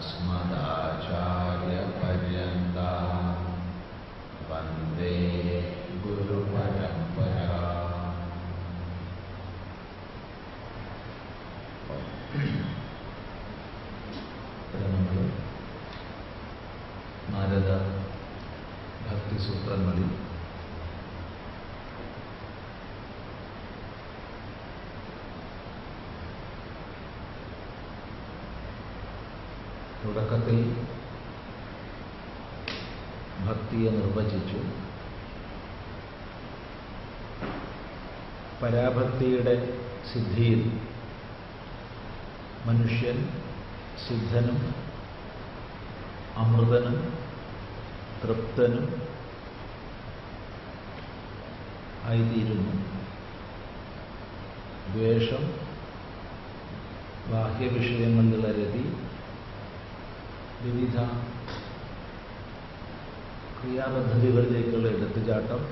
अस्मदाचार्यपर्यन्तां वन्दे गुरुपरम्पराम्. നമ്മൾ നാരദ ഭക്തിസൂത്രങ്ങളിൽ തുടക്കത്തിൽ ഭക്തിയെ നിർവചിച്ചു. പരാഭക്തിയുടെ സിദ്ധിയിൽ മനുഷ്യൻ സിദ്ധനും അമൃതനും തൃപ്തനും ആയിത്തീരുന്നു. ദ്വേഷം, ബാഹ്യവിഷയങ്ങളിലുള്ള രതി, വിവിധ ക്രിയാപദ്ധതികളിലേക്കുള്ള എടുത്തുചാട്ടം,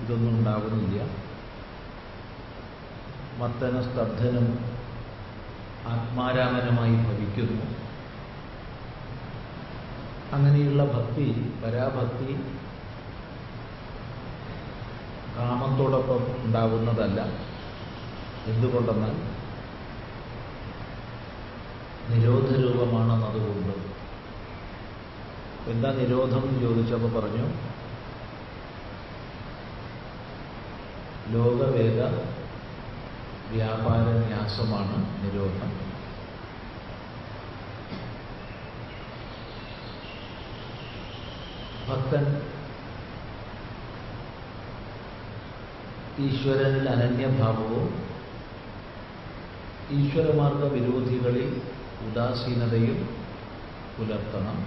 ഇതൊന്നും ഉണ്ടാകുന്നില്ല. മത്തനും സ്തബ്ധനും ആത്മാരാമനുമായി ഭവിക്കുന്നു. അങ്ങനെയുള്ള ഭക്തി, പരാഭക്തി കാമത്തോടൊപ്പം ഉണ്ടാകുന്നതല്ല. എന്തുകൊണ്ടെന്നാൽ നിരോധരൂപമാണെന്നതുകൊണ്ട്. എന്താ നിരോധം എന്ന് ചോദിച്ചപ്പോൾ പറഞ്ഞു, ലോകവേദ വ്യാപാര ന്യാസമാണ് നിരോധം. ഭക്തൻ ഈശ്വരനിൽ അനന്യഭാവവും ഈശ്വരമാർഗ വിരോധികളിൽ ഉദാസീനതയും പുലർത്തണം.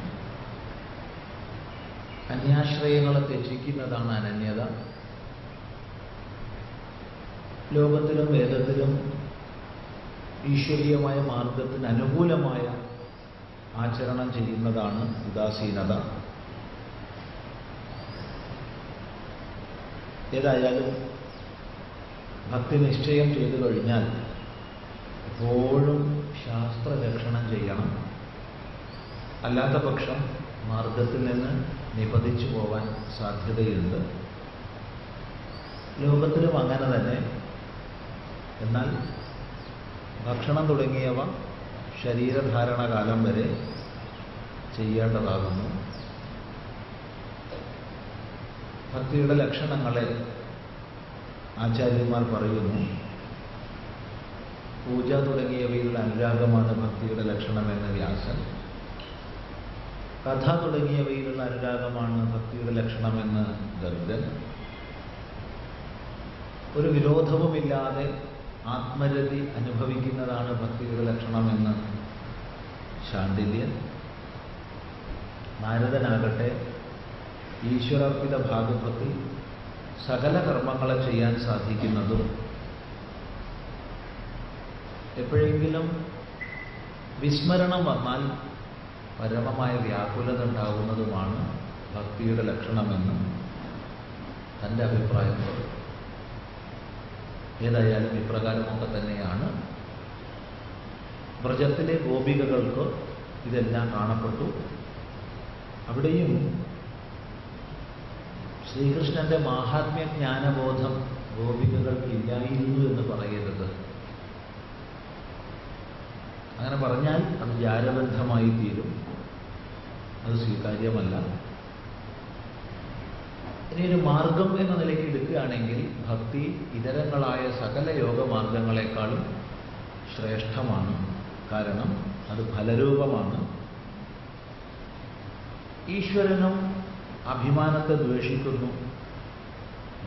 അന്യാശ്രയങ്ങളെ ത്യജിക്കുന്നതാണ് അനന്യത. ലോകത്തിലും വേദത്തിലും ഈശ്വരീയമായ മാർഗത്തിന് അനുകൂലമായ ആചരണം ചെയ്യുന്നതാണ് ഉദാസീനത. ഏതായാലും ഭക്തി നിശ്ചയം ചെയ്തു കഴിഞ്ഞാൽ എപ്പോഴും ശാസ്ത്രരക്ഷണം ചെയ്യണം. അല്ലാത്ത പക്ഷം മാർഗത്തിൽ നിന്ന് നിപതിച്ചു പോവാൻ സാധ്യതയുണ്ട്. ലോകത്തിലും അങ്ങനെ തന്നെ. എന്നാൽ ഭക്ഷണം തുടങ്ങിയവ ശരീരധാരണ കാലം വരെ ചെയ്യേണ്ടതാകുന്നു. ഭക്തിയുടെ ലക്ഷണങ്ങളെ ആചാര്യന്മാർ പറയുന്നു. പൂജ തുടങ്ങിയവയിലുള്ള അനുരാഗമാണ് ഭക്തിയുടെ ലക്ഷണമെന്ന് വ്യാസൻ. കഥ തുടങ്ങിയവയിലുള്ള അനുരാഗമാണ് ഭക്തിയുടെ ലക്ഷണമെന്ന് ഗർഗൻ. ഒരു വിരോധവുമില്ലാതെ ആത്മരതി അനുഭവിക്കുന്നതാണ് ഭക്തിയുടെ ലക്ഷണമെന്ന് ശാണ്ഡില്യൻ. നാരദനാകട്ടെ ഈശ്വരാർപ്പിത ഭാഗവത്തിൽ സകല കർമ്മങ്ങളെ ചെയ്യാൻ സാധിക്കുന്നതും എപ്പോഴെങ്കിലും വിസ്മരണം വന്നാൽ പരമമായ വ്യാകുലത ഉണ്ടാകുന്നതുമാണ് ഭക്തിയുടെ ലക്ഷണമെന്ന് തൻ്റെ അഭിപ്രായം പറയും. ഏതായാലും ഇപ്രകാരമൊക്കെ തന്നെയാണ് വ്രജത്തിലെ ഗോപികകൾക്ക് ഇതെല്ലാം കാണപ്പെട്ടു. അവിടെയും ശ്രീകൃഷ്ണന്റെ മാഹാത്മ്യ ജ്ഞാനബോധം ഗോപികകൾക്ക് ഇല്ലായിരുന്നു എന്ന് പറയരുത്. അങ്ങനെ പറഞ്ഞാൽ അത് ജാരബദ്ധമായി തീരും. അത് സ്വീകാര്യമല്ല. ഇനി ഒരു മാർഗം എന്ന നിലയ്ക്ക് എടുക്കുകയാണെങ്കിൽ ഭക്തി ഇതരങ്ങളായ സകല യോഗമാർഗങ്ങളെക്കാളും ശ്രേഷ്ഠമാണ്. കാരണം അത് ഫലരൂപമാണ്. ഈശ്വരനും അഭിമാനത്തെ ദ്വേഷിക്കുന്നു.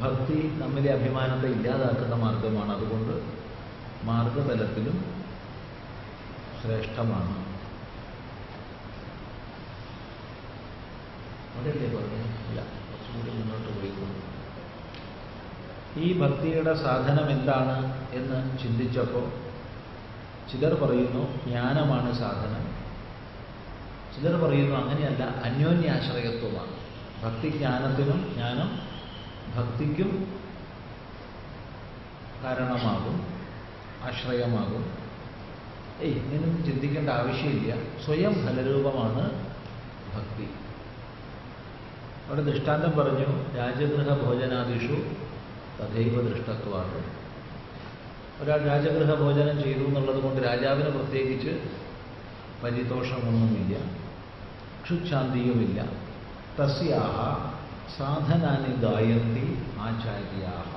ഭക്തി നമ്മിലെ അഭിമാനത്തെ ഇല്ലാതാക്കുന്ന മാർഗമാണ്. അതുകൊണ്ട് മാർഗതലത്തിലും ശ്രേഷ്ഠമാണ്. അവിടെയല്ലേ പറഞ്ഞു? ഇല്ല, കുറച്ചുകൂടി മുന്നോട്ട് പോയിക്കൊണ്ട് ഈ ഭക്തിയുടെ സാധനം എന്താണ് എന്ന് ചിന്തിച്ചപ്പോൾ ചിലർ പറയുന്നു ജ്ഞാനമാണ് സാധനം. ചിലർ പറയുന്നു അങ്ങനെയല്ല, അന്യോന്യാശ്രയത്വമാണ്. ഭക്തി ജ്ഞാനത്തിനും ജ്ഞാനം ഭക്തിക്കും കാരണമാകും, ആശ്രയമാകും. ഇങ്ങനെയൊന്നും ചിന്തിക്കേണ്ട ആവശ്യമില്ല, സ്വയം ഫലരൂപമാണ് ഭക്തി. അവിടെ ദൃഷ്ടാന്തം പറഞ്ഞു, രാജഗൃഹ ഭോജനാദിഷു തഥൈവ ദൃഷ്ടത്വാണ്. ഒരാൾ രാജഗൃഹ ഭോജനം ചെയ്തു എന്നുള്ളത് കൊണ്ട് രാജാവിന് പ്രത്യേകിച്ച് പരിതോഷമൊന്നുമില്ല, ക്ഷുച്ഛാന്തിയുമില്ല. തസ്യാഹ സാധനാനി ഗായന്തി ആചാര്യാഹ.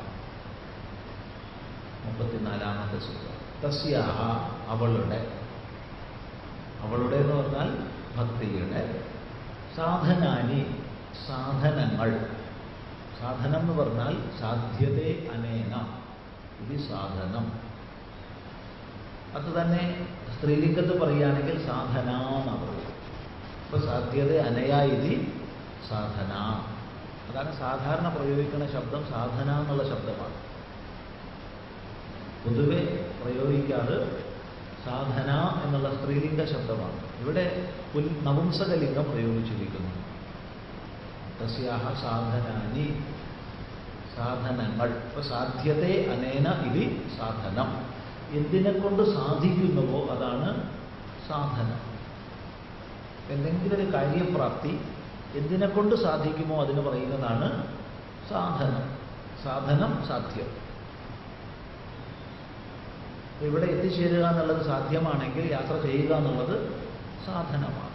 34-ാമത്തെ സൂത്രം. തസ്യാഹ അവളുടെ എന്ന് പറഞ്ഞാൽ ഭക്തിയുടെ, സാധനാനി സാധനങ്ങൾ. സാധനം എന്ന് പറഞ്ഞാൽ സാധ്യതേ അനേന, ഇത് സാധനം. അത് തന്നെ സ്ത്രീലിംഗത്ത് പറയുകയാണെങ്കിൽ സാധന എന്നാണ് പറയുക. ഇപ്പൊ സാധ്യത അനയാ ഇതി സാധന, അതാണ് സാധാരണ പ്രയോഗിക്കുന്ന ശബ്ദം. സാധന എന്നുള്ള ശബ്ദമാണ് പൊതുവെ പ്രയോഗിക്കാറ്. സാധന എന്നുള്ള സ്ത്രീലിംഗ ശബ്ദമാണ്. ഇവിടെ നപുംസകലിംഗം പ്രയോഗിച്ചിരിക്കുന്നു. തസ്യാഹ സാധനാനി, സാധനങ്ങൾ. ഇപ്പൊ സാധ്യതേ അനേന ഇതി സാധനം. എന്തിനെക്കൊണ്ട് സാധിക്കുന്നുവോ അതാണ് സാധനം. എന്തെങ്കിലും ഒരു കാര്യപ്രാപ്തി എന്തിനെക്കൊണ്ട് സാധിക്കുമോ അതിന് പറയുന്നതാണ് സാധനം. സാധനം സാധ്യം. ഇവിടെ എത്തിച്ചേരുക എന്നുള്ളത് സാധ്യമാണെങ്കിൽ യാത്ര ചെയ്യുക എന്നുള്ളത് സാധനമാണ്.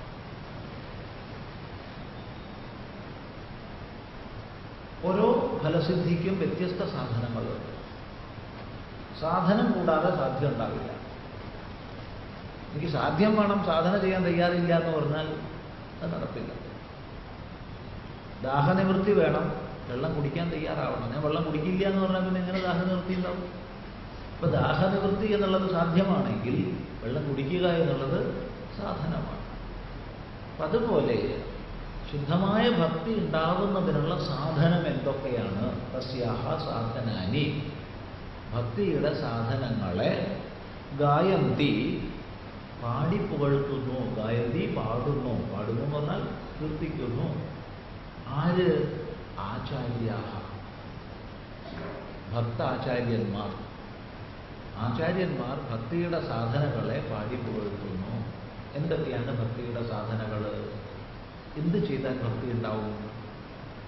ഓരോ ഫലസിദ്ധിക്കും വ്യത്യസ്ത സാധനങ്ങളുണ്ട്. സാധനം കൂടാതെ സാധ്യം ഉണ്ടാവില്ല. എനിക്ക് സാധ്യം വേണം, സാധന ചെയ്യാൻ തയ്യാറില്ല എന്ന് പറഞ്ഞാൽ അത് നടപ്പില്ല. ദാഹനിവൃത്തി വേണം, വെള്ളം കുടിക്കാൻ തയ്യാറാവണം. ഞാൻ വെള്ളം കുടിക്കില്ല എന്ന് പറഞ്ഞാൽ പിന്നെ എങ്ങനെ ദാഹനിവൃത്തി ഉണ്ടാവും? ഇപ്പൊ ദാഹനിവൃത്തി എന്നുള്ളത് സാധ്യമാണെങ്കിൽ വെള്ളം കുടിക്കുക എന്നുള്ളത് സാധനമാണ്. അപ്പം അതുപോലെ ശുദ്ധമായ ഭക്തി ഉണ്ടാകുന്നതിനുള്ള സാധനം എന്തൊക്കെയാണ്? തസ്യാഹ സാധനാനി, ഭക്തിയുടെ സാധനങ്ങളെ ഗായന്തി പാടിപ്പുകഴ്ത്തുന്നു. ഗായന്തി പാടുന്നു. പാടുന്നു എന്ന് പറഞ്ഞാൽ കീർത്തിക്കുന്നു. ആര്? ആചാര്യാഹ, ഭക്താചാര്യന്മാർ. ആചാര്യന്മാർ ഭക്തിയുടെ സാധനങ്ങളെ പാടിപ്പുകഴ്ത്തുന്നു. എന്തൊക്കെയാണ് ഭക്തിയുടെ സാധനങ്ങൾ? എന്ത് ചെയ്താൽ ഭക്തി ഉണ്ടാവും?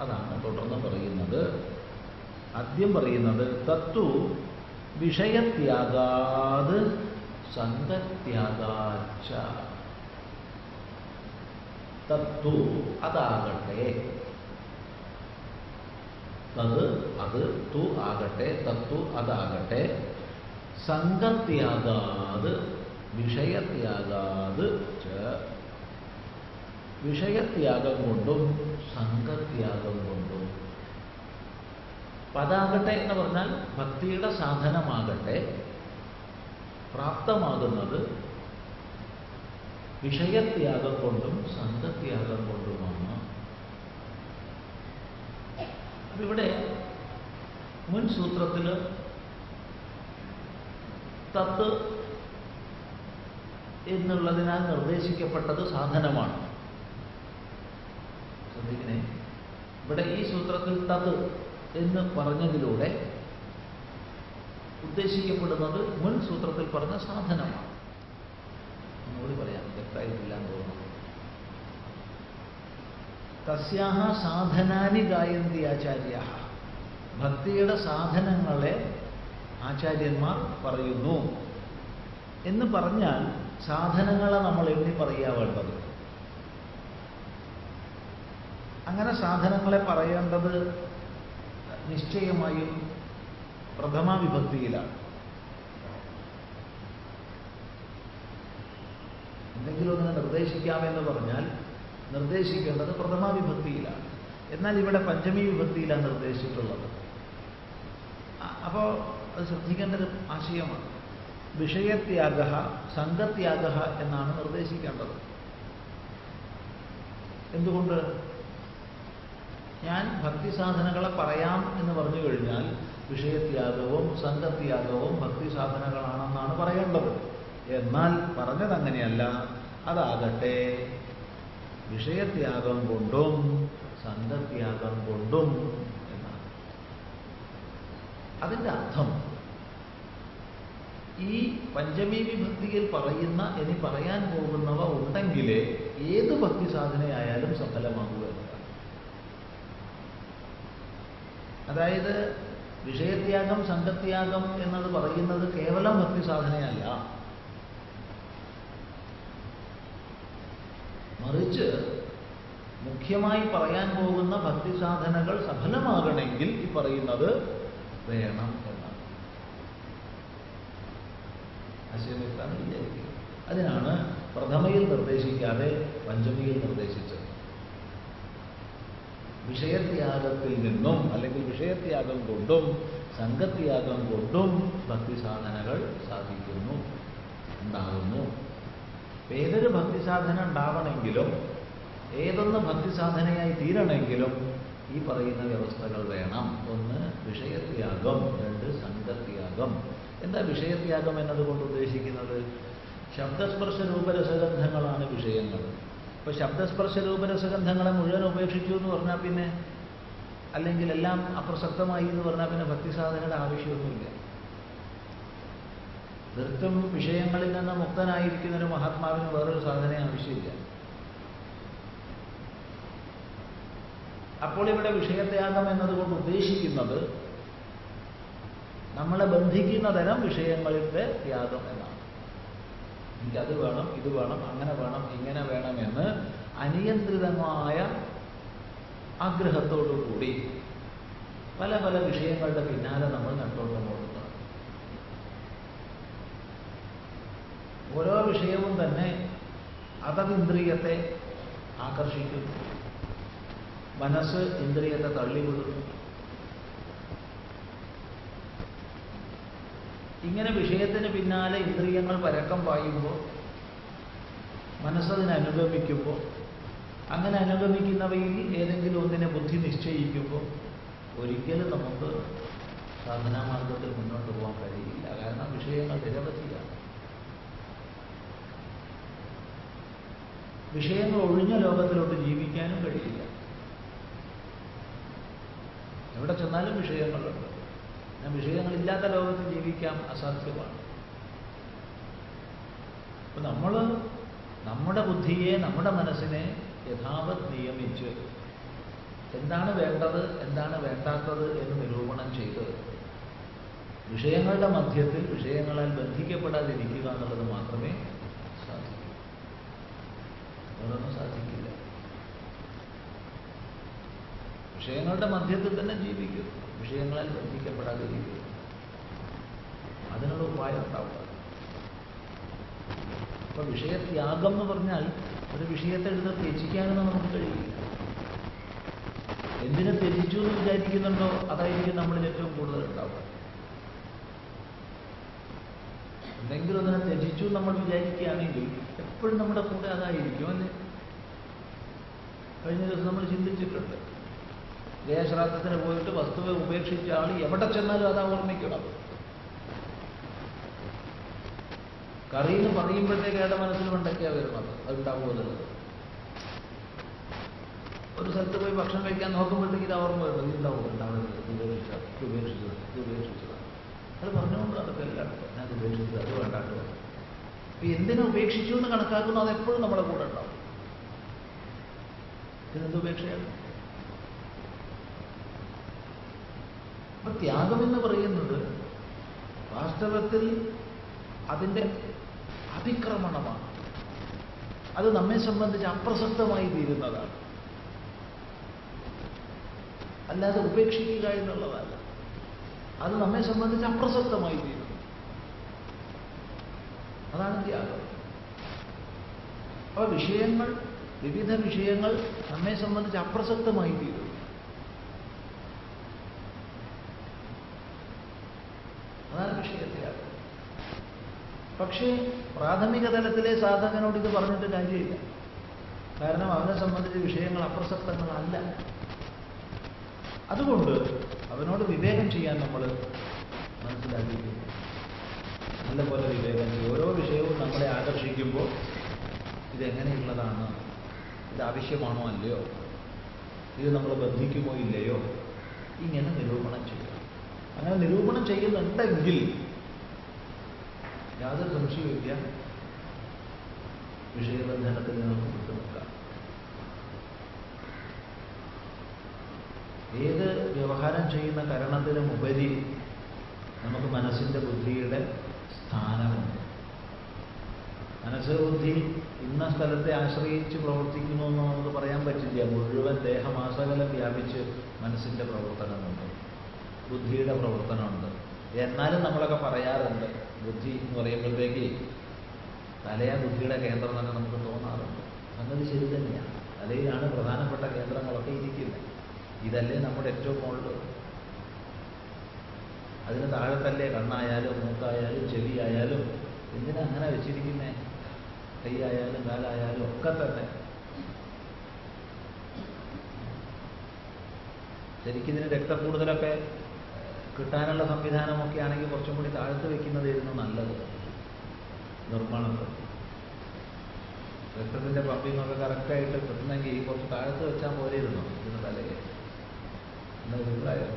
അതാണ് തുടർന്ന് പറയുന്നത്. ആദ്യം പറയുന്നത് തത്തു വിഷയത്യാഗാത് സംഗത്യാഗാച്ച. തത്തു അതാകട്ടെ, തത് അത്, തു ആകട്ടെ, തത്തു അതാകട്ടെ, സംഗത്യാഗാത് വിഷയത്യാഗാത് ച. വിഷയത്യാഗം കൊണ്ടും സംഗത്യാഗം കൊണ്ടും. പതാകട്ടെ എന്ന് പറഞ്ഞാൽ ഭക്തിയുടെ സാധനമാകട്ടെ പ്രാപ്തമാകുന്നത് വിഷയത്യാഗം കൊണ്ടും സംഗത്യാഗം കൊണ്ടുമാണ്. ഇവിടെ മുൻ സൂത്രത്തിൽ തത്ത് എന്നുള്ളതിനാൽ നിർദ്ദേശിക്കപ്പെട്ടത് സാധനമാണ്. ശ്രദ്ധിക്കണേ, ഇവിടെ ഈ സൂത്രത്തിൽ തത് എന്ന് പറഞ്ഞതിലൂടെ ഉദ്ദേശിക്കപ്പെടുന്നത് മുൻ സൂത്രത്തിൽ പറഞ്ഞ സാധനമാണ്. ഒന്നുകൂടി പറയാം, വ്യക്തമായിട്ടില്ല എന്ന് തോന്നുന്നു. തസ്യാഹ സാധനാനി ഗായന്തി ആചാര്യാഹ, ഭക്തിയുടെ സാധനങ്ങളെ ആചാര്യന്മാർ പറയുന്നു എന്ന് പറഞ്ഞാൽ സാധനങ്ങളെ നമ്മൾ എണ്ണി പറയുക വേണ്ടത്. അങ്ങനെ സാധനങ്ങളെ പറയേണ്ടത് നിശ്ചയമായും പ്രഥമ വിഭക്തിയിലാണ്. എന്തെങ്കിലും ഒന്നിനെ നിർദ്ദേശിക്കാമെന്ന് പറഞ്ഞാൽ നിർദ്ദേശിക്കേണ്ടത് പ്രഥമ വിഭക്തിയിലാണ്. എന്നാൽ ഇവിടെ പഞ്ചമി വിഭക്തിയിലാണ് നിർദ്ദേശിച്ചിട്ടുള്ളത്. അപ്പോൾ അത് ശ്രദ്ധിക്കേണ്ട ഒരു ആശയമാണ്. വിഷയത്യാഗ സംഗത്യാഗ എന്നാണ് നിർദ്ദേശിക്കേണ്ടത്. എന്തുകൊണ്ട്? ഞാൻ ഭക്തി സാധനങ്ങളെ പറയാം എന്ന് പറഞ്ഞു കഴിഞ്ഞാൽ വിഷയത്യാഗവും സംഗത്യാഗവും ഭക്തി സാധനങ്ങളാണെന്നാണ് പറയേണ്ടത്. എന്നാൽ പറഞ്ഞത് അങ്ങനെയല്ല. അതാകട്ടെ വിഷയത്യാഗം കൊണ്ടും സംഗത്യാഗം കൊണ്ടും എന്നാണ്. അതിൻ്റെ അർത്ഥം ഈ പഞ്ചമി വിഭക്തിയിൽ പറയുന്ന ഇനി പറയാൻ പോകുന്നവ ഉണ്ടെങ്കിലേ ഏത് ഭക്തി സാധനയായാലും സഫലമാകുക എന്നതാണ്. അതായത് വിഷയത്യാഗം സംഘത്യാഗം എന്നത് പറയുന്നത് കേവലം ഭക്തി സാധനയല്ല, മറിച്ച് മുഖ്യമായി പറയാൻ പോകുന്ന ഭക്തി സാധനകൾ സഫലമാകണമെങ്കിൽ ഈ പറയുന്നത് വേണം എന്നാണ്. ആശയമെത്താൻ വിചാരിക്കുക. അതിനാണ് പ്രഥമയിൽ നിർദ്ദേശിക്കാതെ പഞ്ചമിയിൽ നിർദ്ദേശിച്ചത്. വിഷയത്യാഗത്തിൽ നിന്നും അല്ലെങ്കിൽ വിഷയത്യാഗം കൊണ്ടും സംഘത്യാഗം കൊണ്ടും ഭക്തി സാധനകൾ സാധിക്കുന്നു, ഉണ്ടാകുന്നു. ഏതൊരു ഭക്തി സാധന ഉണ്ടാവണമെങ്കിലും ഏതൊന്ന് ഭക്തി സാധനയായി തീരണമെങ്കിലും ഈ പറയുന്ന വ്യവസ്ഥകൾ വേണം. ഒന്ന് വിഷയത്യാഗം, രണ്ട് സംഘത്യാഗം. എന്താ വിഷയത്യാഗം എന്നതുകൊണ്ട് ഉദ്ദേശിക്കുന്നത്? ശബ്ദസ്പർശ രൂപരസഗന്ധങ്ങളാണ് വിഷയങ്ങൾ. ഇപ്പൊ ശബ്ദസ്പർശ രൂപരസഗന്ധങ്ങളെ മുഴുവൻ ഉപേക്ഷിച്ചു എന്ന് പറഞ്ഞാൽ പിന്നെ, അല്ലെങ്കിൽ എല്ലാം അപ്രസക്തമായി എന്ന് പറഞ്ഞാൽ പിന്നെ ഭക്തി സാധനയുടെ ആവശ്യമൊന്നുമില്ല. തീർത്തും വിഷയങ്ങളിൽ നിന്ന് മുക്തനായിരിക്കുന്ന ഒരു മഹാത്മാവിന് വേറൊരു സാധന ആവശ്യമില്ല. അപ്പോൾ ഇവിടെ വിഷയത്യാഗം എന്നതുകൊണ്ട് ഉദ്ദേശിക്കുന്നത് നമ്മളെ ബന്ധിക്കുന്ന തരം വിഷയങ്ങളുടെ ത്യാഗം എന്നാണ്. എനിക്കത് വേണം, ഇത് വേണം, അങ്ങനെ വേണം, ഇങ്ങനെ വേണമെന്ന് അനിയന്ത്രിതമായ ആഗ്രഹത്തോടുകൂടി പല പല വിഷയങ്ങളുടെ പിന്നാലെ നമ്മൾ നട്ടോട്ടം ഓടുന്നത്. ഓരോ വിഷയവും തന്നെ അതതിന്ദ്രിയത്തെ ആകർഷിക്കുന്നു, മനസ്സ് ഇന്ദ്രിയത്തെ തള്ളിവിടുന്നു. ഇങ്ങനെ വിഷയത്തിന് പിന്നാലെ ഇന്ദ്രിയങ്ങൾ പരക്കം പായുമ്പോൾ, മനസ്സതിനെ അനുഗമിക്കുമ്പോൾ, അങ്ങനെ അനുഗമിക്കുന്നവയിൽ ഏതെങ്കിലും ഒന്നിനെ ബുദ്ധി നിശ്ചയിക്കുമ്പോൾ ഒരിക്കലും നമുക്ക് സാധനാമാർഗത്തിൽ മുന്നോട്ട് പോകാൻ കഴിയില്ല. കാരണം വിഷയങ്ങൾ നിരവധിയാണ്. വിഷയങ്ങൾ ഒഴിഞ്ഞ ലോകത്തിലോട്ട് ജീവിക്കാനും കഴിയില്ല. എവിടെ ചെന്നാലും വിഷയങ്ങളുണ്ട്. വിഷയങ്ങളില്ലാത്ത ലോകത്ത് ജീവിക്കാൻ അസാധ്യമാണ്. അപ്പൊ നമ്മൾ നമ്മുടെ ബുദ്ധിയെ, നമ്മുടെ മനസ്സിനെ യഥാവത് നിയമിച്ച് എന്താണ് വേണ്ടത്, എന്താണ് വേണ്ടാത്തത് എന്ന് നിരൂപണം ചെയ്ത് വിഷയങ്ങളുടെ മധ്യത്തിൽ വിഷയങ്ങളാൽ ബന്ധിക്കപ്പെടാതിരിക്കുക എന്നുള്ളത് മാത്രമേ സാധിക്കൂ. അതൊന്നും സാധിക്കില്ല. വിഷയങ്ങളുടെ മധ്യത്തിൽ തന്നെ ജീവിക്കും, വിഷയങ്ങളാൽ ബന്ധിക്കപ്പെടാതിരിക്കും. അതിനുള്ള ഉപായം ഉണ്ടാവുക. അപ്പൊ വിഷയത്യാഗം എന്ന് പറഞ്ഞാൽ ഒരു വിഷയത്തെ എടുത്ത് ത്യജിക്കാനൊന്നും നമുക്ക് കഴിയില്ല. എന്തിനെ ത്യജിച്ചു എന്ന് വിചാരിക്കുന്നുണ്ടോ അതായിരിക്കും നമ്മളിൽ ഏറ്റവും കൂടുതൽ ഉണ്ടാവുക. എന്തെങ്കിലും അതിനെ ത്യജിച്ചു നമ്മൾ വിചാരിക്കുകയാണെങ്കിൽ എപ്പോഴും നമ്മുടെ കൂടെ അതായിരിക്കും, അല്ലേ? കഴിഞ്ഞ ദിവസം നമ്മൾ ചിന്തിച്ചിട്ടുണ്ട്. ദേഹശ്രാദ്ധത്തിന് പോയിട്ട് വസ്തുവെ ഉപേക്ഷിച്ച ആൾ എവിടെ ചെന്നാലും അതാ ഓർമ്മിക്കണം. കറിയെന്ന് പറയുമ്പോഴത്തേക്ക് അയാളുടെ മനസ്സിൽ വെണ്ടയ്ക്കാ വരുന്നത്, അതുണ്ടാവുമല്ലോ. ഒരു സ്ഥലത്ത് പോയി ഭക്ഷണം കഴിക്കാൻ നോക്കുമ്പോഴത്തേക്ക് ഇത് ഓർമ്മ വരുന്നത്, ഇതുണ്ടാവും, ഉണ്ടാവുന്നത്, ഉപേക്ഷിച്ചത് അത് പറഞ്ഞുകൊണ്ട് അതൊക്കെ എല്ലാവർക്കും ഞാൻ ഉപേക്ഷിച്ചത്, അത് വേണ്ടാണ്ട്. അപ്പൊ എന്തിനെ ഉപേക്ഷിച്ചു എന്ന് കണക്കാക്കുന്നു അതെപ്പോഴും നമ്മുടെ കൂടെ ഉണ്ടാവും. ഇതെന്ത് ഉപേക്ഷയാണ്? അപ്പൊ ത്യാഗം എന്ന് പറയുന്നത് വാസ്തവത്തിൽ അതിൻ്റെ അതിക്രമണമാണ്. അത് നമ്മെ സംബന്ധിച്ച് അപ്രസക്തമായി തീരുന്നതാണ്, അല്ലാതെ ഉപേക്ഷിക്കുക എന്നുള്ളതല്ല. അത് നമ്മെ സംബന്ധിച്ച് അപ്രസക്തമായി തീരുന്നു. അതാണ് ത്യാഗം. അപ്പൊ വിഷയങ്ങൾ, വിവിധ വിഷയങ്ങൾ നമ്മെ സംബന്ധിച്ച് അപ്രസക്തമായി തീരുന്നു. അതാണ് വിഷയത്യാഗം. പക്ഷേ പ്രാഥമിക തലത്തിലെ സാധകനോട് ഇത് പറഞ്ഞിട്ട് കാര്യമില്ല. കാരണം അവനെ സംബന്ധിച്ച് വിഷയങ്ങൾ അപ്രസക്തങ്ങളല്ല. അതുകൊണ്ട് അവനോട് വിവേകം ചെയ്യാൻ നമ്മൾ മനസ്സിലാക്കിയിരിക്കുന്നു. നല്ലപോലെ വിവേകം ചെയ്യും. ഓരോ വിഷയവും നമ്മളെ ആകർഷിക്കുമ്പോൾ ഇതെങ്ങനെയുള്ളതാണ്, ഇത് ആവശ്യമാണോ അല്ലയോ, ഇത് നമ്മൾ ബന്ധിക്കുമോ ഇല്ലയോ, ഇങ്ങനെ നിരൂപണം ചെയ്യുക. അങ്ങനെ നിരൂപണം ചെയ്യുന്നുണ്ടെങ്കിൽ യാതൊരു സംശയവുമില്ല, വിഷയബന്ധനത്തിൽ നമുക്ക് വിട്ടുനിൽക്കാം. ഏത് വ്യവഹാരം ചെയ്യുന്ന കരണത്തിനും ഉപരി നമുക്ക് മനസ്സിൻ്റെ ബുദ്ധിയുടെ സ്ഥാനമുണ്ട്. മനസ്സ് ബുദ്ധി ഇന്ന സ്ഥലത്തെ ആശ്രയിച്ച് പ്രവർത്തിക്കുന്നു എന്ന് നമുക്ക് പറയാൻ പറ്റില്ല. മുഴുവൻ ദേഹമാസകലം വ്യാപിച്ച് മനസ്സിൻ്റെ പ്രവർത്തനമുണ്ട്, ബുദ്ധിയുടെ പ്രവർത്തനമുണ്ട്. എന്നാലും നമ്മളൊക്കെ പറയാറുണ്ട്, ബുദ്ധി എന്ന് പറയുമ്പോഴത്തേക്ക് തലയാ ബുദ്ധിയുടെ കേന്ദ്രം എന്നൊക്കെ നമുക്ക് തോന്നാറുണ്ട്. സംഗതി ശരി തന്നെയാണ്. തലയിലാണ് പ്രധാനപ്പെട്ട കേന്ദ്രങ്ങളൊക്കെ ഇരിക്കുന്നത്. ഇതല്ലേ നമ്മുടെ ഏറ്റവും മുകളിൽ. അതിന് താഴത്തല്ലേ കണ്ണായാലും മൂക്കായാലും ചെവിയായാലും. എന്തിനാ അങ്ങനെ വെച്ചിരിക്കുന്നേ? കൈയായാലും കാലായാലും ഒക്കെ തന്നെ. ശരിക്കിതിന് രക്തക്കൂടുതലൊക്കെ കിട്ടാനുള്ള സംവിധാനമൊക്കെ ആണെങ്കിൽ കുറച്ചും കൂടി താഴത്ത് വെക്കുന്നതായിരുന്നു നല്ലത്. നിർമ്മാണത്തിൽ രക്തത്തിൻ്റെ പമ്പിങ്ങൊക്കെ കറക്റ്റായിട്ട് കിട്ടണമെങ്കിൽ കുറച്ച് താഴത്ത് വെച്ചാൽ പോലെയിരുന്നു ഇതിന് തലയെ. എന്നൊരു അഭിപ്രായം.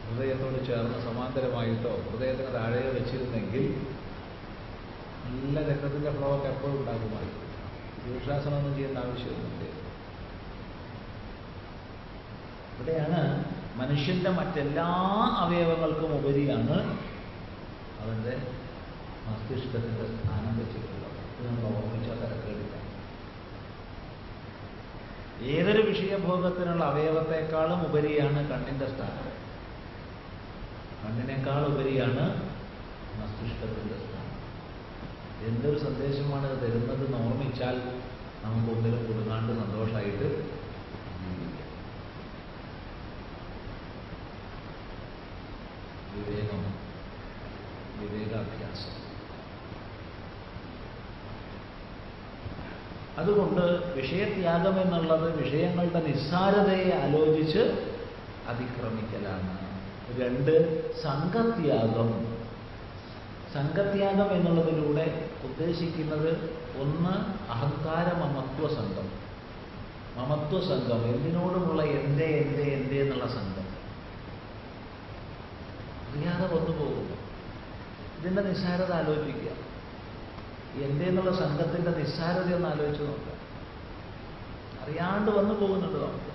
ഹൃദയത്തോട് ചേർന്ന് സമാന്തരമായിട്ടോ ഹൃദയത്തിന് താഴെയോ വെച്ചിരുന്നെങ്കിൽ നല്ല രക്തത്തിൻ്റെ ഫ്ലോ ഒക്കെ എപ്പോഴും ഉണ്ടാകുമായിരുന്നു. ദീർഘാസനമൊന്നും ചെയ്യേണ്ട ആവശ്യമൊന്നുമില്ല. ഇവിടെയാണ് മനുഷ്യന്റെ മറ്റെല്ലാ അവയവങ്ങൾക്കും ഉപരിയാണ് അവൻ്റെ മസ്തിഷ്കത്തിൻ്റെ സ്ഥാനം വെച്ചിട്ടുള്ളത്. ഇത് നമ്മൾ ഓർമ്മിച്ചാൽ തിരക്കേടില്ല. ഏതൊരു വിഷയഭോഗത്തിനുള്ള അവയവത്തെക്കാളും ഉപരിയാണ് കണ്ണിൻ്റെ സ്ഥാനം. കണ്ണിനേക്കാൾ ഉപരിയാണ് മസ്തിഷ്കത്തിൻ്റെ സ്ഥാനം. എന്തൊരു സന്ദേശമാണ് ഇത് തരുന്നതെന്ന് ഓർമ്മിച്ചാൽ നമുക്ക് ഒന്നിലും കൊടുക്കാണ്ട് സന്തോഷമായിട്ട് ജീവിക്കാം. വിവേകം, വിവേകാഭ്യാസം. അതുകൊണ്ട് വിഷയത്യാഗം എന്നുള്ളത് വിഷയങ്ങളുടെ നിസ്സാരതയെ ആലോചിച്ച് അതിക്രമിക്കലാണ്. 2, സംഘത്യാഗം. സംഘത്യാഗം എന്നുള്ളതിലൂടെ ഉദ്ദേശിക്കുന്നത് 1, അഹങ്കാര മമത്വ സംഘം. മമത്വ സംഘം, എന്തിനോടുമുള്ള എൻ്റെ എൻ്റെ എൻ്റെ എന്നുള്ള സംഘം അറിയാതെ വന്നു പോകുന്നു. ഇതിൻ്റെ നിസ്സാരത ആലോചിക്കുക. എൻ്റെ എന്നുള്ള സംഘത്തിൻ്റെ നിസ്സാരത ഒന്ന് ആലോചിച്ച് നോക്കുക. അറിയാണ്ട് വന്നു പോകുന്നുണ്ട് നമുക്ക്.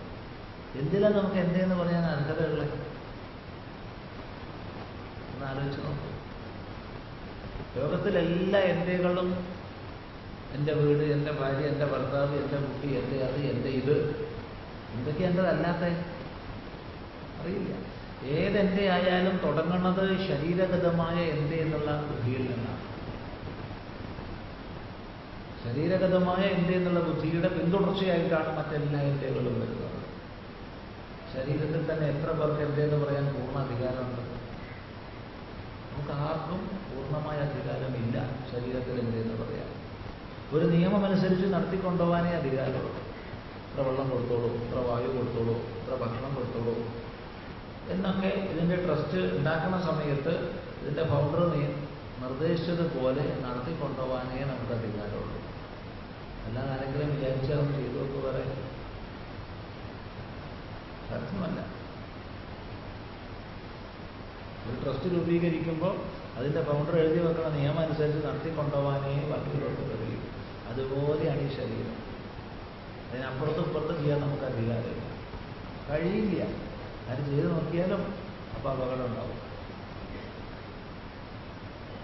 എന്തിനാ നമുക്ക് എൻ്റെ എന്ന് പറയാൻ അർഹതയുള്ളത് ഒന്ന് ആലോചിച്ച് നോക്കുക. ലോകത്തിലെല്ലാ എൻ്റെകളും, എൻ്റെ വീട്, എൻ്റെ ഭാര്യ, എൻ്റെ ഭർത്താവ്, എൻ്റെ കുട്ടി, എൻ്റെ അത്, എൻ്റെ ഇത്, എന്തൊക്കെ എൻ്റെതല്ലാത്ത അറിയില്ല. ഏതെൻ്റെ ആയാലും തുടങ്ങുന്നത് ശരീരഗതമായ എൻ്റെ എന്നുള്ള ബുദ്ധിയിൽ നിന്നാണ്. ശരീരഗതമായ എൻ്റെ എന്നുള്ള ബുദ്ധിയുടെ പിന്തുടർച്ചയായിട്ടാണ് മറ്റെല്ലാ എൻ്റെകളും വരുന്നത്. ശരീരത്തിൽ തന്നെ എത്ര പേർക്ക് എൻ്റെ എന്ന് പറയാൻ പൂർണ്ണ അധികാരമുണ്ട്? നമുക്ക് ആർക്കും പൂർണ്ണമായ അധികാരമില്ല ശരീരത്തിൽ എൻ്റെ എന്ന് പറയാൻ. ഒരു നിയമമനുസരിച്ച് നടത്തിക്കൊണ്ടുപോകാനേ അധികാരമുള്ളൂ. ഇത്ര വെള്ളം കൊടുത്തോളൂ, ഇത്ര വായു കൊടുത്തോളൂ, ഇത്ര ഭക്ഷണം കൊടുത്തോളൂ എന്നൊക്കെ ഇതിൻ്റെ ട്രസ്റ്റ് ഉണ്ടാക്കുന്ന സമയത്ത് ഇതിൻ്റെ ഫൗണ്ടർ നിർദ്ദേശിച്ചതുപോലെ നടത്തിക്കൊണ്ടുപോകാനേ നമുക്ക് അധികാരമുള്ളൂ. അല്ലാതെ ആരെങ്കിലും വിചാരിച്ചാൽ ഒന്ന് ചെയ്തു നോക്കുക പറയാൻ സാധ്യമല്ല. ഒരു ട്രസ്റ്റ് രൂപീകരിക്കുമ്പോൾ അതിൻ്റെ ഫൗണ്ടർ എഴുതി വെക്കുന്ന നിയമം അനുസരിച്ച് നടത്തിക്കൊണ്ടുപോകാനേ ബാക്കിയുള്ളവർക്ക് കഴിയും. അതുപോലെയാണ് ഈ ശരീരം. അതിനപ്പുറത്തും ഇപ്പുറത്തും ചെയ്യാൻ നമുക്ക് അധികാരമില്ല, കഴിയില്ല. അത് ചെയ്ത് നോക്കിയാലും അപ്പോൾ അപകടം ഉണ്ടാവും.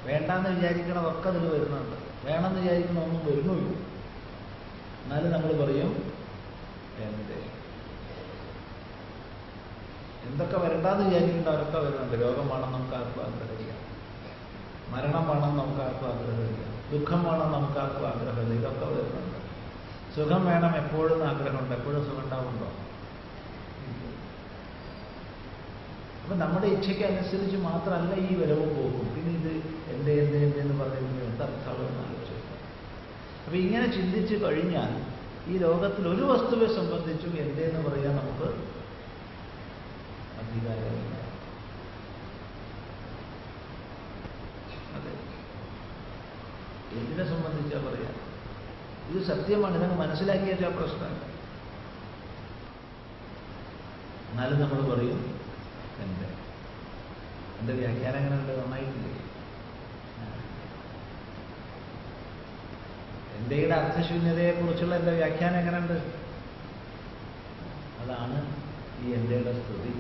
വേണ്ടാന്ന് വിചാരിക്കണതൊക്കെ അതിൽ വരുന്നുണ്ട്, വേണമെന്ന് വിചാരിക്കണ ഒന്നും വരുന്നുമില്ല. എന്നാലും നമ്മൾ പറയും എൻ്റെ. എന്തൊക്കെ വരണ്ടാന്ന് വിചാരിക്കേണ്ട അവരൊക്കെ വരുന്നുണ്ട്. രോഗം വേണം നമുക്ക് ആർക്കും ആഗ്രഹമില്ല, മരണം വേണം നമുക്ക് ആർക്കും ആഗ്രഹമില്ല, ദുഃഖം വേണം നമുക്ക് ആർക്കും ആഗ്രഹമില്ല. ഇതൊക്കെ വരുന്നുണ്ട്. സുഖം വേണം എപ്പോഴും ആഗ്രഹമുണ്ട്. എപ്പോഴും സുഖം ഉണ്ടാവുന്നുണ്ടോ? അപ്പം നമ്മുടെ ഇച്ഛയ്ക്ക് അനുസരിച്ച് മാത്രമല്ല ഈ വരവും പോകും. പിന്നെ ഇത് എൻ്റെ എൻ്റെ എൻ്റെ എന്ന് പറഞ്ഞിരുന്നു എന്തർത്ഥമെന്ന് ആലോചിച്ചു. അപ്പം ഇങ്ങനെ ചിന്തിച്ച് കഴിഞ്ഞാൽ ഈ ലോകത്തിൽ ഒരു വസ്തുവെ സംബന്ധിച്ചും എൻ്റെ എന്ന് പറയാൻ നമുക്ക് അധികാരമില്ല. അതെ, എന്തിനെ സംബന്ധിച്ചാ പറയാം? ഇത് സത്യമാണ്. ഇതങ്ങ് മനസ്സിലാക്കിയാൽ പ്രശ്നമില്ല. എന്നാലും നമ്മൾ പറയും എൻ്റെ. എൻ്റെ വ്യാഖ്യാനം എങ്ങനെ ഉണ്ട്? നന്നായിട്ടില്ലേ? എൻ്റെയുടെ അർത്ഥശൂന്യതയെക്കുറിച്ചുള്ള എൻ്റെ വ്യാഖ്യാനം എങ്ങനെയുണ്ട്? അതാണ് ഈ എൻ്റെയുടെ സ്തുതി.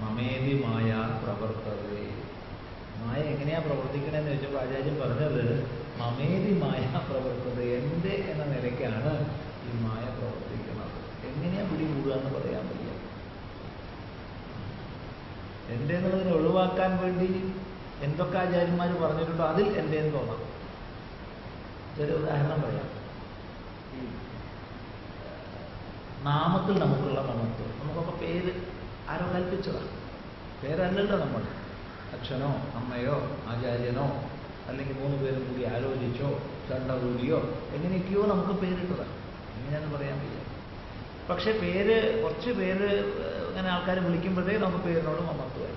മമേതി മായ പ്രവർത്തതേ. മായ എങ്ങനെയാ പ്രവർത്തിക്കണമെന്ന് ചോദിച്ചപ്പോൾ ആചാര്യൻ പറഞ്ഞത് മമേതി മായ പ്രവർത്തത, എൻ്റെ എന്ന നിലയ്ക്കാണ് ഈ മായ പ്രവർത്തിക്കുന്നത്. എങ്ങനെയാ പിടികൂടുക എന്ന് പറയാൻ വയ്യ. എൻ്റെ എന്നുള്ളതിനെ ഒഴിവാക്കാൻ വേണ്ടി എന്തൊക്കെ ആചാര്യന്മാർ പറഞ്ഞിട്ടുണ്ടോ അതിൽ എൻ്റെ എന്ന് തോന്നാം. ചെറിയ ഉദാഹരണം പറയാം. ഈ നാമത്തിൽ നമുക്കുള്ള മമത്വം, നമുക്കൊക്കെ പേര് ആരോ കൽപ്പിച്ചതാണ്. പേരല്ലല്ലോ നമ്മൾ. അച്ഛനോ അമ്മയോ ആചാര്യനോ അല്ലെങ്കിൽ 3 പേരും കൂടി ആലോചിച്ചോ ചണ്ട കൂടിയോ എങ്ങനെയൊക്കെയോ നമുക്ക് പേരിട്ടതാണ്. എങ്ങനെയാണെന്ന് പറയാൻ വയ്യ. പക്ഷെ പേര്, കുറച്ച് പേര് അങ്ങനെ ആൾക്കാർ വിളിക്കുമ്പോഴത്തേക്ക് നമുക്ക് പേരിനോട് മമത്വമായി.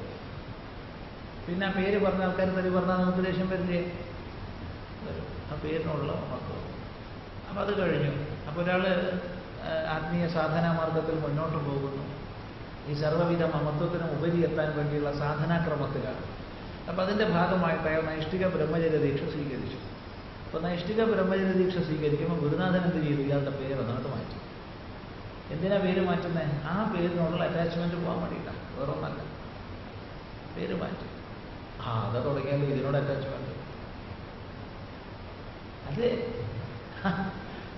പിന്നെ ആ പേര് പറഞ്ഞ ആൾക്കാർ തെറി പറഞ്ഞാൽ നമുക്ക് ദേഷ്യം വരില്ലേ? ആ പേരിനോടുള്ള മമത്വം. അപ്പം അത് കഴിഞ്ഞു. അപ്പോൾ ഒരാൾ ആത്മീയ സാധനാ മാർഗത്തിൽ മുന്നോട്ട് പോകുന്നു. ഈ സർവ്വവിധ മമത്വത്തിന് ഉപരി എത്താൻ വേണ്ടിയുള്ള സാധനാക്രമത്തിലാണ്. അപ്പം അതിൻ്റെ ഭാഗമായിട്ട് അയാൾ നൈഷ്ഠിക ബ്രഹ്മചര്യ ദീക്ഷ സ്വീകരിച്ചു. അപ്പോൾ നൈഷ്ഠിക ബ്രഹ്മചര്യ ദീക്ഷ സ്വീകരിക്കുമ്പോൾ ഗുരുനാഥൻ എന്ത് ചെയ്തു? ഇയാളുടെ പേര് അതാണ്ട് മാറ്റി. എന്തിനാ പേര് മാറ്റുന്നത്? ആ പേരിനോടുള്ള അറ്റാച്ച്മെൻറ്റ് പോകാൻ വേണ്ടിയിട്ടാണ്, വേറൊന്നല്ല. പേര് മാറ്റി. അത് തുടങ്ങിയാലും ഇതിനോട് അറ്റാച്ച്മെൻറ്റ്. അതെ,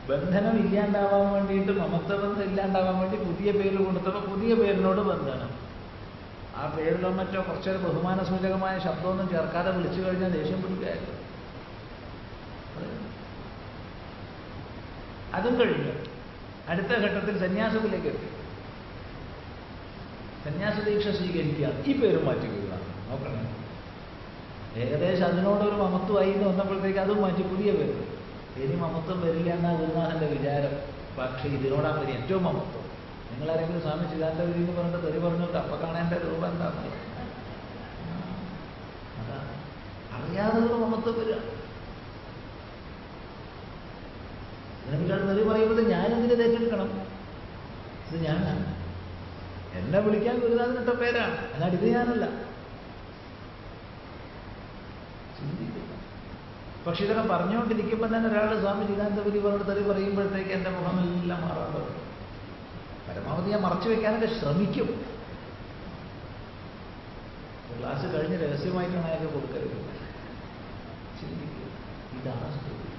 ബന്ധനം ഇല്ലാണ്ടാവാൻ വേണ്ടിയിട്ട്, മമത്വബന്ധം ഇല്ലാണ്ടാവാൻ വേണ്ടി പുതിയ പേര് കൊടുത്തപ്പോൾ പുതിയ പേരിനോട് ബന്ധനം. ആ പേരിലോ മറ്റോ കുറച്ചൊരു ബഹുമാന സൂചകമായ ശബ്ദമൊന്നും ചേർക്കാതെ വിളിച്ചു കഴിഞ്ഞാൽ ദേഷ്യം പിടിക്കുകയായിരുന്നു. അതും കഴിഞ്ഞു. അടുത്ത ഘട്ടത്തിൽ സന്യാസത്തിലേക്ക് എത്തി. സന്യാസ ദീക്ഷ സ്വീകരിക്കുക, ഈ പേര് മാറ്റിക്കുകയാണ്. നോക്കണേ, ഏകദേശം അതിനോടൊരു മമത്വമായി എന്ന് വന്നപ്പോഴത്തേക്ക് അതും മാറ്റി പുതിയ പേര്. ഇനി മമത്വം വരില്ല എന്നാണ് ഗുരുനാഥൻ്റെ വിചാരം. പക്ഷേ ഇതിനോടാണ് ഇനി ഏറ്റവും മമത്വം. നിങ്ങളാരെങ്കിലും സ്വാമി ചിദാനന്ദപുരി എന്ന് പറഞ്ഞിട്ട് തെറി പറഞ്ഞിട്ട് അപ്പം കാണേണ്ട രൂപം എന്താണെന്ന് അതാണ്. അറിയാതെ ഒരു മമത്വം വരിക. ഇതിനെക്കുറിച്ചാണ് തെറി പറയുമ്പോൾ ഞാനെന്തിന് ഏറ്റെടുക്കണം? ഇത് ഞാനാണ്. എന്നെ വിളിക്കാൻ ഗുരുനാഥനിട്ട പേരാണ്, അല്ലാണ്ട് ഇത് ഞാനല്ല. ചിന്തിക്കുക. പക്ഷെ ഇതൊക്കെ പറഞ്ഞുകൊണ്ടിരിക്കുമ്പോൾ തന്നെ ഒരാൾ സ്വാമി ചിദാനന്ദപുരി പറഞ്ഞിട്ട് തെറി പറയുമ്പോഴത്തേക്ക് എൻ്റെ മുഖമെല്ലാം മാറാൻ തുടങ്ങും. പരമാവധി ഞാൻ മറച്ചു വെക്കാനൊക്കെ ശ്രമിക്കും. ക്ലാസ് കഴിഞ്ഞ് രഹസ്യമായിട്ടാണ് അയാൾക്ക് കൊടുക്കരുത്. ചിന്തിക്കുക. ഇതാണ് സ്തുതി.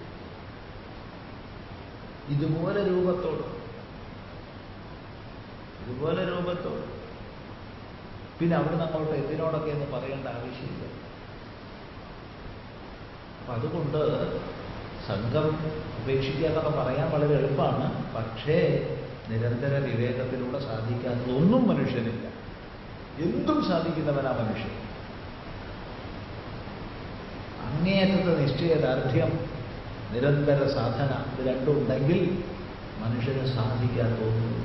ഇതുപോലെ രൂപത്തോട് പിന്നെ അവിടെ അങ്ങോട്ട് എന്തിനോടൊക്കെ എന്ന് പറയേണ്ട ആവശ്യമില്ല. അപ്പം അതുകൊണ്ട് സംഘം ഉപേക്ഷിക്കുക എന്നൊക്കെ പറയാൻ വളരെ എളുപ്പമാണ്. പക്ഷേ നിരന്തര വിവേകത്തിലൂടെ സാധിക്കാത്തതൊന്നും മനുഷ്യനില്ല. എന്തും സാധിക്കുന്നവനാ മനുഷ്യൻ. അങ്ങേയറ്റത്തെ നിശ്ചയദാർഢ്യം, നിരന്തര സാധന, ഇത് രണ്ടും ഉണ്ടെങ്കിൽ മനുഷ്യന് സാധിക്കാത്തതൊന്നുമില്ല.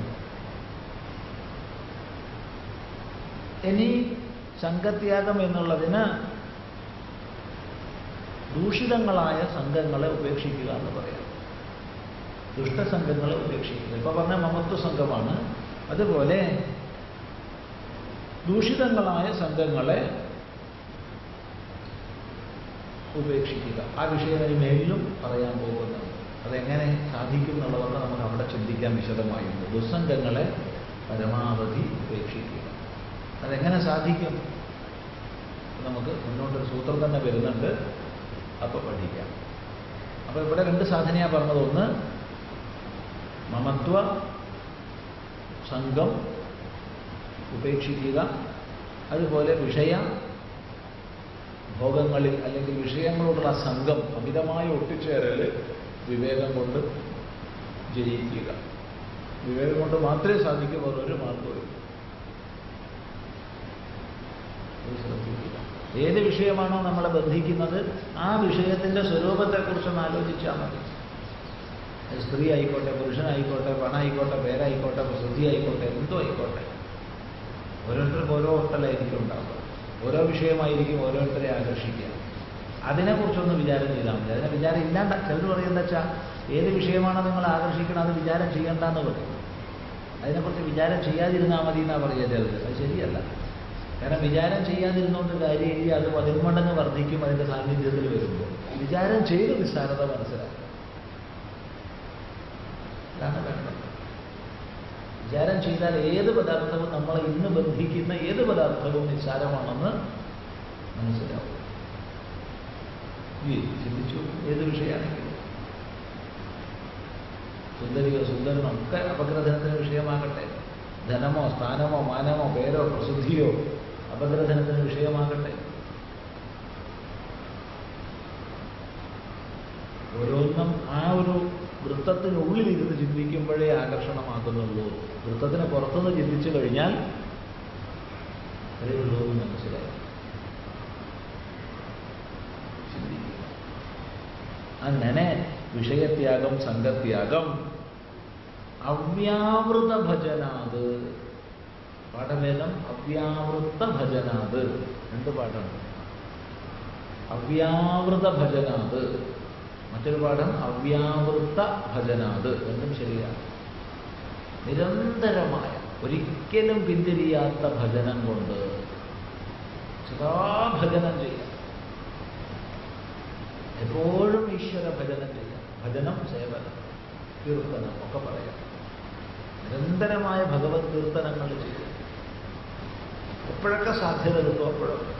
ഇനി സംഘത്യാഗം എന്നുള്ളതിന് ദൂഷിതങ്ങളായ സംഘങ്ങളെ ഉപേക്ഷിക്കുക എന്ന് പറയാം. ദുഷ്ടസംഘങ്ങളെ ഉപേക്ഷിക്കുക. ഇപ്പൊ പറഞ്ഞ മമത്വ സംഘമാണ്. അതുപോലെ ദൂഷിതങ്ങളായ സംഘങ്ങളെ ഉപേക്ഷിക്കുക. ആ വിഷയം ഇനി മേലിലും പറയാൻ പോകുന്നത്. അതെങ്ങനെ സാധിക്കും എന്നുള്ളതൊക്കെ നമുക്ക് അവിടെ ചിന്തിക്കാൻ വിശദമായിരുന്നു. ദുസ്സംഘങ്ങളെ പരമാവധി ഉപേക്ഷിക്കുക. അതെങ്ങനെ സാധിക്കും? നമുക്ക് മുന്നോട്ടൊരു സൂത്രം തന്നെ വരുന്നുണ്ട്, അപ്പോൾ പഠിക്കാം. അപ്പോൾ ഇവിടെ 2 സാധനയാണ് പറഞ്ഞത്. ഒന്ന് മമത്വ സംഘം ഉപേക്ഷിക്കുക. അതുപോലെ വിഷയ ഭോഗങ്ങളിൽ അല്ലെങ്കിൽ വിഷയങ്ങളോടുള്ള സംഘം, അമിതമായ ഒട്ടിച്ചേരൽ വിവേകം കൊണ്ട് ജയിക്കുക. വിവേകം കൊണ്ട് മാത്രമേ സാധിക്കൂ, വേറൊരു മാർഗവും. ശ്രദ്ധിക്കുക. ഏത് വിഷയമാണോ നമ്മളെ ബന്ധിക്കുന്നത് ആ വിഷയത്തിൻ്റെ സ്വരൂപത്തെക്കുറിച്ചൊന്ന് ആലോചിച്ചാൽ മതി. സ്ത്രീ ആയിക്കോട്ടെ, പുരുഷനായിക്കോട്ടെ, പണമായിക്കോട്ടെ, പേരായിക്കോട്ടെ, പ്രസിദ്ധി ആയിക്കോട്ടെ, എന്തോ ആയിക്കോട്ടെ, ഓരോരുത്തർക്കും ഓരോ ഒട്ടലായിരിക്കും ഉണ്ടാവുക. ഓരോ വിഷയമായിരിക്കും ഓരോരുത്തരെ ആകർഷിക്കുക. അതിനെക്കുറിച്ചൊന്ന് വിചാരം ചെയ്താൽ മതി. അതിനെ വിചാരം ഇല്ലാണ്ട ചിലർ പറയുന്നത് വെച്ചാൽ ഏത് വിഷയമാണോ നിങ്ങൾ ആകർഷിക്കണം അത് വിചാരം ചെയ്യണ്ടെന്ന് പറയും. അതിനെക്കുറിച്ച് വിചാരം ചെയ്യാതിരുന്നാൽ മതി എന്നാണ് പറയുക. അത് ശരിയല്ല. കാരണം വിചാരം ചെയ്യാതിരുന്നുകൊണ്ട് കാര്യമില്ല. അത് 10 മടങ്ങ് വർദ്ധിക്കും അതിൻ്റെ സാന്നിധ്യത്തിൽ വരുമ്പോൾ. വിചാരം ചെയ്ത് നിസ്സാരത മനസ്സിലാക്കുക. അതാണ് വേണ്ടത്. വിചാരം ചെയ്താൽ ഏത് പദാർത്ഥവും, നമ്മളെ ഇന്ന് ബന്ധിക്കുന്ന ഏത് പദാർത്ഥവും നിസ്സാരമാണെന്ന് മനസ്സിലാവും. ചിന്തിച്ചു ഏത് വിഷയമാണെങ്കിലും സുന്ദരിയോ സുന്ദരനോ ഒക്കെ അപഗ്രഥനത്തിന് വിഷയമാകട്ടെ. ധനമോ സ്ഥാനമോ മാനമോ പേരോ പ്രസിദ്ധിയോ അപഗ്രഥനത്തിന് വിഷയമാകട്ടെ. ഓരോന്നും ആ ഒരു വൃത്തത്തിനുള്ളിലിരുന്ന് ചിന്തിക്കുമ്പോഴേ ആകർഷണമാകുന്നുള്ളൂ. വൃത്തത്തിന് പുറത്തുനിന്ന് ചിന്തിച്ചു കഴിഞ്ഞാൽ അത്രയുള്ളൂ എന്ന് മനസ്സിലായി. ചിന്തിക്കുക. അങ്ങനെ വിഷയത്യാഗം, സംഘത്യാഗം, അവ്യാവൃത ഭജനാത്. പാഠഭേദം അവ്യാവൃത്ത ഭജനാത്. 2 പാഠമാണ്. അവ്യാവൃത ഭജനാത്, മറ്റൊരു പാഠം അവ്യാവൃത്ത ഭജനാത്. രണ്ടും ശരിയാണ്. നിരന്തരമായ, ഒരിക്കലും പിന്തിരിയാത്ത ഭജനം കൊണ്ട് സദാ ഭജനം ചെയ്യാം. എപ്പോഴും ഈശ്വര ഭജനം ചെയ്യാം. ഭജനം, സേവനം, കീർത്തനം ഒക്കെ പറയാം. നിരന്തരമായ ഭഗവത് കീർത്തനങ്ങൾ ചെയ്യാം. എപ്പോഴൊക്കെ സാധ്യത കിട്ടും അപ്പോഴൊക്കെ.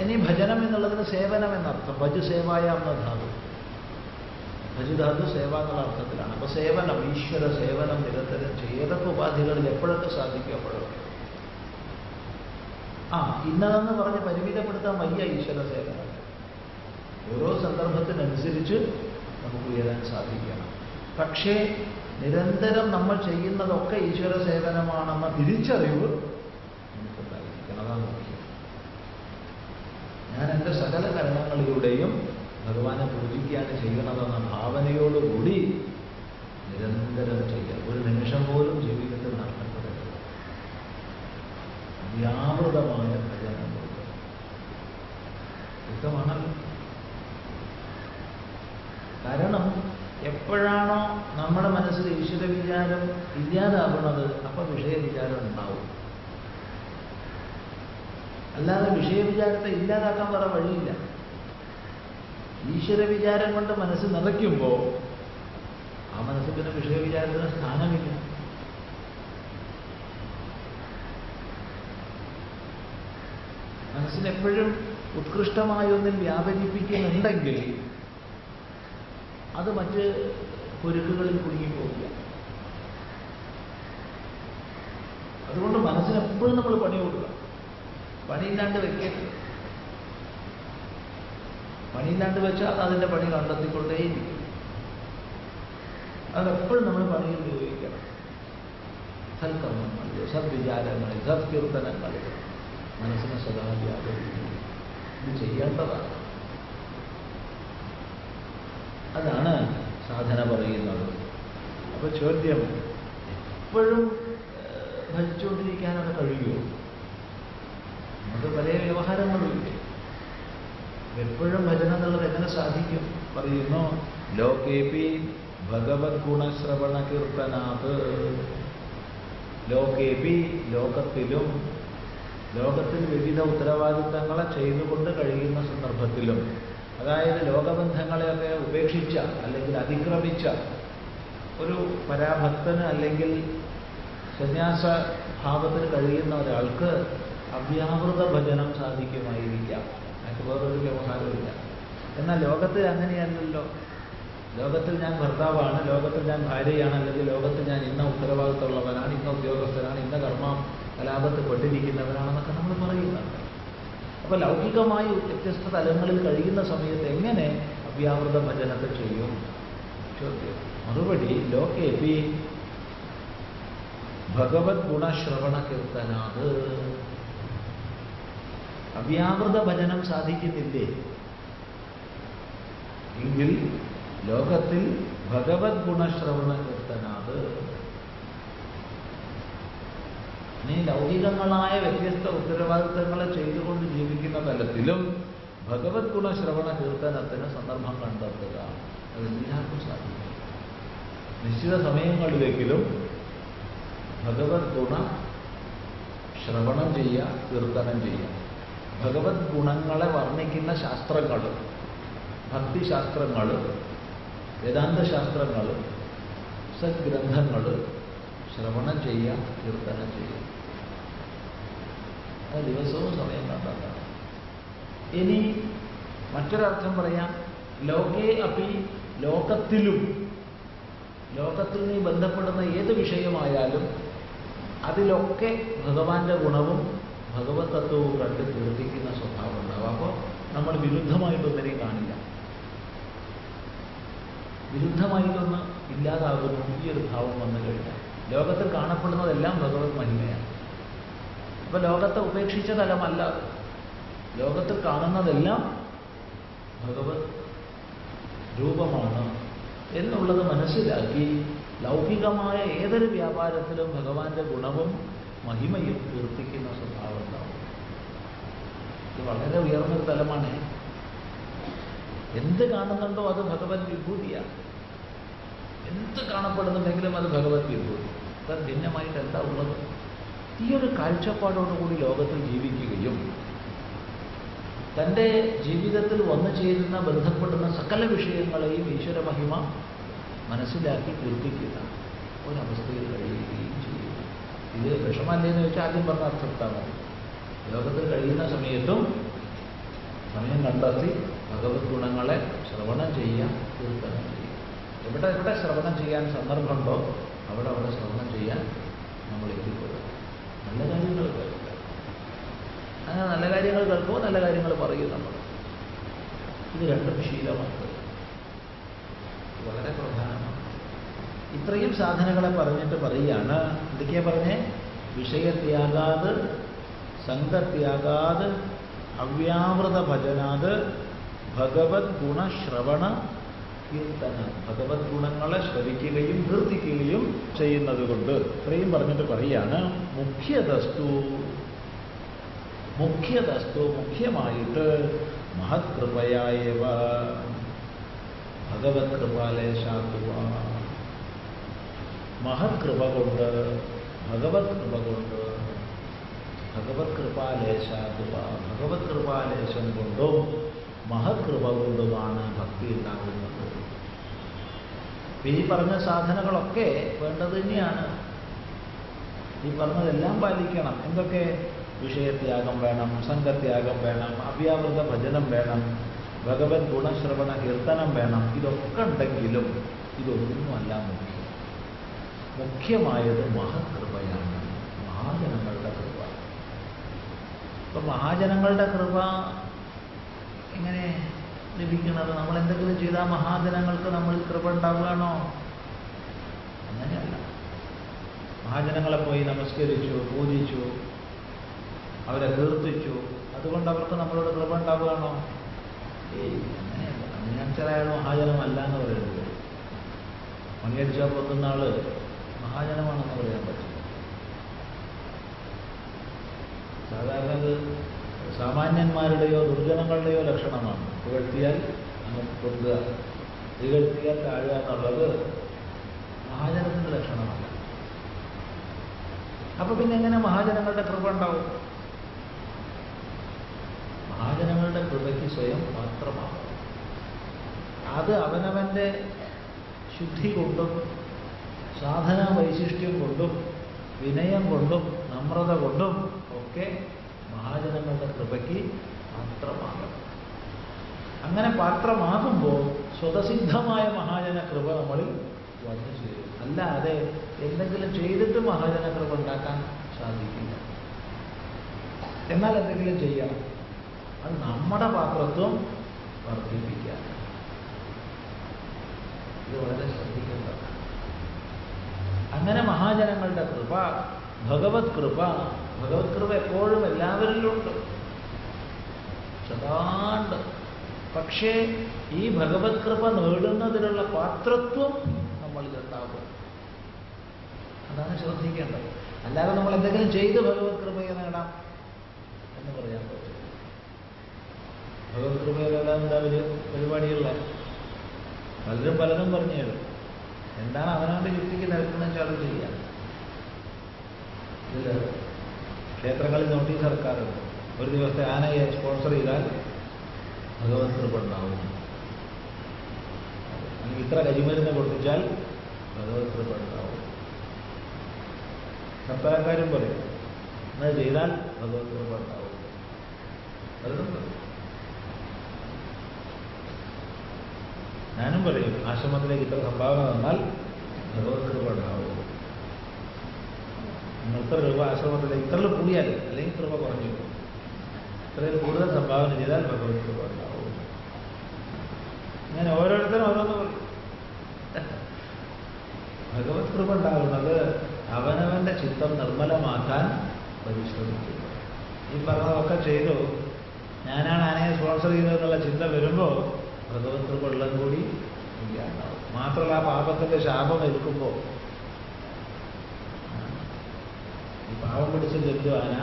ഇനി ഭജനം എന്നുള്ളതിന് സേവനം എന്നർത്ഥം. ഭജ് സേവായ എന്ന ധാതു. ഭജ് ധാതു സേവ എന്നുള്ള അർത്ഥത്തിലാണ്. അപ്പൊ സേവനം, ഈശ്വര സേവനം നിരന്തരം ചെയ്തൊക്കെ ഉപാധികളിൽ എപ്പോഴൊക്കെ സാധിക്കും അപ്പോഴൊക്കെ. ഇന്നതെന്ന് പറഞ്ഞ് പരിമിതപ്പെടുത്താൻ വയ്യ ഈശ്വര സേവനം. ഓരോ സന്ദർഭത്തിനനുസരിച്ച് നമുക്ക് ഉയരാൻ സാധിക്കണം. പക്ഷേ നിരന്തരം നമ്മൾ ചെയ്യുന്നതൊക്കെ ഈശ്വര സേവനമാണെന്ന തിരിച്ചറിവ് നമുക്കുണ്ടായിരിക്കണം. അതാണ് മുഖ്യം. ഞാൻ എൻ്റെ സകല കർമ്മങ്ങളിലൂടെയും ഭഗവാനെ പൂജിക്കുകയാണ് ചെയ്യണതെന്ന ഭാവനയോടുകൂടി നിരന്തരം ചെയ്യാം. ഒരു നിമിഷം പോലും ജീവിതത്തിൽ നഷ്ടപ്പെടരുത്. വ്യാപൃതമായ ഭജനം വ്യക്തമാണല്ലോ. കാരണം എപ്പോഴാണോ നമ്മുടെ മനസ്സിൽ ഈശ്വര വിചാരം ഇല്ലാതാകുന്നത്, അപ്പൊ വിഷയവിചാരം ഉണ്ടാവും. അല്ലാതെ വിഷയവിചാരത്തെ ഇല്ലാതാക്കാൻ വേറെ വഴിയില്ല. ഈശ്വര വിചാരം കൊണ്ട് മനസ്സ് നിറയ്ക്കുമ്പോൾ ആ മനസ്സിൽ പിന്നെ വിഷയവിചാരത്തിന് സ്ഥാനമില്ല. മനസ്സിനെപ്പോഴും ഉത്കൃഷ്ടമായ ഒന്നിൽ വ്യാപരിപ്പിക്കുന്നുണ്ടെങ്കിൽ അത് മറ്റ് കുരുക്കുകളിൽ കുടുങ്ങിപ്പോകില്ല. അതുകൊണ്ട് മനസ്സിനെപ്പോഴും നമ്മൾ പണി കൊടുക്കുക. പണിയില്ലാണ്ട് വെക്കരുത്. പണിയില്ലാണ്ട് വെച്ചാൽ അത് അതിൻ്റെ പണി കണ്ടെത്തിക്കൊണ്ടേയിരിക്കും. അതെപ്പോഴും നമ്മൾ പണിയിൽ ഉപയോഗിക്കണം. സൽക്കർമ്മങ്ങളിൽ, സദ്വിചാരങ്ങളിൽ, സത്കീർത്തനങ്ങളിൽ മനസ്സിനെ സദാ വ്യാപരിക്കും. ഇത് ചെയ്യേണ്ടതാണ്. അതാണ് സാധന പറയുന്നത്. അപ്പൊ ചോദ്യം, എപ്പോഴും ഭജിച്ചുകൊണ്ടിരിക്കാനൊക്കെ കഴിയുമോ? നമുക്ക് പല വ്യവഹാരങ്ങളുമില്ലേ. എപ്പോഴും ഭജന എന്നുള്ളത് എങ്ങനെ സാധിക്കും? പറയുന്നു, ലോകേപി ഭഗവത് ഗുണശ്രവണ കീർത്തനാത്. ലോകേപി, ലോകത്തിലും, ലോകത്തിൽ വിവിധ ഉത്തരവാദിത്തങ്ങളെ ചെയ്തുകൊണ്ട് കഴിയുന്ന സന്ദർഭത്തിലും, അതായത് ലോകബന്ധങ്ങളെയൊക്കെ ഉപേക്ഷിച്ച അല്ലെങ്കിൽ അതിക്രമിച്ച ഒരു പരാഭക്തന് അല്ലെങ്കിൽ സന്യാസ ഭാവത്തിന് കഴിയുന്ന ഒരാൾക്ക് അവ്യാവൃത ഭജനം സാധിക്കുമായിരിക്കാം. അതിന് വേറൊരു വ്യവഹാരമില്ല. എന്നാൽ ലോകത്തിൽ അങ്ങനെയല്ലല്ലോ. ലോകത്തിൽ ഞാൻ ഭർത്താവാണ്, ലോകത്തിൽ ഞാൻ ഭാര്യയാണ്, അല്ലെങ്കിൽ ലോകത്തിൽ ഞാൻ ഇന്ന ഉത്തരവാദിത്തമുള്ളവനാണ്, ഇന്ന ഉദ്യോഗസ്ഥനാണ്, ഇന്ന കലാപത്തിൽ പെട്ടിരിക്കുന്നവനാണെന്നൊക്കെ നമ്മൾ പറയുന്നുണ്ട്. അപ്പോൾ ലൗകികമായി വ്യത്യസ്ത തലങ്ങളിൽ കഴിയുന്ന സമയത്ത് എങ്ങനെ അവ്യാവൃത ഭജനത്തെ ചെയ്യും? ചോദ്യം. മറുപടി, ലോകേപി ഭഗവത് ഗുണശ്രവണ കീർത്തനാത്. അവ്യാവൃത ഭജനം സാധിക്കുന്നില്ലേ എങ്കിൽ ലോകത്തിൽ ഭഗവത് ഗുണശ്രവണ കീർത്തനാത്. നീ ലൗകികങ്ങളായ വ്യത്യസ്ത ഉത്തരവാദിത്തങ്ങളെ ചെയ്തുകൊണ്ട് ജീവിക്കുന്ന തലത്തിലും ഭഗവത് ഗുണശ്രവണ കീർത്തനത്തിന് സന്ദർഭം കണ്ടെത്തുക. അത് എല്ലാവർക്കും സാധിക്കും. നിശ്ചിത സമയങ്ങളിലെങ്കിലും ഭഗവത് ഗുണ ശ്രവണം ചെയ്യുക, കീർത്തനം ചെയ്യുക. ഭഗവത് ഗുണങ്ങളെ വർണ്ണിക്കുന്ന ശാസ്ത്രങ്ങൾ, ഭക്തിശാസ്ത്രങ്ങൾ, വേദാന്തശാസ്ത്രങ്ങൾ, സദ്ഗ്രന്ഥങ്ങൾ ശ്രവണം ചെയ്യുക, കീർത്തനം ചെയ്യുക. അത് ദിവസവും സമയം കണ്ടെത്തണം. ഇനി മറ്റൊരർത്ഥം പറയാം, ലോകേ അപ്പി, ലോകത്തിലും, ലോകത്തിൽ നീ ബന്ധപ്പെടുന്ന ഏത് വിഷയമായാലും അതിലൊക്കെ ഭഗവാന്റെ ഗുണവും ഭഗവത് തത്വവും കണ്ട് കീർത്തിക്കുന്ന സ്വഭാവം ഉണ്ടാവും. അപ്പോൾ നമ്മൾ വിരുദ്ധമായിട്ടൊന്നിനെയും കാണില്ല. വിരുദ്ധമായിട്ടൊന്ന് ഇല്ലാതാകുന്നു ഈ ഒരു ഭാവം വന്നു കഴിഞ്ഞാൽ. ലോകത്തിൽ കാണപ്പെടുന്നതെല്ലാം ഭഗവത് മഹിമയാണ്. അപ്പൊ ലോകത്തെ ഉപേക്ഷിച്ച തലമല്ല, ലോകത്തിൽ കാണുന്നതെല്ലാം ഭഗവത് രൂപമാണ് എന്നുള്ളത് മനസ്സിലാക്കി ലൗകികമായ ഏതൊരു വ്യാപാരത്തിലും ഭഗവാന്റെ ഗുണവും മഹിമയും കീർത്തിക്കുന്ന സ്വഭാവം ഉണ്ടാവും. ഇത് വളരെ ഉയർന്നൊരു തലമാണ്. എന്ത് കാണുന്നുണ്ടോ അത് ഭഗവത് വിഭൂതിയാണ്. എന്ത് കാണപ്പെടുന്നുണ്ടെങ്കിലും അത് ഭഗവത് വിഭൂതി. അത് ഭിന്നമായിട്ട് എന്താ ഉള്ളത്? ഈ ഒരു കാഴ്ചപ്പാടോടുകൂടി ലോകത്തിൽ ജീവിക്കുകയും തൻ്റെ ജീവിതത്തിൽ വന്നു ചേരുന്ന ബന്ധപ്പെടുന്ന സകല വിഷയങ്ങളെയും ഈശ്വര മഹിമ മനസ്സിലാക്കി കീർത്തിക്കുന്ന ഒരവസ്ഥയിൽ കഴിയുകയും ചെയ്യും. ഇത് വിഷമല്ലേന്ന് വെച്ചാൽ ആദ്യം പറഞ്ഞ അർത്ഥത്താണ്. ലോകത്തിൽ കഴിയുന്ന സമയത്തും സമയം കണ്ടെത്തി ഭഗവത് ഗുണങ്ങളെ ശ്രവണം ചെയ്യാൻ, കീർത്തനം ചെയ്യാം. എവിടെ എവിടെ ശ്രവണം ചെയ്യാൻ സന്ദർഭമുണ്ടോ അവിടെ അവിടെ ശ്രവണം ചെയ്യാൻ നമ്മൾ എത്തിപ്പെടും. നല്ല കാര്യങ്ങൾ കേൾക്കുക. അങ്ങനെ നല്ല കാര്യങ്ങൾ കേൾക്കുമ്പോൾ നല്ല കാര്യങ്ങൾ പറയും നമ്മൾ. ഇത് രണ്ടും ശീലമാണ്, വളരെ പ്രധാനമാണ്. ഇത്രയും സാധനങ്ങളെ പറഞ്ഞിട്ട് പറയുകയാണ്. എന്തൊക്കെയാ പറഞ്ഞേ? വിഷയത്യാഗാത്, സംഘത്യാഗാത്, അവ്യാവൃത ഭജനാത്, ഭഗവത് ഗുണശ്രവണ കീർത്തന. ഭഗവത് ഗുണങ്ങളെ ശ്രവിക്കുകയും കീർത്തിക്കുകയും ചെയ്യുന്നത് കൊണ്ട് ഇത്രയും പറഞ്ഞിട്ട് പറയാണ്. മുഖ്യതസ്തു മുഖ്യമായിട്ട് മഹത്കൃപയായവ ഭഗവത് കൃപാലേശാത്തുവ. മഹത്കൃപ കൊണ്ട്, ഭഗവത് കൃപ കൊണ്ട്, ഭഗവത് കൃപാലേശാത്തുവ, ഭഗവത് കൃപാലേശം കൊണ്ടും മഹത്കൃപ കൊണ്ടുമാണ് ഭക്തി ഉണ്ടാകുന്നത്. ഈ പറഞ്ഞ സാധനങ്ങളൊക്കെ വേണ്ടത് തന്നെയാണ്. ഈ പറഞ്ഞതെല്ലാം പാലിക്കണം. എന്തൊക്കെ? വിഷയത്യാഗം വേണം, സംഘത്യാഗം വേണം, അവ്യാവൃത ഭജനം വേണം, ഭഗവത് ഗുണശ്രവണ കീർത്തനം വേണം. ഇതൊക്കെ ഉണ്ടെങ്കിലും ഇതൊന്നുമല്ല മുഖ്യം. മുഖ്യമായത് മഹത്കൃപയാണ്, മഹാജനങ്ങളുടെ കൃപ. ഇപ്പൊ മഹാജനങ്ങളുടെ കൃപ എങ്ങനെ ലഭിക്കുന്നത്? നമ്മൾ എന്തെങ്കിലും ചെയ്താൽ മഹാജനങ്ങൾക്ക് നമ്മൾ കൃപ ഉണ്ടാവുകയാണോ? അങ്ങനെയല്ല. മഹാജനങ്ങളെ പോയി നമസ്കരിച്ചു, പൂജിച്ചു, അവരെ കീർത്തിച്ചു, അതുകൊണ്ട് അവർക്ക് നമ്മളോട് കൃപ ഉണ്ടാവുകയാണോ? അങ്ങനെയല്ല. അങ്ങനെയാണെച്ചാൽ അയാൾ മഹാജനമല്ല എന്ന് പറയുന്നത്. മണിയടിച്ചാൽ പൊത്തുന്ന ആള് മഹാജനമാണെന്ന് പറയാൻ പറ്റും. സാധാരണ അത് സാമാന്യന്മാരുടെയോ ദുർജനങ്ങളുടെയോ ലക്ഷണമാണ്. പുകഴ്ത്തിയാൽ അങ്ങ് പൊതുക, ഇകഴ്ത്തിയാൽ താഴുക എന്നുള്ളത് മഹാജനത്തിന്റെ ലക്ഷണമല്ല. അപ്പൊ പിന്നെ എങ്ങനെ മഹാജനങ്ങളുടെ കൃപ ഉണ്ടാവും? മഹാജനങ്ങളുടെ കൃപയ്ക്ക് സ്വയം മാത്രമാകും. അത് അവനവന്റെ ശുദ്ധി കൊണ്ടും സാധനാ വൈശിഷ്ട്യം കൊണ്ടും വിനയം കൊണ്ടും നമ്രത കൊണ്ടും ഒക്കെ മഹാജനങ്ങളുടെ കൃപയ്ക്ക് പാത്രമാകും. അങ്ങനെ പാത്രമാകുമ്പോൾ സ്വതസിദ്ധമായ മഹാജന കൃപ നമ്മളിൽ വന്നു ചേരും. അല്ലാതെ എന്തെങ്കിലും ചെയ്തിട്ട് മഹാജന കൃപ ഉണ്ടാക്കാൻ സാധിക്കില്ല. എന്നാൽ എന്തെങ്കിലും ചെയ്യണം. അത് നമ്മുടെ പാത്രത്വം വർദ്ധിപ്പിക്കാൻ. ഇത് വളരെ ശ്രദ്ധിക്കേണ്ടതാണ്. അങ്ങനെ മഹാജനങ്ങളുടെ കൃപ, ഭഗവത് കൃപ, ഭഗവത് കൃപ എപ്പോഴും എല്ലാവരിലുണ്ട്, സദാണ്ട്. പക്ഷേ ഈ ഭഗവത് കൃപ നേടുന്നതിനുള്ള പാത്രത്വം നമ്മളിലുണ്ടാകും. അതാണ് ശ്രദ്ധിക്കേണ്ടത്. അല്ലാതെ നമ്മൾ എന്തെങ്കിലും ചെയ്ത് ഭഗവത് കൃപയെ നേടാം എന്ന് പറയാൻ പറ്റും. ഭഗവത് കൃപയെ നേടാൻ എന്താ ഒരു പരിപാടിയുള്ള പലരും പലതും പറഞ്ഞു തരും. എന്താണ് അവനവൻ്റെ യുക്തിക്ക് നിരക്കുന്ന വെച്ചാൽ അത് ചെയ്യാം. ഇതിൽ ക്ഷേത്രങ്ങളിൽ നോട്ടീസ് ഇറക്കാറുണ്ട്. ഒരു ദിവസത്തെ ആനയെ സ്പോൺസർ ചെയ്താൽ ഭഗവത് കൃപ ഉണ്ടാവും, അല്ലെങ്കിൽ ഇത്ര കരിമരുന്ന് പൊട്ടിച്ചാൽ ഭഗവത് കൃപ ഉണ്ടാവും. സപ്താഹക്കാരും പറയും എന്നത് ചെയ്താൽ ഭഗവത് കൃപ ഉണ്ടാവും. അതുകൊണ്ട് ഞാനും പറയും ആശ്രമത്തിലേക്ക് ഇത്ര സംഭാവന തന്നാൽ ഭഗവത് കൃപ ഉണ്ടാവും. നിങ്ങൾ ഇത്ര രൂപ ആശ്രമത്തിലേക്ക് ഇത്രയിൽ കൂടിയാൽ, അല്ലെങ്കിൽ കൃപ കുറഞ്ഞു, ഇത്രയിൽ കൂടുതൽ സംഭാവന ചെയ്താൽ ഭഗവത് കൃപ ഉണ്ടാവും. ഞാൻ ഓരോരുത്തരും ഓരോന്ന് പറയും. ഭഗവത് കൃപ ഉണ്ടാകുന്നത് അവനവന്റെ ചിത്തം നിർമ്മലമാക്കാൻ പരിശ്രമിക്കുക. ഈ പറഞ്ഞതൊക്കെ ചെയ്തു ഞാനാണ് ആനയെ സ്പോൺസർ ചെയ്തതെന്നുള്ള ചിന്ത വരുമ്പോൾ ഭഗവത് കൃപ ഉള്ളത് കൂടി ഇല്ലാണ്ടാവും. മാത്രമല്ല ആ പാപത്തിന്റെ ശാപം ഏൽക്കുമ്പോൾ ഈ പാപം പിടിച്ച ജന്തു ആന,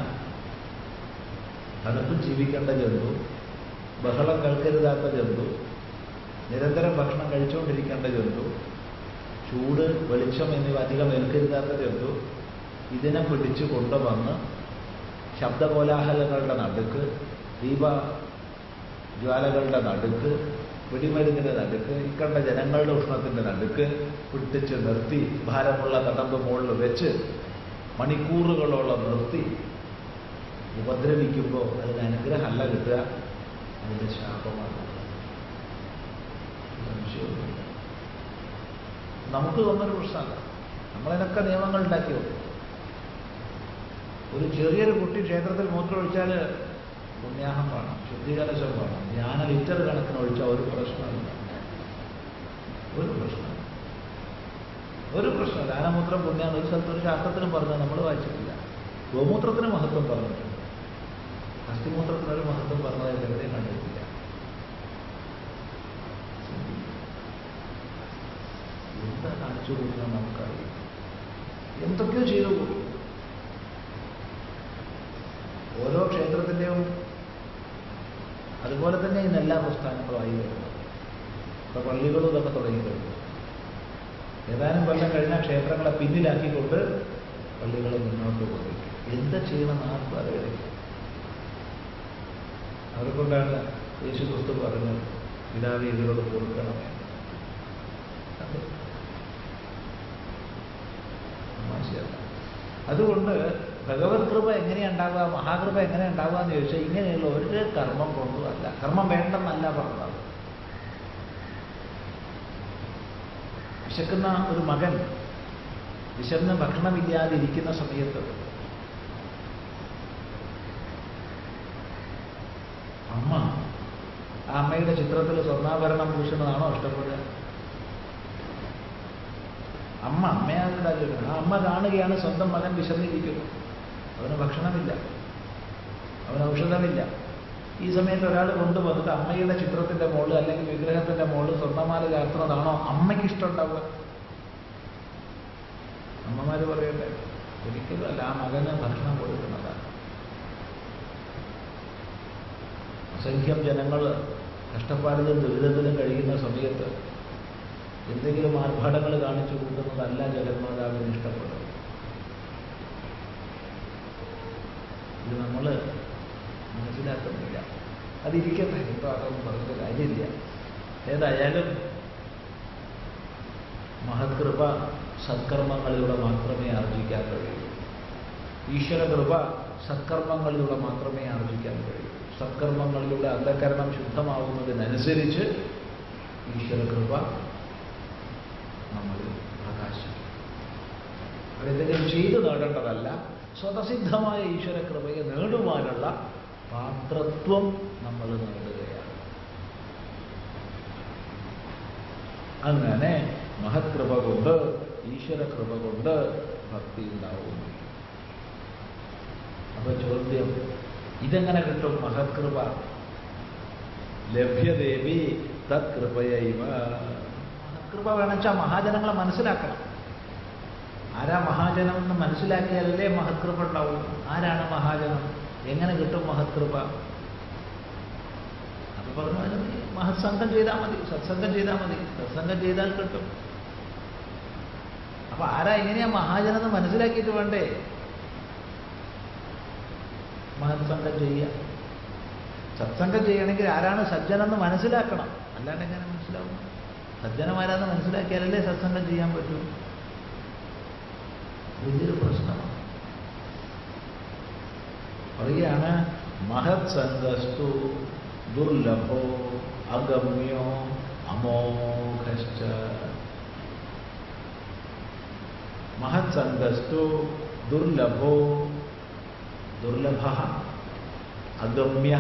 തണുപ്പ് ജീവിക്കേണ്ട ജന്തു, ബഹളം കേൾക്കരുതാത്ത ജന്തു, നിരന്തരം ഭക്ഷണം കഴിച്ചുകൊണ്ടിരിക്കേണ്ട ജന്തു, ചൂട് വെളിച്ചം എന്നിവ അധികം ഏൽക്കരുതാത്ത ജന്തു, ഇതിനെ പിടിച്ചു കൊണ്ടുവന്ന് ശബ്ദകോലാഹലങ്ങളുടെ നടുക്ക്, ദീപജ്വാലകളുടെ നടുക്ക്, വെടിമരുന്നിന്റെ നടുക്ക്, ഇക്കണ്ട ജനങ്ങളുടെ ഉഷ്ണത്തിന്റെ നടുക്ക് പിടിച്ച് നിർത്തി ഭാരമുള്ള കടമ്പ് മുകളിൽ വെച്ച് മണിക്കൂറുകളോളം നിർത്തി ഉപദ്രവിക്കുമ്പോൾ അതിന് അനുഗ്രഹമല്ല കിട്ടുക, അതിന്റെ ശാപമാണ്. സംശയമൊന്നുമില്ല. നമുക്ക് തോന്നുന്നൊരു പ്രശ്നമല്ല, നമ്മളതിനൊക്കെ നിയമങ്ങൾ ഉണ്ടാക്കി വെക്കും. ഒരു ചെറിയൊരു കുട്ടി ക്ഷേത്രത്തിൽ മൂത്രമൊഴിച്ചാൽ പുണ്യാഹം വേണം, ശുദ്ധീകരണം വേണം, ജ്ഞാന ലിറ്റർ കണക്കിന് ഒഴിച്ചാൽ ഒരു പ്രശ്നമില്ല. ഒരു പ്രശ്നമില്ല. ആനമൂത്രം പുണ്യാണ് ഒരു സ്ഥലത്ത് ഒരു ശാസ്ത്രത്തിനും പറഞ്ഞത് നമ്മൾ വായിച്ചിട്ടില്ല. ഗോമൂത്രത്തിന് മഹത്വം പറഞ്ഞിട്ടുണ്ട്, അസ്ഥിമൂത്രത്തിനൊരു മഹത്വം പറഞ്ഞതായിട്ട് എവിടെയും കണ്ടിട്ടില്ല. എന്താ കാണിച്ചു കൊടുക്കണം നമുക്കറിയാം, എന്തൊക്കെയോ ചെയ്തു കൊടുക്കും. ഓരോ ക്ഷേത്രത്തിൻ്റെയും അതുപോലെ തന്നെ ഇന്ന് എല്ലാ പ്രസ്ഥാനങ്ങളുമായി വരുന്നത്. ഇപ്പൊ പള്ളികളും ഇതൊക്കെ തുടങ്ങിക്കഴിഞ്ഞു. ഏതാനും കൊല്ലം കഴിഞ്ഞാൽ ക്ഷേത്രങ്ങളെ പിന്നിലാക്കിക്കൊണ്ട് പള്ളികളെ മുന്നോട്ട് പോയി. എന്താ ചെയ്യണമെന്ന് ആർക്കും അറിയില്ല. അതുകൊണ്ടാണ് യേശു ക്രിസ്തു പറഞ്ഞത്, പിതാവേ ഇതിനോട് കൊടുക്കണമേ. അതുകൊണ്ട് ഭഗവത് കൃപ എങ്ങനെയുണ്ടാവുക, മഹാകൃപ എങ്ങനെ ഉണ്ടാവുക എന്ന് ചോദിച്ചാൽ ഇങ്ങനെയുള്ള ഒരു കർമ്മം കൊണ്ടുമല്ല. കർമ്മം വേണ്ടെന്നല്ല പറഞ്ഞത്. വിശക്കുന്ന ഒരു മകൻ വിശന്ന് ഭക്ഷണമില്ലാതെ ഇരിക്കുന്ന സമയത്ത് അമ്മ, ആ അമ്മയുടെ ചിത്രത്തിൽ സ്വർണ്ണാഭരണം പൂശുന്നതാണോ ഇഷ്ടപ്പെടുക? അമ്മയാണ് ഉണ്ടാക്കിയത്. ആ അമ്മ കാണുകയാണ് സ്വന്തം മകൻ വിശന്നിരിക്കുന്നു, അവന് ഭക്ഷണമില്ല, അവന് ഔഷധമില്ല. ഈ സമയത്ത് ഒരാൾ കൊണ്ടുവന്നിട്ട് അമ്മയുടെ ചിത്രത്തിന്റെ മുകളിൽ അല്ലെങ്കിൽ വിഗ്രഹത്തിന്റെ മുകളിൽ സ്വർണ്ണമാല ചാർത്തുന്നതാണോ അമ്മയ്ക്ക് ഇഷ്ടമുണ്ടാവുക? അമ്മമാര് പറയട്ടെ, ഒരിക്കലും അല്ല. ആ മകന് ഭക്ഷണം കൊടുക്കുന്നതാണ്. അസംഖ്യം ജനങ്ങൾ കഷ്ടപ്പാടിലും ദുരിതത്തിലും കഴിയുന്ന സമയത്ത് എന്തെങ്കിലും ആർഭാടങ്ങൾ കാണിച്ചു കൂട്ടുന്നതല്ല ജഗന്മാതാവിന് ഇഷ്ടപ്പെടുന്നത്. ഇത് നമ്മൾ മനസ്സിലാക്കുന്നില്ല. അതിരിക്കട്ടെ, ഇപ്പോൾ അതൊന്നും പറഞ്ഞ കാര്യമില്ല. ഏതായാലും മഹത്കൃപ സത്കർമ്മങ്ങളിലൂടെ മാത്രമേ ആർജിക്കാൻ കഴിയൂ. ഈശ്വരകൃപ സത്കർമ്മങ്ങളിലൂടെ മാത്രമേ ആർജിക്കാൻ കഴിയൂ. സത്കർമ്മങ്ങളിലൂടെ അന്ധകരണം ശുദ്ധമാവുന്നതിനനുസരിച്ച് ഈശ്വരകൃപ നമ്മളിൽ പ്രകാശിക്കും. അതെന്തെങ്കിലും ചെയ്തു നേടേണ്ടതല്ല, സ്വതസിദ്ധമായ ഈശ്വരകൃപയെ നേടുവാനുള്ള പാത്രത്വം നമ്മൾ നേടുകയാണ്. അങ്ങനെ മഹത്കൃപ കൊണ്ട്, ഈശ്വരകൃപ കൊണ്ട് ഭക്തി ഉണ്ടാവും. അപ്പൊ ചോദ്യം, ഇതെങ്ങനെ കിട്ടും മഹത്കൃപ? ലഭ്യദേവി തത്കൃപയൈവ. മഹത്കൃപ വേണമെച്ചാൽ മഹാജനങ്ങളെ മനസ്സിലാക്കണം. ആരാ മഹാജനം എന്ന് മനസ്സിലാക്കിയാലല്ലേ മഹത്കൃപ ഉണ്ടാവും. ആരാണ് മഹാജനം? എങ്ങനെ കിട്ടും മഹത്കൃപ? അപ്പൊ പറഞ്ഞു, മഹത്സംഗം ചെയ്താൽ മതി, സത്സംഗം ചെയ്താൽ മതി. സത്സംഗം ചെയ്താൽ കിട്ടും. അപ്പൊ ആരാ എങ്ങനെയാ മഹാജനെന്ന് മനസ്സിലാക്കിയിട്ട് വേണ്ടേ? മഹത്സംഗം ചെയ്യുക. സത്സംഗം ചെയ്യണമെങ്കിൽ ആരാണ് സജ്ജനെന്ന് മനസ്സിലാക്കണം. അല്ലാണ്ട് എങ്ങനെ മനസ്സിലാവും? സജ്ജനമാരാന്ന് മനസ്സിലാക്കിയാലല്ലേ സത്സംഗം ചെയ്യാൻ പറ്റൂ. വലിയൊരു പ്രശ്നമാണ്. പറയുകയാണ് മഹത്സംഗസ്തു ദുർലഭോ അഗമ്യോ അമോഘശ്ച. മഹത്സംഗസ്തു ദുർലഭോ, ദുർലഭ, അഗമ്യ,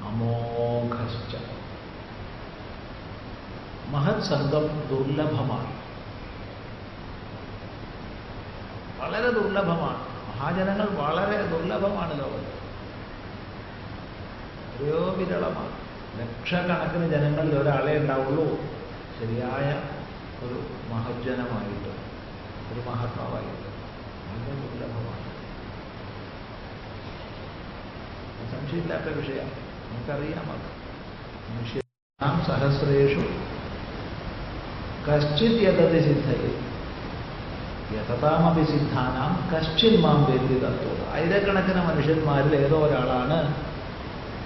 അമോഘശ്ച. മഹത്സംഗം ദുർലഭമാണ്, വളരെ ദുർലഭമാണ്. മഹാജനങ്ങൾ വളരെ ദുർലഭമാണ് ലോകത്ത്, എത്രയോ വിരളമാണ്. ലക്ഷക്കണക്കിന് ജനങ്ങളിൽ ഒരാളെ ഉണ്ടാവുള്ളൂ ശരിയായ ഒരു മഹജ്ജനമായിട്ട്, ഒരു മഹാത്മാവായിട്ട്. വളരെ ദുർലഭമാണ്, സംശയമില്ലാത്ത വിഷയമാണ്, നമുക്കറിയാം. അത് മനുഷ്യാം സഹസ്രേഷു കശ്ചിത് യതതി സിദ്ധയെ യഥതാമപി സിദ്ധാനാം കശ്ചിൻ മാം വേദി തത്വം. ആയിരക്കണക്കിന് മനുഷ്യന്മാരിൽ ഏതോ ഒരാളാണ്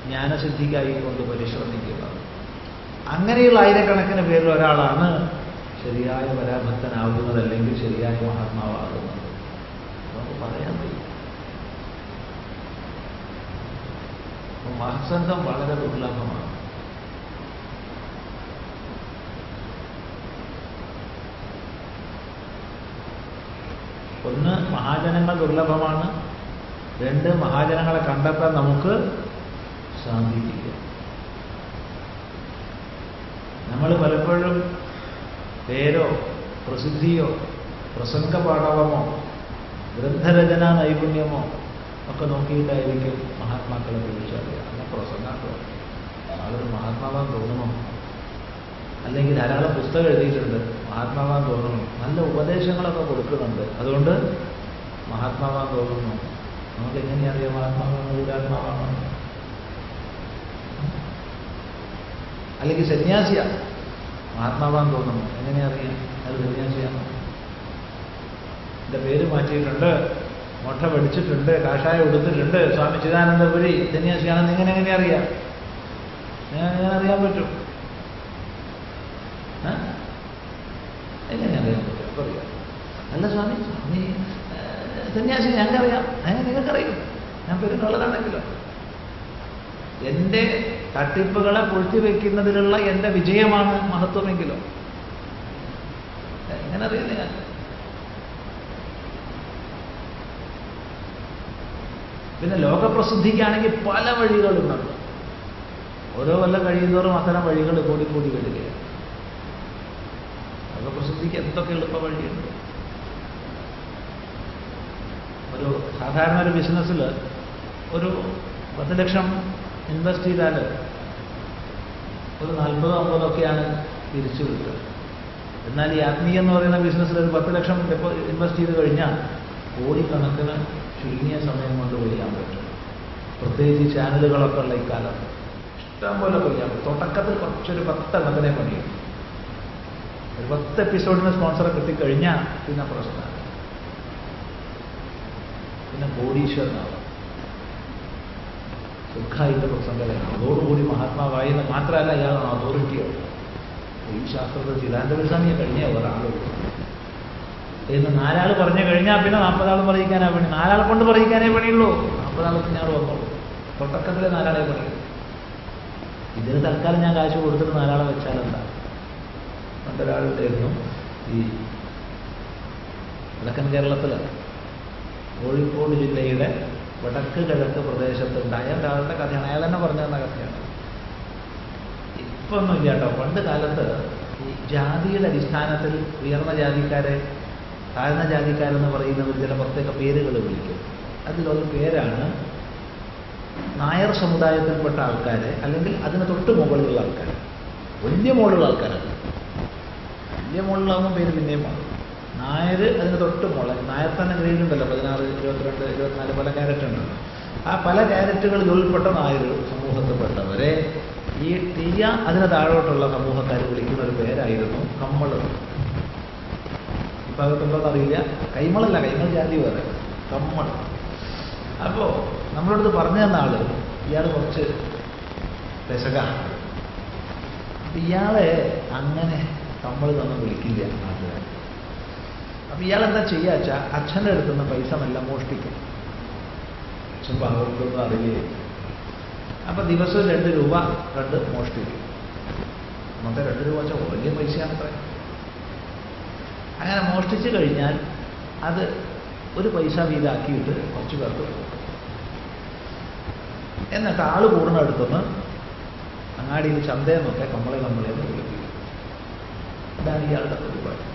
ജ്ഞാനസിദ്ധിക്കായി കൊണ്ട് പരിശ്രമിക്കുന്നത്. അങ്ങനെയുള്ള ആയിരക്കണക്കിന് പേരിൽ ഒരാളാണ് ശരിയായ പരാഭക്തനാകുന്നത്, അല്ലെങ്കിൽ ശരിയായ മഹാത്മാവാകുന്നത്. നമുക്ക് പറയാൻ വയ്യ. മഹത്സംഗം വളരെ ദുർലഭമാണ്. ഒന്ന്, മഹാജനങ്ങൾ ദുർലഭമാണ്. രണ്ട്, മഹാജനങ്ങളെ കണ്ടെത്താൻ നമുക്ക് സാധിക്കില്ല. നമ്മൾ പലപ്പോഴും പേരോ പ്രസിദ്ധിയോ പ്രസംഗപാഠവമോ ഗ്രന്ഥരചനാ നൈപുണ്യമോ ഒക്കെ നോക്കിയിട്ടായിരിക്കും മഹാത്മാക്കളെ തിരിച്ചറിയുക. അല്ല, പ്രസംഗാട്ടോ ആളൊരു മഹാത്മാവാൻ തോന്നുന്നു, അല്ലെങ്കിൽ ധാരാളം പുസ്തകം എഴുതിയിട്ടുണ്ട്, മഹാത്മാവാൻ തോന്നുന്നു, നല്ല ഉപദേശങ്ങളൊക്കെ കൊടുക്കുന്നുണ്ട്, അതുകൊണ്ട് മഹാത്മാവാൻ തോന്നുന്നു. നമുക്ക് എങ്ങനെയറിയാം മഹാത്മാവാണോ ദുരാത്മാവാണോ? അല്ലെങ്കിൽ സന്യാസിയാണ്, മഹാത്മാവാൻ തോന്നുന്നു, എങ്ങനെയറിയാം അത് സന്യാസിയാണ്? എൻ്റെ പേര് മാറ്റിയിട്ടുണ്ട്, മൊട്ട പഠിച്ചിട്ടുണ്ട്, കാഷായം എടുത്തിട്ടുണ്ട്, സ്വാമി ചിദാനന്ദപുരി സന്യാസിയാണെന്ന് എങ്ങനെ അറിയാം? എങ്ങനെ അറിയാൻ പറ്റും? എങ്ങനെ അറിയാൻ പറ്റും? പറയാം, അല്ല സ്വാമി സന്യാസി ഞങ്ങൾക്കറിയാം. അങ്ങനെ നിങ്ങൾക്കറിയും, ഞാൻ പെരുന്നുള്ളതാണെങ്കിലോ. എൻ്റെ തട്ടിപ്പുകളെ പൂഴ്ത്തിവെക്കുന്നതിലുള്ള എൻ്റെ വിജയമാണ് മഹത്വമെങ്കിലോ. എങ്ങനെ അറിയില്ല ഞാൻ? പിന്നെ ലോകപ്രസിദ്ധിക്കാണെങ്കിൽ പല വഴികളുണ്ട്. ഓരോ കൊല്ലം കഴിയുന്നതോറും അത്തരം വഴികൾ കൂടി വരികയാണ്. ലോകപ്രസിദ്ധിക്ക് എന്തൊക്കെ എളുപ്പ വഴിയുണ്ട്. ഒരു സാധാരണ ഒരു ബിസിനസ്സിൽ ഒരു 10 ലക്ഷം ഇൻവെസ്റ്റ് ചെയ്താൽ ഒരു 40-50 ഒക്കെയാണ് തിരിച്ചു കിട്ടുക. എന്നാൽ ഈ ആത്മീയം എന്ന് പറയുന്ന ബിസിനസ്സിൽ ഒരു 10 ലക്ഷം ഇൻവെസ്റ്റ് ചെയ്ത് കഴിഞ്ഞാൽ കോടിക്കണക്കിന് ചുരുങ്ങിയ സമയം കൊണ്ട് കൊയ്യാൻ പറ്റും. പ്രത്യേകിച്ച് ചാനലുകളൊക്കെ ഉള്ള ഇക്കാലത്ത് ഇഷ്ടം പോലെ കൊയ്യാൻ പറ്റും. തുടക്കത്തിൽ കുറച്ചൊരു 10 എണ്ണത്തിനെ പണിയും. ഒരു 10 എപ്പിസോഡിന് സ്പോൺസറെ കിട്ടിക്കഴിഞ്ഞാൽ പിന്നെ പ്രശ്നമാണ്, പിന്നെ കോടീശ്വരനാവും, സുഖമായിട്ട് പ്രസംഗമാണ്. അതോടുകൂടി മഹാത്മാവായി എന്ന് മാത്രമല്ല, ഇയാളാണ് അതോറിറ്റിയോ. ഈ ശാസ്ത്രത്തിൽ ചിദാനന്ദപുരി സ്വാമിയെ കഴിഞ്ഞാൽ ഒരാളുള്ളൂ എന്ന് 4 ആൾ പറഞ്ഞു കഴിഞ്ഞാൽ പിന്നെ 40 ആൾ പറയിക്കാനാ പണി. 4 ആളെ കൊണ്ട് പറയിക്കാനേ പണിയുള്ളൂ. 40 ആൾക്ക് ഞാൻ വന്നോളൂ. തുടക്കത്തിലെ 4 ആളെ പറയും. ഇതിന് തൽക്കാലം ഞാൻ കാശ് കൊടുത്തിട്ട് 4 ആളെ വെച്ചാലെന്താ? പണ്ടൊരാളുണ്ടായിരുന്നു, ഈ വടക്കൻ കേരളത്തിൽ കോഴിക്കോട് ജില്ലയുടെ വടക്ക് കിഴക്ക് പ്രദേശത്തുണ്ടായ ഒരാളുടെ കഥയാണ്. അയാൾ തന്നെ പറഞ്ഞു തന്ന കഥയാണ്. ഇപ്പം ഒന്നുമില്ല കേട്ടോ. പണ്ട് കാലത്ത് ഈ ജാതിയുടെ അടിസ്ഥാനത്തിൽ ഉയർന്ന ജാതിക്കാരെ താഴ്ന്ന ജാതിക്കാരെന്ന് പറയുന്നവർ ചില പ്രത്യേക പേരുകൾ വിളിക്കും. അതിലൊരു പേരാണ് നായർ സമുദായത്തിൽപ്പെട്ട ആൾക്കാരെ, അല്ലെങ്കിൽ അതിന് തൊട്ട് മുകളിലുള്ള ആൾക്കാർ. വലിയ മുകളിലുള്ള ആൾക്കാരല്ല, വലിയ മുകളിലാകുമ്പോൾ പേര് പിന്നെയും മാറും. നായർ അതിന് തൊട്ട് മുകളിൽ. നായർ തന്നെ ഗ്രേഡ് ഉണ്ടല്ലോ, 16, 22, 24 പല ക്യാരറ്റ് ഉണ്ടല്ലോ. ആ പല ക്യാരറ്റുകളിൽ ഉൾപ്പെട്ട നായർ സമൂഹത്തിൽപ്പെട്ടവരെ ഈ തീയ അതിന് താഴോട്ടുള്ള സമൂഹക്കാർ വിളിക്കുന്ന ഒരു പേരായിരുന്നു കമ്മള്. ഇപ്പം അതൊക്കെന്തോന്ന് അറിയില്ല. കൈമളല്ല, കൈമൾ ജാതി വേറെ, കമ്മൾ. അപ്പോൾ നമ്മളടുത്ത് പറഞ്ഞു തന്ന ആള് ഇയാൾ കുറച്ച് പെശക. അപ്പം ഇയാളെ അങ്ങനെ നമ്മൾ തന്നെ വിളിക്കില്ല നാട്ടുകാർ. അപ്പം ഇയാളെന്താ ചെയ്യുക വെച്ചാൽ അച്ഛൻ്റെ അടുത്തുനിന്ന് പൈസ മെല്ലെ മോഷ്ടിക്കും. അച്ഛൻ പാവപ്പെട്ടൊന്നും അറിയില്ലേ. അപ്പം ദിവസവും 2 രൂപ കണ്ട് മോഷ്ടിക്കും. അന്നത്തെ 2 രൂപ വെച്ചാൽ വലിയ പൈസയാണ് അത്ര. അങ്ങനെ മോഷ്ടിച്ച് കഴിഞ്ഞാൽ അത് ഒരു പൈസ വീതാക്കിയിട്ട് കുറച്ച് പേർക്ക് കൊടുക്കും. എന്നിട്ട് ആള് കൂടുന്നിടത്തുനിന്ന് അങ്ങാടിയിൽ ചന്തയെന്നൊക്കെ നമ്മളെ വിളിപ്പിക്കും. ഇതാണ് ഇയാളുടെ പരിപാടി.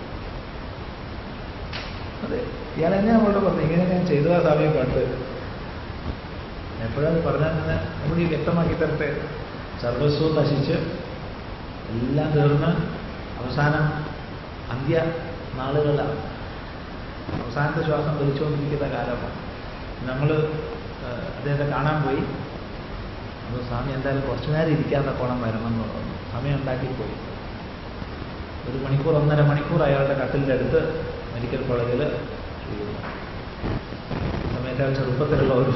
അതെ, ഇയാൾ എന്നെ നമ്മളോട് പറഞ്ഞു ഇങ്ങനെ ഞാൻ ചെയ്തതാ സമയം കണ്ട്. എപ്പോഴാണ് പറഞ്ഞാൽ നമ്മൾ ഈ വ്യക്തമാക്കി തരട്ടെ. സർവസ്വം നശിച്ച് എല്ലാം തീർന്ന് അവസാനം അന്ത്യ നാളുകളാണ്, അവസാനത്തെ ശ്വാസം വലിച്ചുകൊണ്ടിരിക്കുന്ന കാലമാണ്. നമ്മൾ അദ്ദേഹത്തെ കാണാൻ പോയി. അപ്പോൾ സ്വാമി എന്തായാലും കുറച്ചു നേരം ഇരിക്കാതെ കോണം വരണം എന്ന് പറഞ്ഞു. സമയം ഉണ്ടാക്കിപ്പോയി. 1 മണിക്കൂർ 1.5 മണിക്കൂർ അയാളുടെ കട്ടിലിൻ്റെ അടുത്ത് മെഡിക്കൽ കോളേജിൽ സമയത്ത് അയാൾ ചെറുപ്പത്തിലുള്ള ഒരു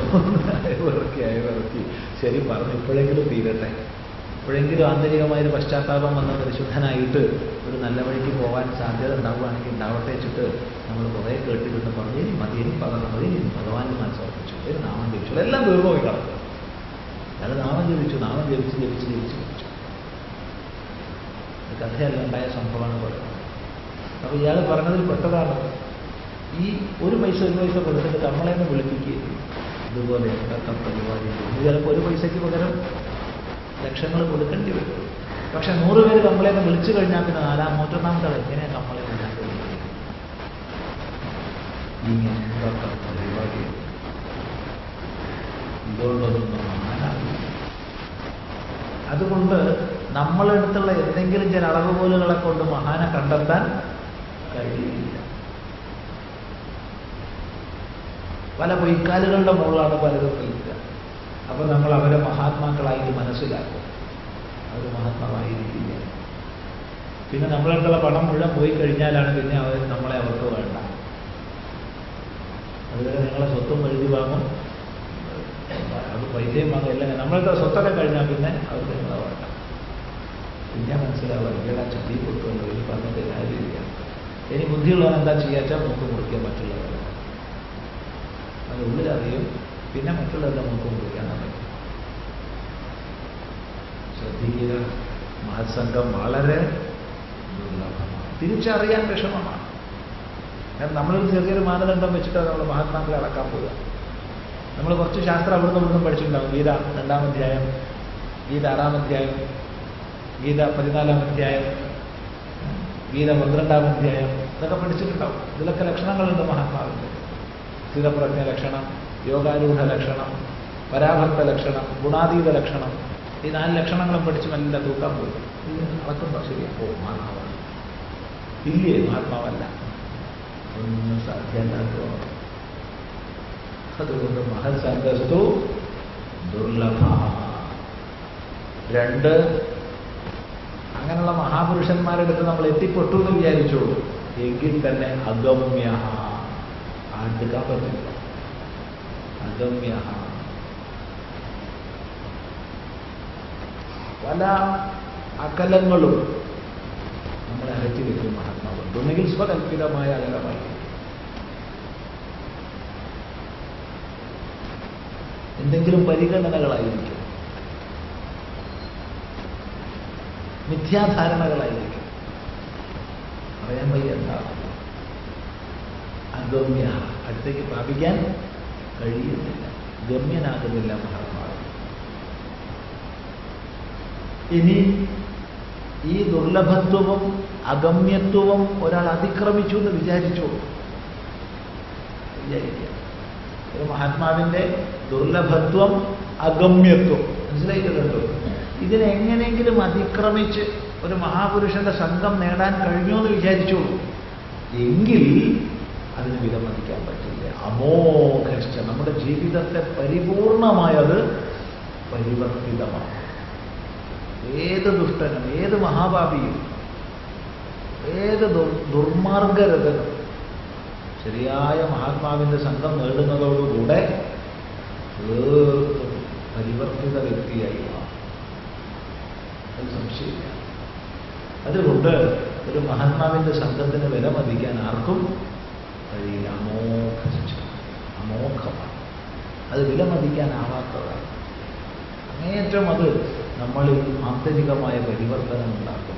അയവിറക്കി ശരി പറഞ്ഞു ഇപ്പോഴെങ്കിലും തീരട്ടെ, ഇപ്പോഴെങ്കിലും ആന്തരികമായൊരു പശ്ചാത്താപം വന്ന പരിശുദ്ധനായിട്ട് ഒരു നല്ല വഴിക്ക് പോകാൻ സാധ്യത ഉണ്ടാവുകയാണെങ്കിൽ ഉണ്ടാവട്ടെ വെച്ചിട്ട് നമ്മൾ കുറേ കേട്ടിരുന്ന് പറഞ്ഞു ഇനി മതി, ഇനി പകർന്നു മതി, ഇനി ഭഗവാന് മനസ്സുറപ്പിച്ചു, ഒരു നാമം ജപിച്ചു, എല്ലാം തീർന്നു പോയി കിടക്കുക. അയാൾ നാമം ജപിച്ചു കഥയല്ല, ഉണ്ടായ സംഭവമാണ് പറയുന്നത്. അപ്പോൾ ഇയാൾ പറഞ്ഞതിൽ പെട്ടതാണ് ഈ 1 പൈസ കൊടുത്തിട്ട് നമ്മളെ ഒന്ന് വിളിപ്പിക്കുകയും ഇതുപോലെ എന്തൊക്കെ പരിപാടി. ഇത് ചിലപ്പോൾ 1 പൈസയ്ക്ക് പകരം ലക്ഷങ്ങൾ കൊടുക്കേണ്ടി വരും. പക്ഷെ 100 പേര് കമ്പളേന്ന് വിളിച്ചു കഴിഞ്ഞാൽ പിന്നെ 4-3-ാമത്തെ എങ്ങനെയാണ് കമ്പളെ ഉണ്ടാക്കി ഇങ്ങനെ എന്തൊക്കെ പരിപാടി. ഇതുകൊണ്ടൊന്നും മാനാവില്ല. അതുകൊണ്ട് നമ്മളെടുത്തുള്ള എന്തെങ്കിലും ചില അളവുകോലുകളെ കൊണ്ട് മഹാനെ കണ്ടെത്താൻ കഴിയില്ല. പല പൊയ്ക്കാലുകളുടെ മുകളിലാണ് പലരും നിൽക്കുക. അപ്പോൾ നമ്മൾ അവരെ മഹാത്മാക്കളായിട്ട് മനസ്സിലാക്കും. അവർ മഹാത്മാവായിരിക്കില്ല. പിന്നെ നമ്മളടുത്തുള്ള പണം മുഴുവൻ പോയി കഴിഞ്ഞാലാണ് പിന്നെ നമ്മളെ അവർക്ക് വേണ്ട. അതുവരെ നിങ്ങളെ സ്വത്തും എഴുതി വാങ്ങും, അത് പൈസയും വാങ്ങും, എല്ലാം നമ്മളുടെ സ്വത്തൊക്കെ കഴിഞ്ഞാൽ പിന്നെ അവർക്ക് നിങ്ങളെ വേണ്ട. പിന്നെ മനസ്സിലാവുക ഇവിടെ ചതി കൊടുക്കുമല്ലോ, ഇനി പറഞ്ഞിട്ട് കാര്യമില്ല. ഇനി ബുദ്ധിയുള്ളവൻ എന്താ ചെയ്യാച്ചാൽ മൂക്ക് മുറിക്കാൻ മറ്റുള്ളവർ അത് ഉള്ളിലറിയും. പിന്നെ മറ്റുള്ളവരുടെ മൂക്ക് മുറിക്കാൻ പറ്റും. ശ്രദ്ധിക്കുക, മഹത്സംഘം വളരെ ദുർലഭമാണ്. തിരിച്ചറിയാൻ വിഷമമാണ്. കാരണം നമ്മളൊരു ചെറിയൊരു മാനദണ്ഡം വെച്ചിട്ടാണ് നമ്മൾ മഹാത്മാക്കളെ അടക്കാൻ പോവുക. നമ്മൾ കുറച്ച് ശാസ്ത്രം അവിടുന്ന് പഠിച്ചിട്ടുണ്ടാകും. ഗീത 2-ാം അധ്യായം, ഗീത 6-ാം അധ്യായം, ഗീത 14-ാം അധ്യായം, ഗീത 12-ാം അധ്യായം, ഇതൊക്കെ പഠിച്ചിട്ടുണ്ടാവും. ഇതിലൊക്കെ ലക്ഷണങ്ങളുണ്ട് മഹാത്മാവിൻ്റെ. സ്ഥിതപ്രജ്ഞ ലക്ഷണം, യോഗാരൂഢ ലക്ഷണം, പരാഭക്ത ലക്ഷണം, ഗുണാതീത ലക്ഷണം. ഈ 4 ലക്ഷണങ്ങളും പഠിച്ച് നല്ല തൂക്കാൻ പോയി. അളക്കുണ്ടോ? ശരിയാ, ഓ മഹാത്മാവാണ്. ഇല്ലേ, മഹാത്മാവല്ല, ഒന്നും സാധ്യമല്ലാത്തോ. അതുകൊണ്ട് മഹത്സംഗസ്തു ദുർലഭ. 2, അങ്ങനെയുള്ള മഹാപുരുഷന്മാരെടുത്ത് നമ്മൾ എത്തിപ്പെട്ടു എന്ന് വിചാരിച്ചോളൂ. എങ്കിൽ തന്നെ അഗമ്യ, അടുക്കാൻ പറ്റില്ല. അഗമ്യ. പല അകലങ്ങളും നമ്മളെ അകറ്റി വെക്കും മഹാത്മാവുണ്ട്. ഒന്നുകിൽ സ്വകൽപ്പിതമായ അകലമായി, എന്തെങ്കിലും പരിഗണനകളായിരിക്കും, മിഥ്യാധാരണകളായിരിക്കും. പറയാൻ വയ്യ എന്താണ്. അഗമ്യ, അടുത്തേക്ക് പ്രാപിക്കാൻ കഴിയുന്നില്ല, ഗമ്യനാകുന്നില്ല മഹാത്മാവ്. ഇനി ഈ ദുർലഭത്വവും അഗമ്യത്വവും ഒരാൾ അതിക്രമിച്ചു എന്ന് വിചാരിച്ചോളൂ. വിചാരിക്കുക, ഒരു മഹാത്മാവിൻ്റെ ദുർലഭത്വം അഗമ്യത്വം മനസ്സിലായിട്ടുണ്ടോ? ഇതിനെങ്ങനെയെങ്കിലും അതിക്രമിച്ച് ഒരു മഹാപുരുഷന്റെ സംഘം നേടാൻ കഴിഞ്ഞു എന്ന് വിചാരിച്ചോളൂ. എങ്കിൽ അതിന് വിലമതിക്കാൻ പറ്റില്ല. അമോഘശ്ച, നമ്മുടെ ജീവിതത്തെ പരിപൂർണമായത് പരിവർത്തിതമാണ്. ഏത് ദുഷ്ടനും, ഏത് മഹാപാപിയും, ഏത് ദുർമാർഗരഥനും ശരിയായ മഹാത്മാവിൻ്റെ സംഘം നേടുന്നതോടുകൂടെ തീർത്തും പരിവർത്തിത വ്യക്തിയായി മാറും. അത് സംശയമില്ല. അതുകൊണ്ട് ഒരു മഹാത്മാവിൻ്റെ സംഘത്തിന് വില മതിക്കാൻ ആർക്കും കഴിയില്ല. അമോഘമാണ്. അത് വില മതിക്കാനാവാത്തതാണ്. അങ്ങേയറ്റം അത് നമ്മളിൽ ആന്തരികമായ പരിവർത്തനം ഉണ്ടാക്കും.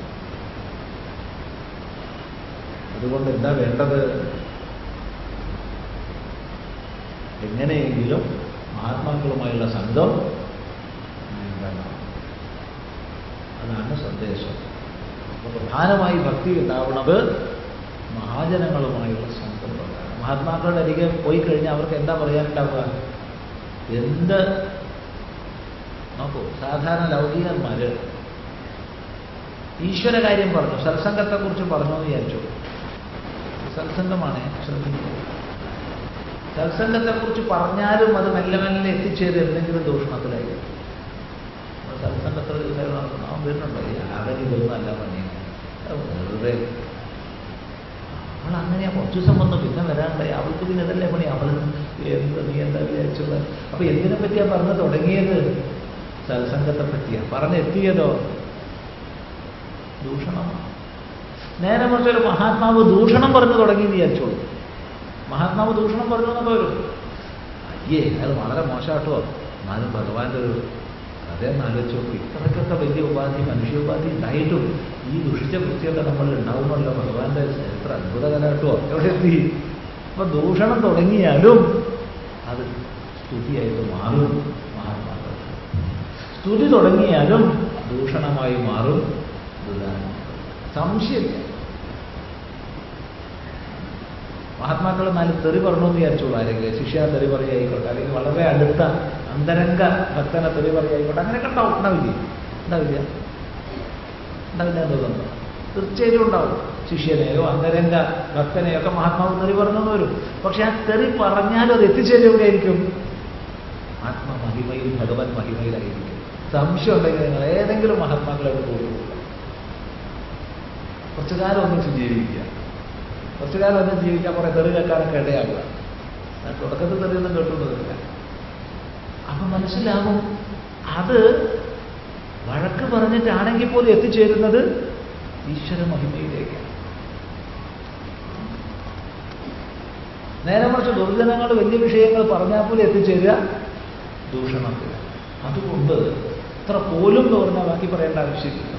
അതുകൊണ്ട് എന്താ വേണ്ടത്? എങ്ങനെയെങ്കിലും മഹാത്മാക്കളുമായുള്ള സംഘം വേണം. അതാണ് സന്ദേശം. അപ്പോൾ പ്രധാനമായി ഭക്തി ഉണ്ടാവുന്നത് മഹാജനങ്ങളുമായുള്ള സംഘം കൊണ്ടാണ്. മഹാത്മാക്കളുടെ അരികെ പോയി കഴിഞ്ഞാൽ അവർക്ക് എന്താ പറയാനുണ്ടാവുക? എന്ത് നോക്കൂ, സാധാരണ ലൗകികന്മാർ ഈശ്വര കാര്യം പറഞ്ഞു, സത്സംഗത്തെക്കുറിച്ച് പറഞ്ഞു എന്ന് വിചാരിച്ചു. സത്സംഗമാണ് ശ്രദ്ധിക്കുന്നത്. സത്സംഗത്തെക്കുറിച്ച് പറഞ്ഞാലും അത് മെല്ലെ മെല്ലെ എത്തിച്ചേരും എന്തെങ്കിലും ദൂഷണത്തിലായിരിക്കും. സത്സംഗത്തിൽ അവൻ വരുന്നുണ്ടോ? അവന് ഇതൊന്നും അല്ല പണി, വെറുതെ അവൾ അങ്ങനെയാ കുറച്ച് ദിവസം വന്നു, പിന്നെ വരാണ്ടായി. അവൾക്ക് പിന്നെ ഇതല്ലേ പണി, അവൾ എന്ത് നീ എന്താ വിചാരിച്ചുള്ളത്? അപ്പൊ എന്തിനെ പറ്റിയാ പറഞ്ഞു തുടങ്ങിയത്? സത്സംഗത്തെ പറ്റിയാ പറഞ്ഞെത്തിയതോ? ദൂഷണമാണ്. നേരെ മറിച്ച് ഒരു മഹാത്മാവ് ദൂഷണം പറഞ്ഞു തുടങ്ങി എന്ന് വിചാരിച്ചോളൂ. മഹാത്മാവ് ദൂഷണം പറഞ്ഞു എന്നൊക്കെ വരും. അയ്യേ, അത് വളരെ മോശമാട്ടോ. എന്നാലും ഭഗവാന്റെ ഒരു കഥയെന്ന് ആലോചിച്ച് നോക്കും. ഇത്രയ്ക്കൊക്കെ വലിയ ഉപാധി, മനുഷ്യോപാധി ഉണ്ടായിട്ടും ഈ ദുഷിച്ച വൃത്തിയൊക്കെ നമ്മളിൽ ഉണ്ടാവുമല്ലോ. ഭഗവാന്റെ എത്ര അത്ഭുതകരമായിട്ടോ. എവിടെ എത്തി? അപ്പൊ ദൂഷണം തുടങ്ങിയാലും അത് സ്തുതിയായിട്ട് മാറും. മഹാത്മാക്കൾ സ്തുതി തുടങ്ങിയാലും ദൂഷണമായി മാറും. സംശയമില്ല. മഹാത്മാക്കൾ നാല് തെറി പറഞ്ഞു എന്ന് വിചാരിച്ചോളൂ. ആരെങ്കിലും ശിഷ്യ തെറി പറയായിക്കോട്ടെ, അല്ലെങ്കിൽ വളരെ അടുത്ത അന്തരംഗ ഭക്തനെ തെറി പറയായിക്കോട്ടെ, അങ്ങനെയൊക്കെ ഉണ്ടാവും. ഉണ്ടാവില്ല എന്ന് തോന്നുന്നു. തീർച്ചയായിട്ടും ഉണ്ടാവും. ശിഷ്യനെയോ അന്തരംഗ ഭക്തനെയോ ഒക്കെ മഹാത്മാവ് തെറി പറഞ്ഞെന്ന് വരും. പക്ഷെ ആ തെറി പറഞ്ഞാലും അത് എത്തിച്ചേരുകയായിരിക്കും ആത്മമഹിമയിൽ, ഭഗവത് മഹിമയിലായിരിക്കും. സംശയം ഉണ്ടെങ്കിൽ നിങ്ങൾ ഏതെങ്കിലും മഹാത്മാക്കളെ പോകുക, കുറച്ചു കാലം ഒന്നിച്ച് ജീവിക്കുക. കുറച്ചു കാലം ഒന്നും ജീവിക്കാൻ കുറെ തെറി കേൾക്കാനൊക്കെ ഇടയാകുക. തുടക്കത്തിൽ തെറിയൊന്നും കേട്ടുകൊണ്ടില്ല. അപ്പൊ മനസ്സിലാകും അത് വഴക്ക് പറഞ്ഞിട്ടാണെങ്കിൽ പോലും എത്തിച്ചേരുന്നത് ഈശ്വര മഹിമയിലേക്കാണ്. നേരെ മറിച്ച് ദുർജനങ്ങൾ വലിയ വിഷയങ്ങൾ പറഞ്ഞാൽ പോലും എത്തിച്ചേരുക ദൂഷണത്തിൽ. അതുകൊണ്ട് ഇത്ര പോലും എന്ന് പറഞ്ഞാൽ ബാക്കി പറയേണ്ട ആവശ്യമില്ല.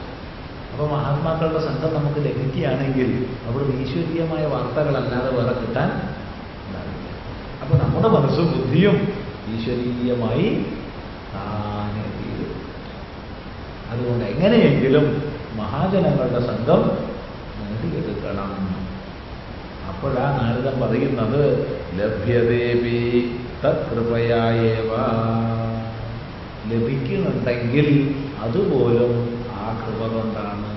അപ്പോൾ മഹാത്മാക്കളുടെ സംഘം നമുക്ക് ലഭിക്കുകയാണെങ്കിൽ അവിടെ ഈശ്വരീയമായ വാർത്തകളല്ലാതെ വേറെ കിട്ടാൻ ഉണ്ടാവില്ല. അപ്പൊ നമ്മുടെ മനസ്സും ബുദ്ധിയും ഈശ്വരീയമായി താനെ തീരും. അതുകൊണ്ട് എങ്ങനെയെങ്കിലും മഹാജനങ്ങളുടെ സംഘം നേടിയെടുക്കണം. അപ്പോഴാ നാരദൻ പറയുന്നത് ലഭ്യതേവി തത്കൃപയായേവ. ലഭിക്കുന്നുണ്ടെങ്കിൽ അതുപോലും ആ കൃപ കൊണ്ടാണ്.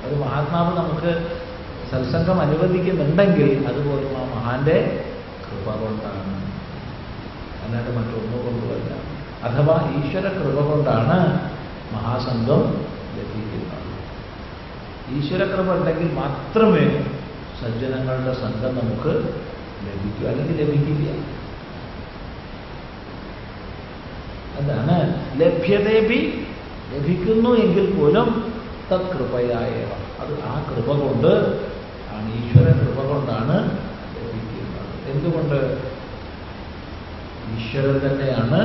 ഒരു മഹാത്മാവ് നമുക്ക് സത്സംഗം അനുവദിക്കുന്നുണ്ടെങ്കിൽ അതുപോലും ആ മഹാന്റെ കൃപ കൊണ്ടാണ്, അല്ലാണ്ട് മറ്റൊന്നു കൊണ്ടുമല്ല. അഥവാ ഈശ്വര കൃപ കൊണ്ടാണ് മഹാസംഘം ലഭിക്കുന്നത്. ഈശ്വര കൃപ ഉണ്ടെങ്കിൽ മാത്രമേ സജ്ജനങ്ങളുടെ സംഘം നമുക്ക് ലഭിക്കൂ, അല്ലെങ്കിൽ ലഭിക്കില്ല. അതാണ് ലഭ്യതേപി. ലഭിക്കുന്നു എങ്കിൽ പോലും തത്കൃപയായവ. അത് ആ കൃപ കൊണ്ട് ആണ്, ഈശ്വര കൃപ കൊണ്ടാണ് ലഭിക്കുന്നത്. എന്തുകൊണ്ട്? ഈശ്വരൻ തന്നെയാണ്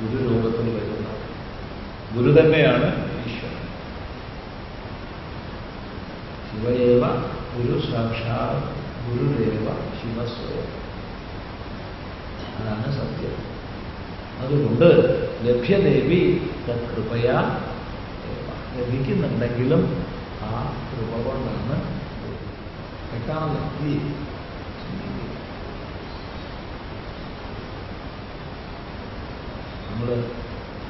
ഗുരുരൂപത്തിൽ വരുന്നത്. ഗുരു തന്നെയാണ് ഈശ്വരൻ. ശിവയേവ ഗുരു സാക്ഷാത് ഗുരുദേവ ശിവസ്വയം. അതാണ് സത്യം. അതുകൊണ്ട് ലഭ്യദേവി തത്കൃപയാ ലഭിക്കുന്നുണ്ടെങ്കിലും ആ കൃപ കൊണ്ടാണ്. കേട്ടാണല്ലോ ഈ നമ്മൾ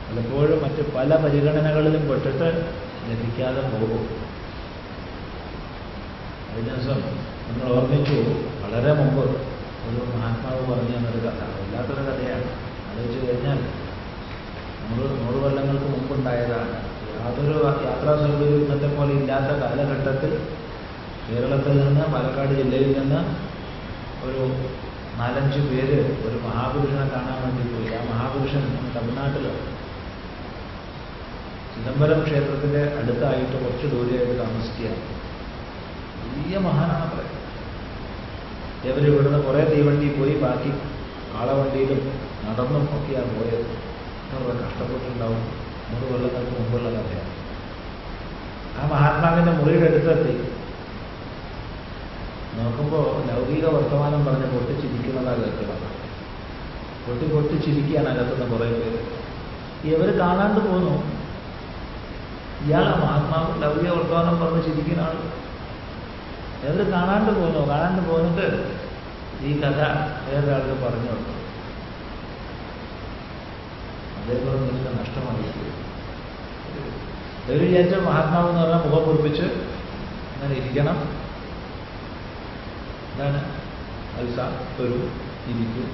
പലപ്പോഴും മറ്റ് പല പരിഗണനകളിലും പെട്ടിട്ട് ലഭിക്കാതെ പോകും. കഴിഞ്ഞ ദിവസം നമ്മൾ ഓർമ്മിച്ചു, വളരെ മുമ്പ് ഒരു മഹാത്മാവ് പറഞ്ഞു തന്നൊരു കഥ. വല്ലാത്തൊരു കഥയാണ്. ആലോചിച്ച് കഴിഞ്ഞാൽ 100 കൊല്ലങ്ങൾക്ക് മുമ്പുണ്ടായതാണ്. യാതൊരു യാത്രാ സൗകര്യം ഇന്നത്തെ പോലെ ഇല്ലാത്ത കാലഘട്ടത്തിൽ കേരളത്തിൽ നിന്ന്, പാലക്കാട് ജില്ലയിൽ നിന്ന് ഒരു 4-5 പേര് ഒരു മഹാപുരുഷനെ കാണാൻ വേണ്ടി പോയി. ആ മഹാപുരുഷൻ തമിഴ്നാട്ടിലാണ്, ചിദംബരം ക്ഷേത്രത്തിന്റെ അടുത്തായിട്ട് കുറച്ച് ദൂരെയായിട്ട് താമസിക്കുകയാണ്. വലിയ മഹാനാണ് അത്ര. ഇവരിവിടുന്ന് കുറേ തീവണ്ടി പോയി, ബാക്കി ആളവണ്ടിയിലും നടന്നും ഒക്കെയാണ് പോയത്. വളരെ കഷ്ടപ്പെട്ടുണ്ടാവും. 100 കൊല്ലങ്ങൾക്ക് മുമ്പുള്ള കഥയാണ്. ആ മഹാത്മാവിന്റെ മുറിയുടെ അടുത്തെത്തി നോക്കുമ്പോൾ ലൗകിക വർത്തമാനം പറഞ്ഞ് പൊട്ടിച്ചിരിക്കുന്നതാ കേൾക്കുന്നത്. പൊട്ടിച്ചിരിക്കുകയാണ് അകത്തുനിന്ന് കുറേ പേര്. ഇവർ കാണാണ്ട് പോന്നു. ഇയാളാ മഹാത്മാവ് ലൗകിക വർത്തമാനം പറഞ്ഞ് ചിരിക്കുന്ന ആൾ. ഇവർ കാണാണ്ട് പോന്നിട്ട് ഈ കഥ വേറൊരാൾക്ക് പറഞ്ഞു കൊടുത്തു. അതേപോലെ നിങ്ങൾക്ക് നഷ്ടമായി. ഇവർ വിചാരിച്ച മഹാത്മാവ് എന്ന് പറഞ്ഞാൽ മുഖം പൊറിപ്പിച്ച് അങ്ങനെ ഇരിക്കണം, എന്താണ് അൽസ ഒരു ഇരിക്കും,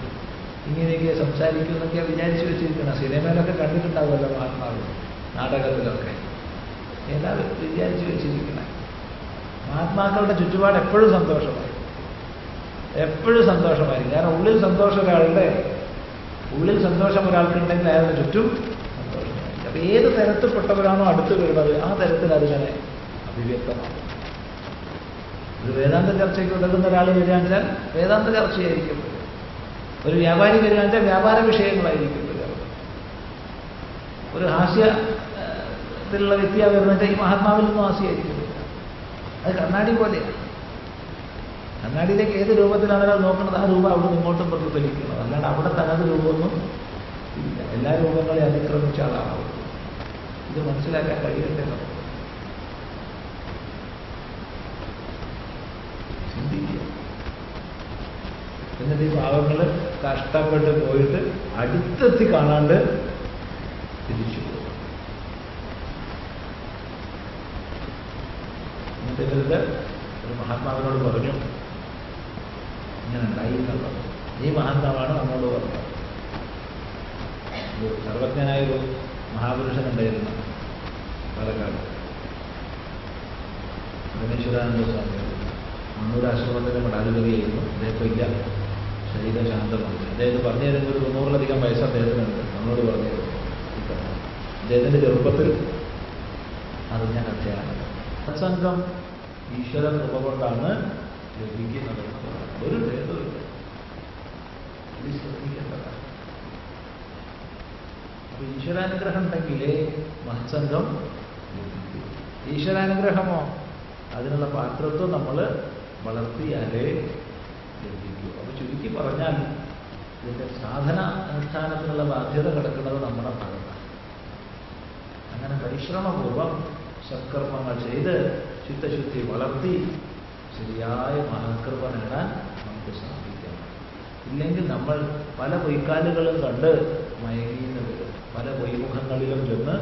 ഇങ്ങനെയൊക്കെ സംസാരിക്കും എന്നൊക്കെ വിചാരിച്ചു വെച്ചിരിക്കണം. സിനിമയിലൊക്കെ കണ്ടിട്ടുണ്ടാവുമല്ലോ മഹാത്മാവ്, നാടകത്തിലൊക്കെ എല്ലാവരും വിചാരിച്ചു വെച്ചിരിക്കണം. മഹാത്മാക്കളുടെ ചുറ്റുപാട് എപ്പോഴും സന്തോഷമായി, എപ്പോഴും സന്തോഷമായിരിക്കും. കാരണം ഉള്ളിൽ സന്തോഷം ഒരാൾക്കുണ്ടെങ്കിൽ അയാളുടെ ചുറ്റും സന്തോഷമായിരിക്കും. അപ്പൊ ഏത് തരത്തിൽപ്പെട്ടവരാണോ അടുത്ത് വരുന്നത് ആ തരത്തിൽ അതിങ്ങനെ അഭിവ്യക്തമാകും. ഒരു വേദാന്ത ചർച്ചയ്ക്ക് ഉതകുന്ന ഒരാൾ വരികയാണെച്ചാൽ വേദാന്ത ചർച്ചയായിരിക്കും. ഒരു വ്യാപാരി വരികയാണെച്ചാൽ വ്യാപാര വിഷയങ്ങളായിരിക്കും. ഒരു ഹാസ്യത്തിലുള്ള വ്യക്തിയാണ് വരുന്നത്, ഈ മഹാത്മാവിൽ നിന്നും ഹാസ്യമായിരിക്കും. അത് കണ്ണാടി പോലെയാണ്. കണ്ണാടിയിലേക്ക് ഏത് രൂപത്തിലാണ് ഒരാൾ നോക്കുന്നത് ആ രൂപം അവിടെ ഇങ്ങോട്ടും പ്രതിഫലിക്കുന്നത്. അല്ലാണ്ട് അവിടെ തനത് രൂപമൊന്നും ഇല്ല. എല്ലാ രൂപങ്ങളെ അതിക്രമിച്ച ആളാണ്. ഇത് മനസ്സിലാക്കാൻ കഴിയട്ടെ. ചിന്തിക്കുക. എന്നിട്ട് ഈ പാവങ്ങൾ കഷ്ടപ്പെട്ട് പോയിട്ട് അടുത്തെത്തി കാണാണ്ട് തിരിച്ചു പോകും. എന്നിട്ട് ഇവരുടെ ഒരു മഹാത്മാവിനോട് പറഞ്ഞു, ഇങ്ങനെ ഉണ്ടായി എന്നുള്ളത്. ഈ മഹാത്മാവാണ് നമ്മോട് പറഞ്ഞത്. സർവജ്ഞനായൊരു മഹാപുരുഷനുണ്ടായിരുന്നു പാലക്കാട്, ഗണേശ്വരാനന്ദ സ്വാമി. മണ്ണൂർ ആശ്രമത്തിൻ്റെ മഠാധിപതിയായിരുന്നു. അദ്ദേഹം ഇല്ല, ശരീരശാന്തമാണ്. അദ്ദേഹം പറഞ്ഞു തരുമ്പോൾ ഒരു 90-ലധികം വയസ്സ് അദ്ദേഹത്തിനുണ്ട്. നമ്മളോട് പറഞ്ഞു തരുന്നു. അദ്ദേഹത്തിൻ്റെ ചെറുപ്പത്തിൽ അറിഞ്ഞ കഥയാണ്. സത്സംഗം ഈശ്വര കൃപ കൊണ്ടാണ് ലഭിക്കുന്നത്. ഒരു ഭേദമില്ല. ഇത് ശ്രദ്ധിക്കേണ്ടതാണ്. അപ്പൊ ഈശ്വരാനുഗ്രഹം ഉണ്ടെങ്കിലേ മത്സംഗം ലഭിക്കും. ഈശ്വരാനുഗ്രഹമോ അതിനുള്ള പാത്രത്വം നമ്മൾ വളർത്തിയാലേ ലഭിക്കൂ. അപ്പൊ ചുരുക്കി പറഞ്ഞാൽ ഇതിന്റെ സാധന അനുഷ്ഠാനത്തിനുള്ള ബാധ്യത കിടക്കുന്നത് നമ്മുടെ ഭാഗത്താണ്. അങ്ങനെ പരിശ്രമപൂർവം സത്കർമ്മങ്ങൾ ചെയ്ത് ചിത്തശുദ്ധി വളർത്തി ശരിയായ മഹത്കൃപ നേടാൻ നമുക്ക് സാധിക്കണം. ഇല്ലെങ്കിൽ നമ്മൾ പല പൊയ്ക്കാലുകളും കണ്ട് മയങ്ങിയെന്ന് വരും, പല പൊയ്മുഖങ്ങളിലും ചെന്ന്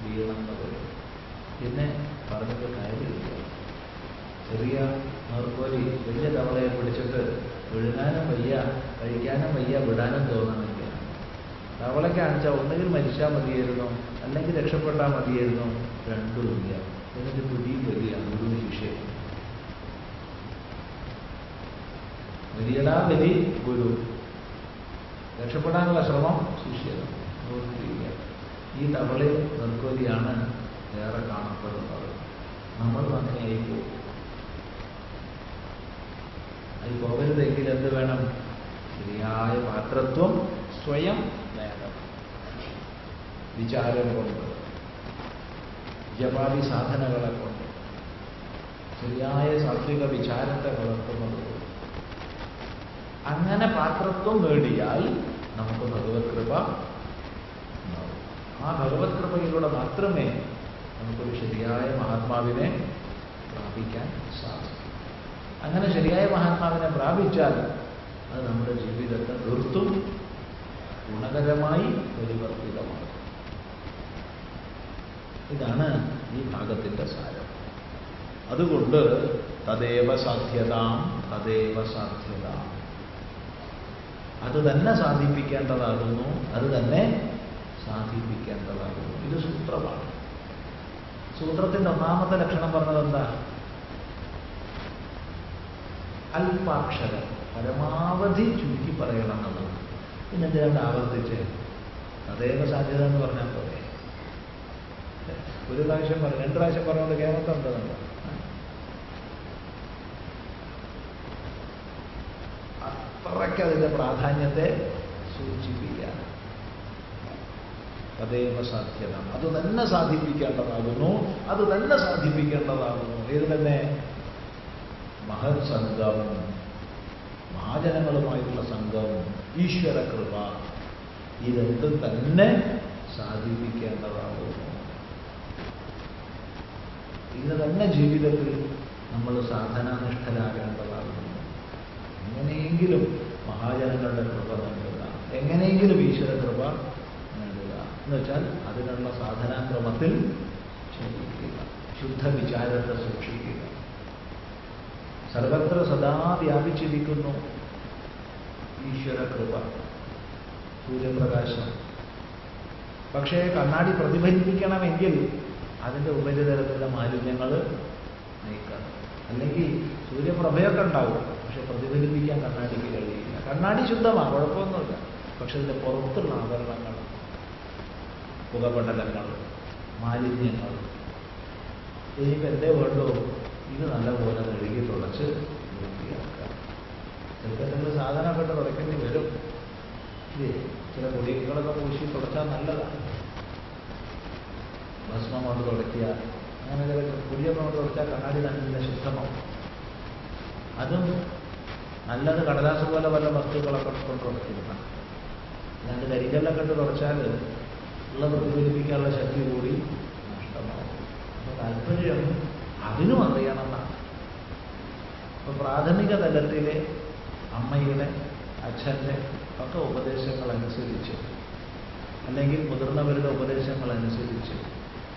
വീണെന്ന് വരും. പിന്നെ പറഞ്ഞിട്ട് കാര്യമില്ല. ചെറിയ നോർക്കോലി വലിയ തവളയെ പിടിച്ചിട്ട് വിഴുങ്ങാനും വയ്യ, കഴിക്കാനും വയ്യ, വിടാനും തോന്നണില്ല. തവളയ്ക്ക് കാണിച്ചാൽ ഒന്നുകിൽ മരിച്ചാൽ മതിയായിരുന്നു, അല്ലെങ്കിൽ രക്ഷപ്പെട്ടാൽ മതിയായിരുന്നു, രണ്ടുമില്ല. എന്നിട്ട് പിടിയും വലിയ ഗുരു ശിഷ്യം. വലിയടാ വലി ഗുരു, രക്ഷപ്പെടാനുള്ള ശ്രമം ശിഷ്യനും. ഈ തവളയും നിർക്കോലിയാണ് ഏറെ കാണപ്പെടുന്നത്. നമ്മൾ അങ്ങനെയായി പോകും. അത് പോകരുതെങ്കിൽ എന്ത് വേണം? ശരിയായ പാത്രത്വം സ്വയം നേടണം. വിചാരം കൊണ്ട്, ജപാതി സാധനങ്ങളെ കൊണ്ട്, ശരിയായ സാത്വിക വിചാരത്തെ വളർത്തുന്നത്. അങ്ങനെ പാത്രത്വം നേടിയാൽ നമുക്ക് ഭഗവത് കൃപ ഉണ്ടാവും. ആ ഭഗവത് കൃപയിലൂടെ മാത്രമേ നമുക്കൊരു ശരിയായ മഹാത്മാവിനെ പ്രാപിക്കാൻ സാധിക്കും. അങ്ങനെ ശരിയായ മഹാത്മാവിനെ പ്രാപിച്ചാൽ അത് നമ്മുടെ ജീവിതത്തെ തീർത്തും ഗുണകരമായി പരിവർത്തിതമാണ്. ഇതാണ് ഈ ഭാഗത്തിന്റെ സാരം. അതുകൊണ്ട് തദേവ സാധ്യതാം തദേവ സാധ്യതാം, അത് തന്നെ സാധിപ്പിക്കേണ്ടതാകുന്നു, അത് തന്നെ സാധിപ്പിക്കേണ്ടതാകുന്നു. ഇത് സൂത്രമാണ്. സൂത്രത്തിന്റെ ഒന്നാമത്തെ ലക്ഷണം പറഞ്ഞത് എന്താ? അല്പാക്ഷരം. പരമാവധി ചുരുക്കി പറയണം എന്നുള്ളത്. പിന്നെ എന്തിനാണ് ആവർത്തിച്ച് അതേവ സാധ്യത എന്ന് പറഞ്ഞാൽ പോലെ ഒരു പ്രാവശ്യം പറഞ്ഞു 2 പ്രാവശ്യം പറഞ്ഞുകൊണ്ട് കേരളത്തുണ്ടെന്നുണ്ട്. അത്രയ്ക്ക് അതിൻ്റെ പ്രാധാന്യത്തെ സൂചിപ്പിക്കുക. അതേവ സാധ്യത, അത് തന്നെ സാധിപ്പിക്കേണ്ടതാകുന്നു, അത് തന്നെ സാധിപ്പിക്കേണ്ടതാകുന്നു. ഏത് തന്നെ? മഹത് സംഘം, മഹാജനങ്ങളുമായിട്ടുള്ള സംഘം, ഈശ്വര കൃപ, ഈ രണ്ടും തന്നെ സാധിപ്പിക്കേണ്ടതാകുന്നു. ഇത് തന്നെ ജീവിതത്തിൽ നമ്മൾ സാധനാനിഷ്ഠരാകേണ്ടതാകുന്നു. എങ്ങനെയെങ്കിലും മഹാജനങ്ങളുടെ കൃപ നേടുക, എങ്ങനെയെങ്കിലും ഈശ്വര കൃപ നേടുക എന്ന് വെച്ചാൽ അതിനുള്ള സാധനാക്രമത്തിൽ ക്ഷമിക്കുക, ശുദ്ധ വിചാരത്തെ സൂക്ഷിക്കുക. സർവത്ര സദാ വ്യാപിച്ചിരിക്കുന്നു ഈശ്വര കൃപ, സൂര്യപ്രകാശം. പക്ഷേ കണ്ണാടി പ്രതിഫലിപ്പിക്കണമെങ്കിൽ അതിൻ്റെ ഉപരിതലത്തിലെ മാലിന്യങ്ങൾ നീക്കണം. അല്ലെങ്കിൽ സൂര്യപ്രഭയൊക്കെ ഉണ്ടാവും, പക്ഷെ പ്രതിഫലിപ്പിക്കാൻ കണ്ണാടിക്ക് കഴിയില്ല. കണ്ണാടി ശുദ്ധമാണ്, കുഴപ്പമൊന്നുമില്ല. പക്ഷെ ഇതിൻ്റെ പുറത്തുള്ള ആവരണങ്ങൾ, പുകപടലങ്ങൾ, മാലിന്യങ്ങൾ, ഇനിയിപ്പോൾ എന്തേ വേണ്ടോ ഇത് നല്ലപോലെ കഴുകി തുടച്ച് വൃത്തിയാക്കുക. ചിലപ്പോൾ നിങ്ങൾ സാധനമൊക്കെ ഇട്ട് തുടയ്ക്കേണ്ടി വരും. ഇല്ലേ? ചില പൊടികളൊക്കെ പൂശി തുടച്ചാൽ നല്ലതാണ്. ഭസ്മം കൊണ്ട് തുടയ്ക്കുക, അങ്ങനെ ചില പൊടിയൊക്കെ കൊണ്ട് തുടച്ചാൽ കണ്ണാടി നല്ല ശുദ്ധമാവും. അതും നല്ലത് കടലാസ് പോലെ പല വസ്തുക്കളൊക്കെ കൊണ്ട് തുടച്ചിരുന്ന, അല്ലാണ്ട് കരികല്ലൊക്കെ ഇട്ട് തുടച്ചാൽ ഉള്ള പ്രതിഫലിപ്പിക്കാനുള്ള ശക്തി കൂടി നഷ്ടമാവും. അപ്പോൾ താല്പര്യം അതിനും അറിയണമെന്നാണ്. അപ്പോൾ പ്രാഥമിക തലത്തിലെ അമ്മയുടെ, അച്ഛൻ്റെ ഒക്കെ ഉപദേശങ്ങളനുസരിച്ച്, അല്ലെങ്കിൽ മുതിർന്നവരുടെ ഉപദേശങ്ങളനുസരിച്ച്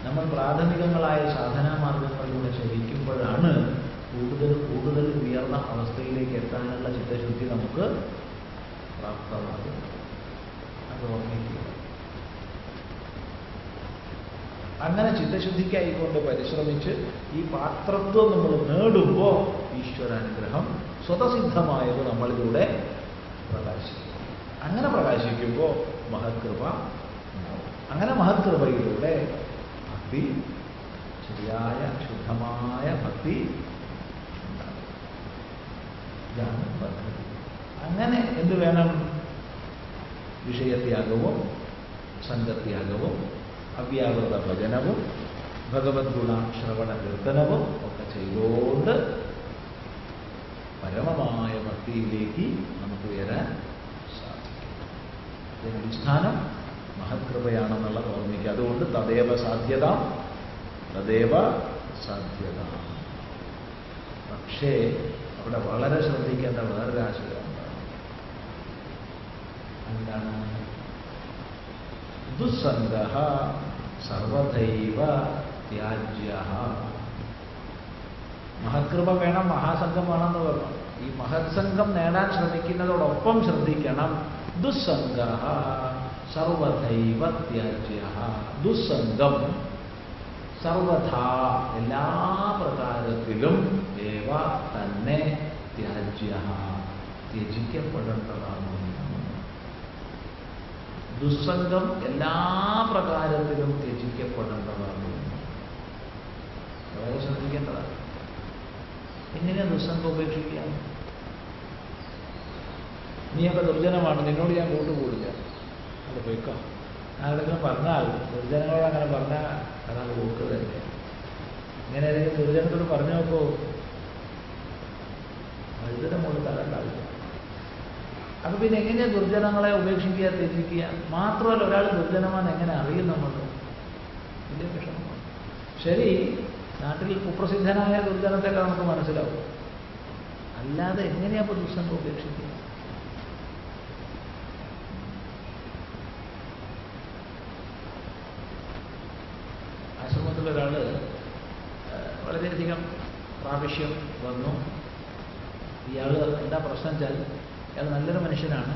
നമ്മൾ പ്രാഥമികങ്ങളായ സാധനാമാർഗങ്ങളിലൂടെ ചരിക്കുമ്പോഴാണ് കൂടുതൽ കൂടുതൽ ഉയർന്ന അവസ്ഥയിലേക്ക് എത്താനുള്ള ചിത്തശുദ്ധി നമുക്ക് പ്രാപ്തമാകുന്നത്. അത് ഓർമ്മിക്കുക. അങ്ങനെ ചിത്തശുദ്ധിക്കായിക്കൊണ്ട് പരിശ്രമിച്ച് ഈ പാത്രത്വം നമ്മൾ നേടുമ്പോൾ ഈശ്വരാനുഗ്രഹം സ്വതസിദ്ധമായത് നമ്മളിലൂടെ പ്രകാശിക്കും. അങ്ങനെ പ്രകാശിക്കുമ്പോൾ മഹത്കൃപ ഉണ്ടാവും. അങ്ങനെ മഹത്കൃപയിലൂടെ ഭക്തി, ശരിയായ ശുദ്ധമായ ഭക്തി ഉണ്ടാകും. ഇതാണ് പദ്ധതി. അങ്ങനെ എന്ത് വേണം? വിഷയത്യാഗവും സംഘത്യാഗവും അവ്യാവൃത ഭജനവും ഭഗവത് ഗുണ ശ്രവണ കീർത്തനവും ഒക്കെ ചെയ്തുകൊണ്ട് പരമമായ ഭക്തിയിലേക്ക് നമുക്ക് ഉയരാൻ സാധിക്കും. ഇതിന് അടിസ്ഥാനം മഹത്കൃപയാണെന്നുള്ളത് ഓർമ്മിക്കുക. അതുകൊണ്ട് തദേവ സാധ്യത, തദേവ സാധ്യത. പക്ഷേ അവിടെ വളരെ ശ്രദ്ധിക്കേണ്ട വേറൊരു ആശയമുണ്ട്. എന്താണ്? ദുസ്സംഗഃ സർവഥൈവ ത്യാജ്യഃ. മഹത്കൃപ വേണം, മഹാസംഘം വേണമെന്ന് പറഞ്ഞു. ഈ മഹത്സംഘം നേടാൻ ശ്രമിക്കുന്നതോടൊപ്പം ശ്രദ്ധിക്കണം, ദുസ്സംഗഃ സർവഥൈവ ത്യാജ്യഃ. ദുസ്സംഗം സർവഥാ, എല്ലാ പ്രകാരത്തിലും ഏവ തന്നെ ത്യാജ്യഃ, ത്യജിക്കപ്പെടേണ്ടതാണ്. ദുസ്സംഗം എല്ലാ പ്രകാരത്തിലും ത്യജിക്കപ്പെടേണ്ടതാണ്. വളരെ ശ്രദ്ധിക്കേണ്ടതാണ്. എങ്ങനെ ദുസ്സംഗം ഉപേക്ഷിക്കാം? നീയൊക്കെ ദുർജനമാണ്, നിന്നോട് ഞാൻ കൂട്ടുകൂടില്ല, അത് പോയിക്കോ. ആരെങ്കിലും പറഞ്ഞാൽ, ദുർജനങ്ങളോട് അങ്ങനെ പറഞ്ഞാൽ അതാണ് കൂട്ട് തന്നെ. ഇങ്ങനെ ഏതെങ്കിലും ദുർജനത്തോട് പറഞ്ഞു നോക്കൂ, വഴുതന മുകളിൽ തലണ്ടാവില്ല. അപ്പൊ പിന്നെ എങ്ങനെയാ ദുർജനങ്ങളെ ഉപേക്ഷിക്കുക, ത്യജിക്കുക? മാത്രമല്ല, ഒരാൾ ദുർജനമാണെന്ന് എങ്ങനെ അറിയും? നമ്മൾ വലിയ വിഷമമാണ്. ശരി, നാട്ടിൽ കുപ്രസിദ്ധനായ ദുർജനത്തെയൊക്കെ നമുക്ക് മനസ്സിലാവും. അല്ലാതെ എങ്ങനെയാ ഇപ്പൊ ദുസ്സംഗം ഉപേക്ഷിക്കുക? ആശ്രമത്തിലൊരാൾ വളരെയധികം പ്രാവശ്യം വന്നു. ഇയാൾ എന്താ പ്രശ്നം വെച്ചാൽ, ഇയാൾ നല്ലൊരു മനുഷ്യനാണ്,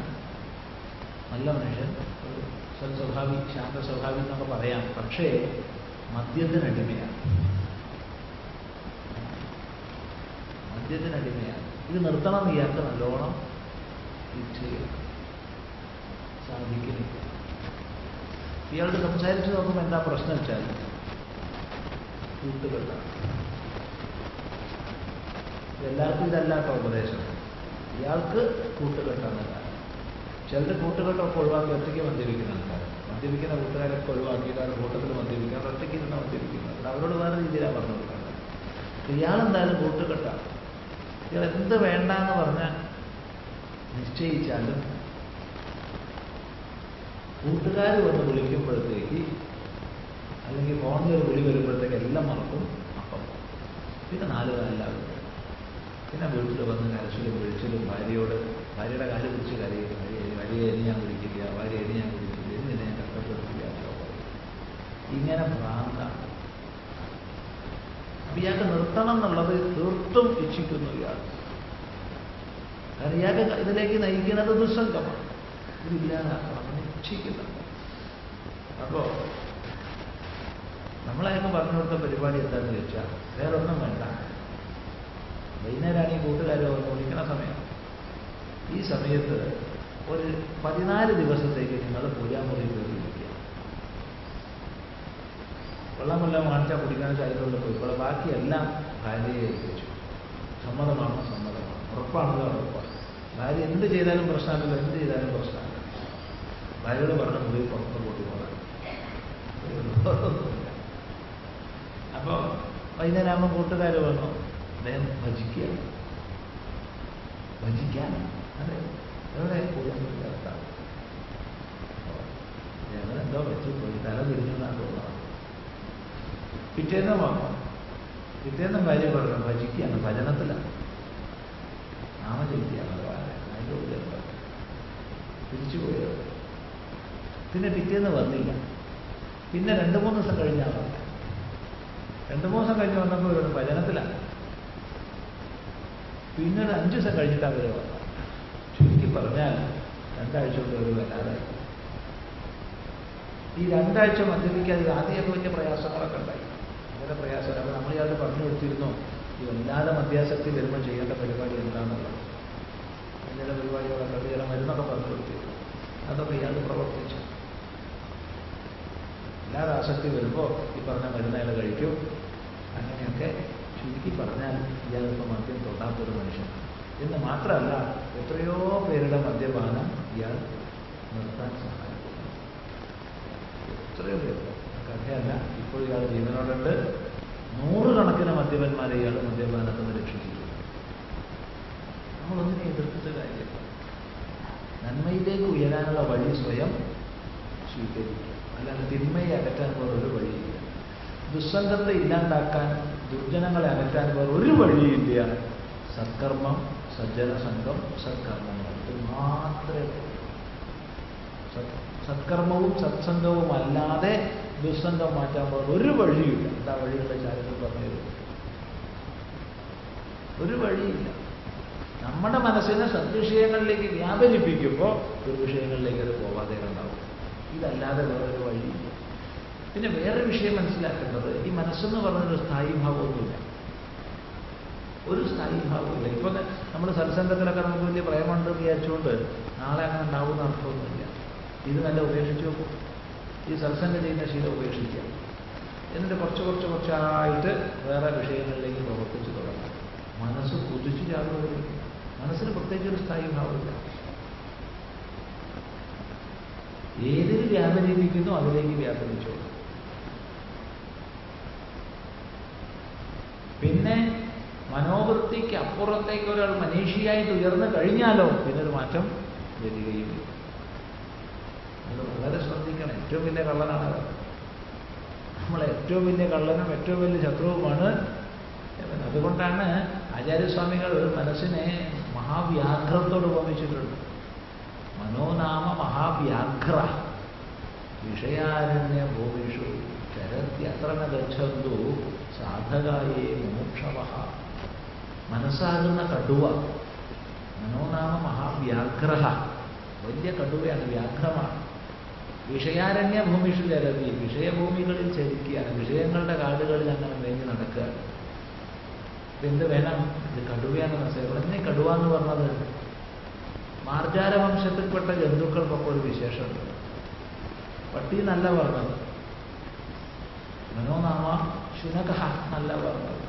നല്ല മനുഷ്യൻ, ഒരു സൽസ്വഭാവി, ശാന്ത സ്വഭാവി എന്നൊക്കെ പറയാം. പക്ഷേ മദ്യത്തിനടിമയാണ്. മദ്യത്തിനടിമയാണ്. ഇത് നിർത്തണം എന്ന് ഇയാൾക്ക് നല്ലോണം ഇച്ഛയും സാധിക്കുന്നില്ല. ഇയാളോട് സംസാരിച്ച് നോക്കുമ്പോൾ എന്താ പ്രശ്നം വെച്ചാൽ കൂട്ടുകെട്ടാണ്. എല്ലാവർക്കും ഇതല്ലാത്ത ഉപദേശം. ഇയാൾക്ക് കൂട്ടുകെട്ടാണ് കാരണം. ചിലർ കൂട്ടുകെട്ടൊക്കെ ഒഴിവാക്കി ഒറ്റയ്ക്ക് മദ്യപിക്കുന്ന ആൾക്കാർ, മദ്യപിക്കുന്ന കൂട്ടുകാരൊക്കെ ഒഴിവാക്കിയിട്ടാണ് കൂട്ടത്തിൽ മദ്യപിക്കുന്നത്, ഒറ്റയ്ക്ക് ഇരുന്ന് മദ്യപിക്കുന്നത്. അവരോട് വേറെ രീതിയിലാണ് പറഞ്ഞു കൊടുക്കുന്നത്. ഇയാളെന്തായാലും കൂട്ടുകെട്ടാണ്. ഇയാൾ എന്ത് വേണ്ടാന്ന് പറഞ്ഞാൽ നിശ്ചയിച്ചാലും കൂട്ടുകാർ വന്ന് വിളിക്കുമ്പോഴത്തേക്ക് അല്ലെങ്കിൽ ഫോണിൽ ഒരു വിളി വരുമ്പോഴത്തേക്ക് എല്ലാം മറക്കും. അപ്പം പിന്നെ 4 കാലിലാകും. പിന്നെ വീട്ടിൽ വന്ന് കരച്ചിലും വിളിച്ചിലും ഭാര്യയുടെ കാല് പിടിച്ച് കരയും. ഭാര്യയെ ഇനി ഞാൻ കുടിക്കില്ല, ഭാര്യ ഇനി ഞാൻ കുടിക്കില്ല, ഇനി ഞാൻ കഷ്ടപ്പെടുത്തില്ല. ഇങ്ങനെ ഭ്രാന്താണ്. അപ്പൊ ഇയാൾക്ക് നിർത്തണം എന്നുള്ളത് തീർത്തും ഇച്ഛിക്കുന്നു ഇയാൾ. കാരണം ഇയാൾക്ക് ഇതിലേക്ക് നയിക്കുന്നത് ദുസ്സംഗമാണ്. ഇതില്ലാതാക്കണം ഇച്ഛിക്കുന്നുണ്ട്. അപ്പോ നമ്മളെയൊക്കെ പറഞ്ഞു കൊടുത്ത പരിപാടി എന്താണെന്ന് വെച്ചാൽ വേറൊന്നും വേണ്ട. വൈകുന്നേരമാണ് ഈ കൂട്ടുകാരെ വിളിക്കുന്ന സമയം. ഈ സമയത്ത് ഒരു 14 ദിവസത്തേക്ക് നിങ്ങൾ പൂജാമുറി പോയി വിളിക്കുക. വെള്ളം വാങ്ങിച്ചാൽ കുടിക്കാൻ ചായത്തോട് പോയി. ഇപ്പോൾ ബാക്കിയെല്ലാം ഭാര്യയെ ഏൽപ്പിച്ചു. സമ്മതമാണോ? സമ്മതമാണ്. ഉറപ്പാണല്ലോ? ഉറപ്പാണ്. ഭാര്യ എന്ത് ചെയ്താലും പ്രശ്നമില്ല, എന്ത് ചെയ്താലും പ്രശ്നമില്ല. ഭാര്യയോട് പറഞ്ഞ മുറി പുറത്ത് കൂട്ടി പോകാൻ ഒന്നുമില്ല. അപ്പോൾ വൈകുന്നേരമാകുമ്പോൾ കൂട്ടുകാർ വന്നു. അദ്ദേഹം ഭജിക്കാൻ അതെ എവിടെ പൂജാമുറി ചേർത്താണ്. ഞങ്ങളെന്തോ വെച്ച് പോയി തല തിരിഞ്ഞെന്നാണ് തോന്നുന്നത്. പിറ്റേന്നും വന്നു. പിറ്റേന്നും ഭാര്യ പറഞ്ഞു ഭജിക്കുകയാണ്, ഭജനത്തിലാണ്, നാമജപിക്കുകയാണ്. അതിൻ്റെ ഉള്ളിൽ തിരിച്ചു പോയത്. പിന്നെ പിറ്റേന്ന് വന്നില്ല. പിന്നെ 2-3 ദിവസം കഴിഞ്ഞാണ് വന്നത്. 2-3 ദിവസം കഴിഞ്ഞ് വന്നപ്പോൾ ഒരു ഭജനത്തിലാണ്. പിന്നീട് 5 ദിവസം കഴിഞ്ഞിട്ടാണ് അവർ വന്നത്. ചുരുക്കി പറഞ്ഞാൽ 2 ആഴ്ച കൊണ്ട് ഒരു വരാതായി. ഈ 2 ആഴ്ച മദ്യപിക്കാതെ ആദ്യമൊക്കെ വലിയ പ്രയാസങ്ങളൊക്കെ ഉണ്ടായി. അങ്ങനെ പ്രയാസം. അപ്പോൾ നമ്മൾ ഇയാൾ പറഞ്ഞു കൊടുത്തിരുന്നു ഈ വല്ലാതെ മദ്യാസക്തി വരുമ്പോൾ ചെയ്യേണ്ട പരിപാടി എന്താണെന്നുള്ളത്. ചില പരിപാടികളൊക്കെ ചില മരുന്നൊക്കെ പറഞ്ഞു കൊടുത്തിരുന്നു. അതൊക്കെ ഇയാൾ പ്രവർത്തിച്ചു. വല്ലാതെ ആസക്തി വരുമ്പോൾ ഈ പറഞ്ഞ മരുന്ന് അയാൾ കഴിക്കും. അങ്ങനെയൊക്കെ ചുരുക്കി പറഞ്ഞാൽ ഇയാളിപ്പോൾ മദ്യം തൊടാത്തൊരു മനുഷ്യനാണ് എന്ന് മാത്രമല്ല എത്രയോ പേരുടെ മദ്യപാനം ഇയാൾ നിർത്താൻ സഹായിക്കുന്നു. എത്രയോ പേര് കഥയല്ല. ഇപ്പോൾ ഇയാൾ ജീവനോടുണ്ട്. 100 കണക്കിന് മദ്യപന്മാരെ ഇയാൾ മദ്യപാനത്തിൽ നിന്ന് രക്ഷിക്കുന്നു. നമ്മളൊന്നിനെ എതിർത്തിട്ട് കാര്യമില്ല. നന്മയിലേക്ക് ഉയരാനുള്ള വഴി സ്വയം സ്വീകരിക്കുക. അല്ലാതെ തിന്മയെ അകറ്റാൻ വേറൊരു വഴിയില്ല. ദുസ്സംഗത്തെ ഇല്ലാണ്ടാക്കാൻ, ദുർജനങ്ങളെ അകറ്റാൻ വേറൊരു വഴിയില്ല. സത്കർമ്മം, സജ്ജനസംഘം, സത്കർമ്മങ്ങൾ. ഇത് മാത്രമേ സത്കർമ്മവും സത്സംഗവും അല്ലാതെ ദുസ്സംഗം മാറ്റാൻ വേറൊരു വഴിയില്ല. എന്താ വഴിയുള്ള ചാരികൾ പറഞ്ഞത്? ഒരു വഴിയില്ല. നമ്മുടെ മനസ്സിനെ സദ്വിഷയങ്ങളിലേക്ക് വ്യാപരിപ്പിക്കുമ്പോൾ ദുർവിഷയങ്ങളിലേക്ക് അത് പോവാതെ ഉണ്ടാവും. ഇതല്ലാതെ വേറൊരു വഴിയില്ല. പിന്നെ വേറെ വിഷയം മനസ്സിലാക്കേണ്ടത്, ഈ മനസ്സെന്ന് പറഞ്ഞൊരു സ്ഥായി ഭാവമൊന്നുമില്ല. ഒരു സ്ഥായി ഭാവമില്ല. ഇപ്പൊ നമ്മൾ സത്സംഗത്തിലൊക്കെ നമുക്ക് വലിയ പ്രേമുണ്ട് വിചാരിച്ചുകൊണ്ട് നാളെ അങ്ങനെ ഉണ്ടാവുന്ന അർത്ഥമൊന്നുമില്ല. ഇത് നല്ല ഉപേക്ഷിച്ചു നോക്കും. ഈ സത്സംഗം ചെയ്യുന്ന ശീലം ഉപേക്ഷിക്കുക. എന്നിട്ട് കുറച്ചായിട്ട് വേറെ വിഷയങ്ങളിലേക്ക് പ്രവർത്തിച്ചു തുടങ്ങും. മനസ്സ് കുതിച്ചു ചാടുകയും മനസ്സിന് പ്രത്യേകിച്ച് ഒരു സ്ഥായി ഭാവമില്ല. ഏതിൽ വ്യാപരിപ്പിക്കുന്നു അതിലേക്ക് വ്യാപരിച്ചോളൂ. പിന്നെ മനോവൃത്തിക്ക് അപ്പുറത്തേക്ക് ഒരാൾ മനീഷിയായിട്ട് ഉയർന്നു കഴിഞ്ഞാലോ പിന്നൊരു മാറ്റം വരികയും അത് വളരെ ശ്രദ്ധിക്കണം. ഏറ്റവും വലിയ കള്ളനാണ് അത്. നമ്മളെ ഏറ്റവും വലിയ കള്ളനും ഏറ്റവും വലിയ ശത്രുവുമാണ്. അതുകൊണ്ടാണ് ആചാര്യസ്വാമികൾ ഒരു മനസ്സിനെ മഹാവ്യാഘ്രത്തോട് ഉപമിച്ചിട്ടുണ്ട്. മനോനാമ മഹാവ്യാഘ്ര വിഷയാരണ്യ ഭൂമിഷു ചരത്യത്ര ഗച്ഛന്തു സാധകായേ മോക്ഷവഃ. മനസ്സാകുന്ന കടുവ, മനോനാമ മഹാവ്യാഘ്ര, വലിയ കടുവയാണ്, വ്യാഘ്രമാണ്. വിഷയാരണ്യ ഭൂമിഷു ചരതി, വിഷയഭൂമികളിൽ ചരിക്കുകയാണ്, വിഷയങ്ങളുടെ കാടുകളിൽ അങ്ങനെ മേഞ്ഞ് നടക്കുകയാണ്. എന്ത് വേണം? ഇത് കടുവയാണ് മനസ്സിലാക്കണം. എന്നെ കടുവ എന്ന് പറഞ്ഞത് മാർജാര വംശത്തിൽപ്പെട്ട ജന്തുക്കൾക്കൊക്കെ ഒരു വിശേഷമുണ്ട്. പട്ടി നല്ല പറഞ്ഞത്, മനോനാമ ശുനക നല്ല പറഞ്ഞത്,